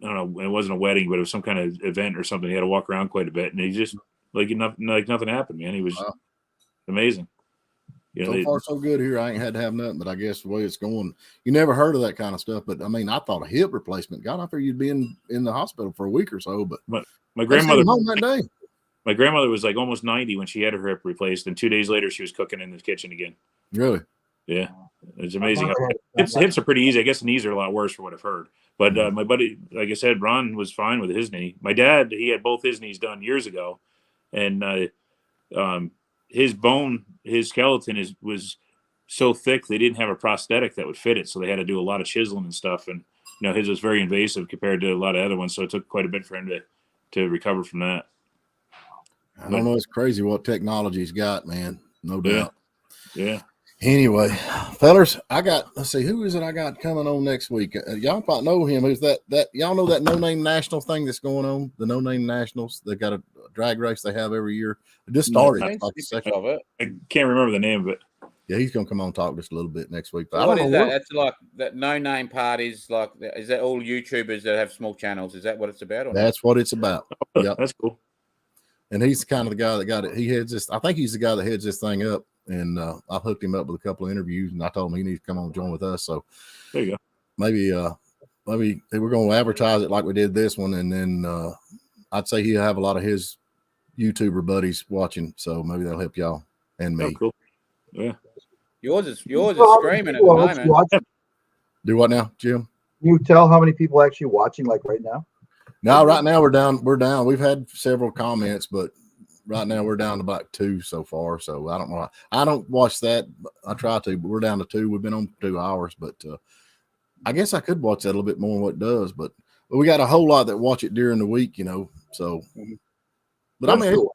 I don't know. It wasn't a wedding, but it was some kind of event or something. He had to walk around quite a bit, and he just like nothing happened, man. He was amazing. You know, so far, so good here. I ain't had to have nothing, but I guess the way it's going, you never heard of that kind of stuff. But I mean, I thought a hip replacement. God, I figured you'd be in the hospital for a week or so. But my grandmother home that day. My grandmother was like almost 90 when she had her hip replaced, and 2 days later she was cooking in the kitchen again. Really? Yeah, it's amazing. Hips are pretty easy. I guess the knees are a lot worse for what I've heard. But my buddy, like I said, Ron was fine with his knee. My dad, he had both his knees done years ago, and his skeleton was so thick they didn't have a prosthetic that would fit it, so they had to do a lot of chiseling and stuff. And his was very invasive compared to a lot of other ones, so it took quite a bit for him to recover from that. I don't know. It's crazy what technology's got, man. No doubt. Yeah. Anyway, fellas, let's see, who is it I got coming on next week? Y'all probably know him. Who's that? Y'all know that No Name National thing that's going on? The No Name Nationals. They got a drag race they have every year. It just started. I can't remember the name of it. Yeah, he's going to come on and talk just a little bit next week. But so what is that? That's like that No Name part is like, is that all YouTubers that have small channels? Is that what it's about? Or that's what it's about. Yep. That's cool. And he's kind of the guy that got it. He heads this. I think he's the guy that heads this thing up. And I hooked him up with a couple of interviews, and I told him he needs to come on and join with us. So there you go. Maybe we're going to advertise it like we did this one, and then I'd say he'll have a lot of his YouTuber buddies watching. So maybe that'll help y'all and me. Oh, cool. Yeah. Yours is screaming at the moment. Do what now, Jim? Can you tell how many people are actually watching, like right now? No, right now we're down. We've had several comments, but right now we're down to about 2 so far. So I don't know. I don't watch that. I try to, but we're down to 2. We've been on 2 hours, but I guess I could watch that a little bit more than what it does. But we got a whole lot that watch it during the week, So, but I mean,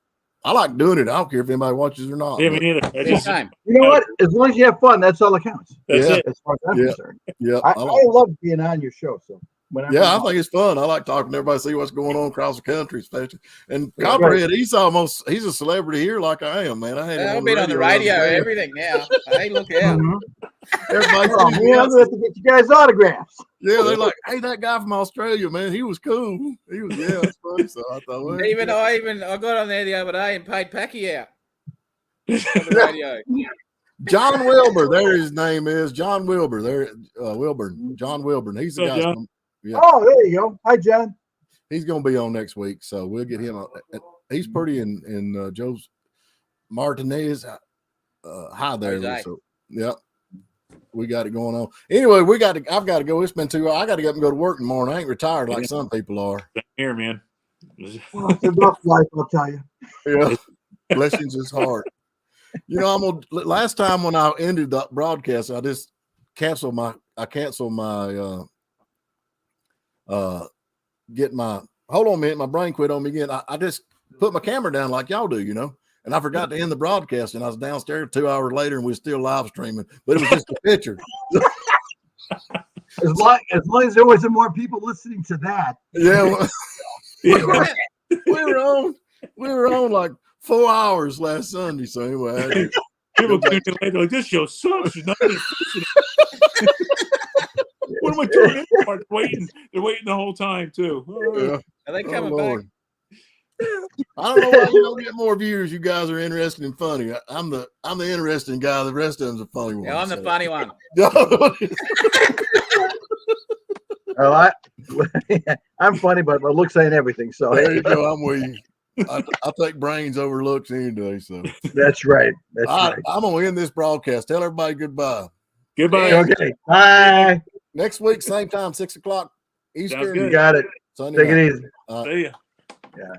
I like doing it. I don't care if anybody watches or not. Yeah, me neither. You know what? As long as you have fun, that's all that counts. That's it. As far as I'm concerned. Yeah, I love being on your show. So. I think it's fun. I like talking to everybody, see what's going on across the country, especially. And Copperhead, he's a celebrity here like I am, man. I've been on the radio, everything now. Hey, look out. Everybody, I'm going to have to get you guys autographs. Yeah, they're like, hey, that guy from Australia, man, he was cool. He was, that's funny. So I thought, well, I got on there the other day and paid Packy out on the radio. John Wilbur, there his name is John Wilbur. There, Wilburn, John Wilburn. He's the guy. Yeah. Oh, there you go. Hi, John. He's going to be on next week, so we'll get him. He's pretty in Joe's Martinez. Hi there. So, yeah, we got it going on. Anyway, I've got to go. It's been 2 hours. I got to get up and go to work in the morning. I ain't retired like some people are. Here, man. It's a rough life, I'll tell you. Yeah, blessings is hard. Last time when I ended the broadcast, I just canceled my hold on a minute, my brain quit on me again. I just put my camera down like y'all do, and I forgot to end the broadcast, and I was downstairs 2 hours later and we're still live streaming, but it was just a picture. As long as there wasn't more people listening to that. Yeah. we were on like 4 hours last Sunday. So anyway, people tuned in later like, this show sucks. There's nothing to What am I doing? They're waiting the whole time too. Yeah. Are they coming back? I don't know why you don't get more viewers. You guys are interesting and funny. I'm the interesting guy. The rest of them's a funny one. Yeah, I'm the funny one. Well, I'm funny, but my looks ain't everything. So there you go. I'm with you. I take brains over looks any day. So that's right. Right. I'm gonna end this broadcast. Tell everybody goodbye. Goodbye. Okay. Bye. Next week, same time, 6 o'clock Eastern. You got it. Sunday Take night. it easy. See ya. Yeah.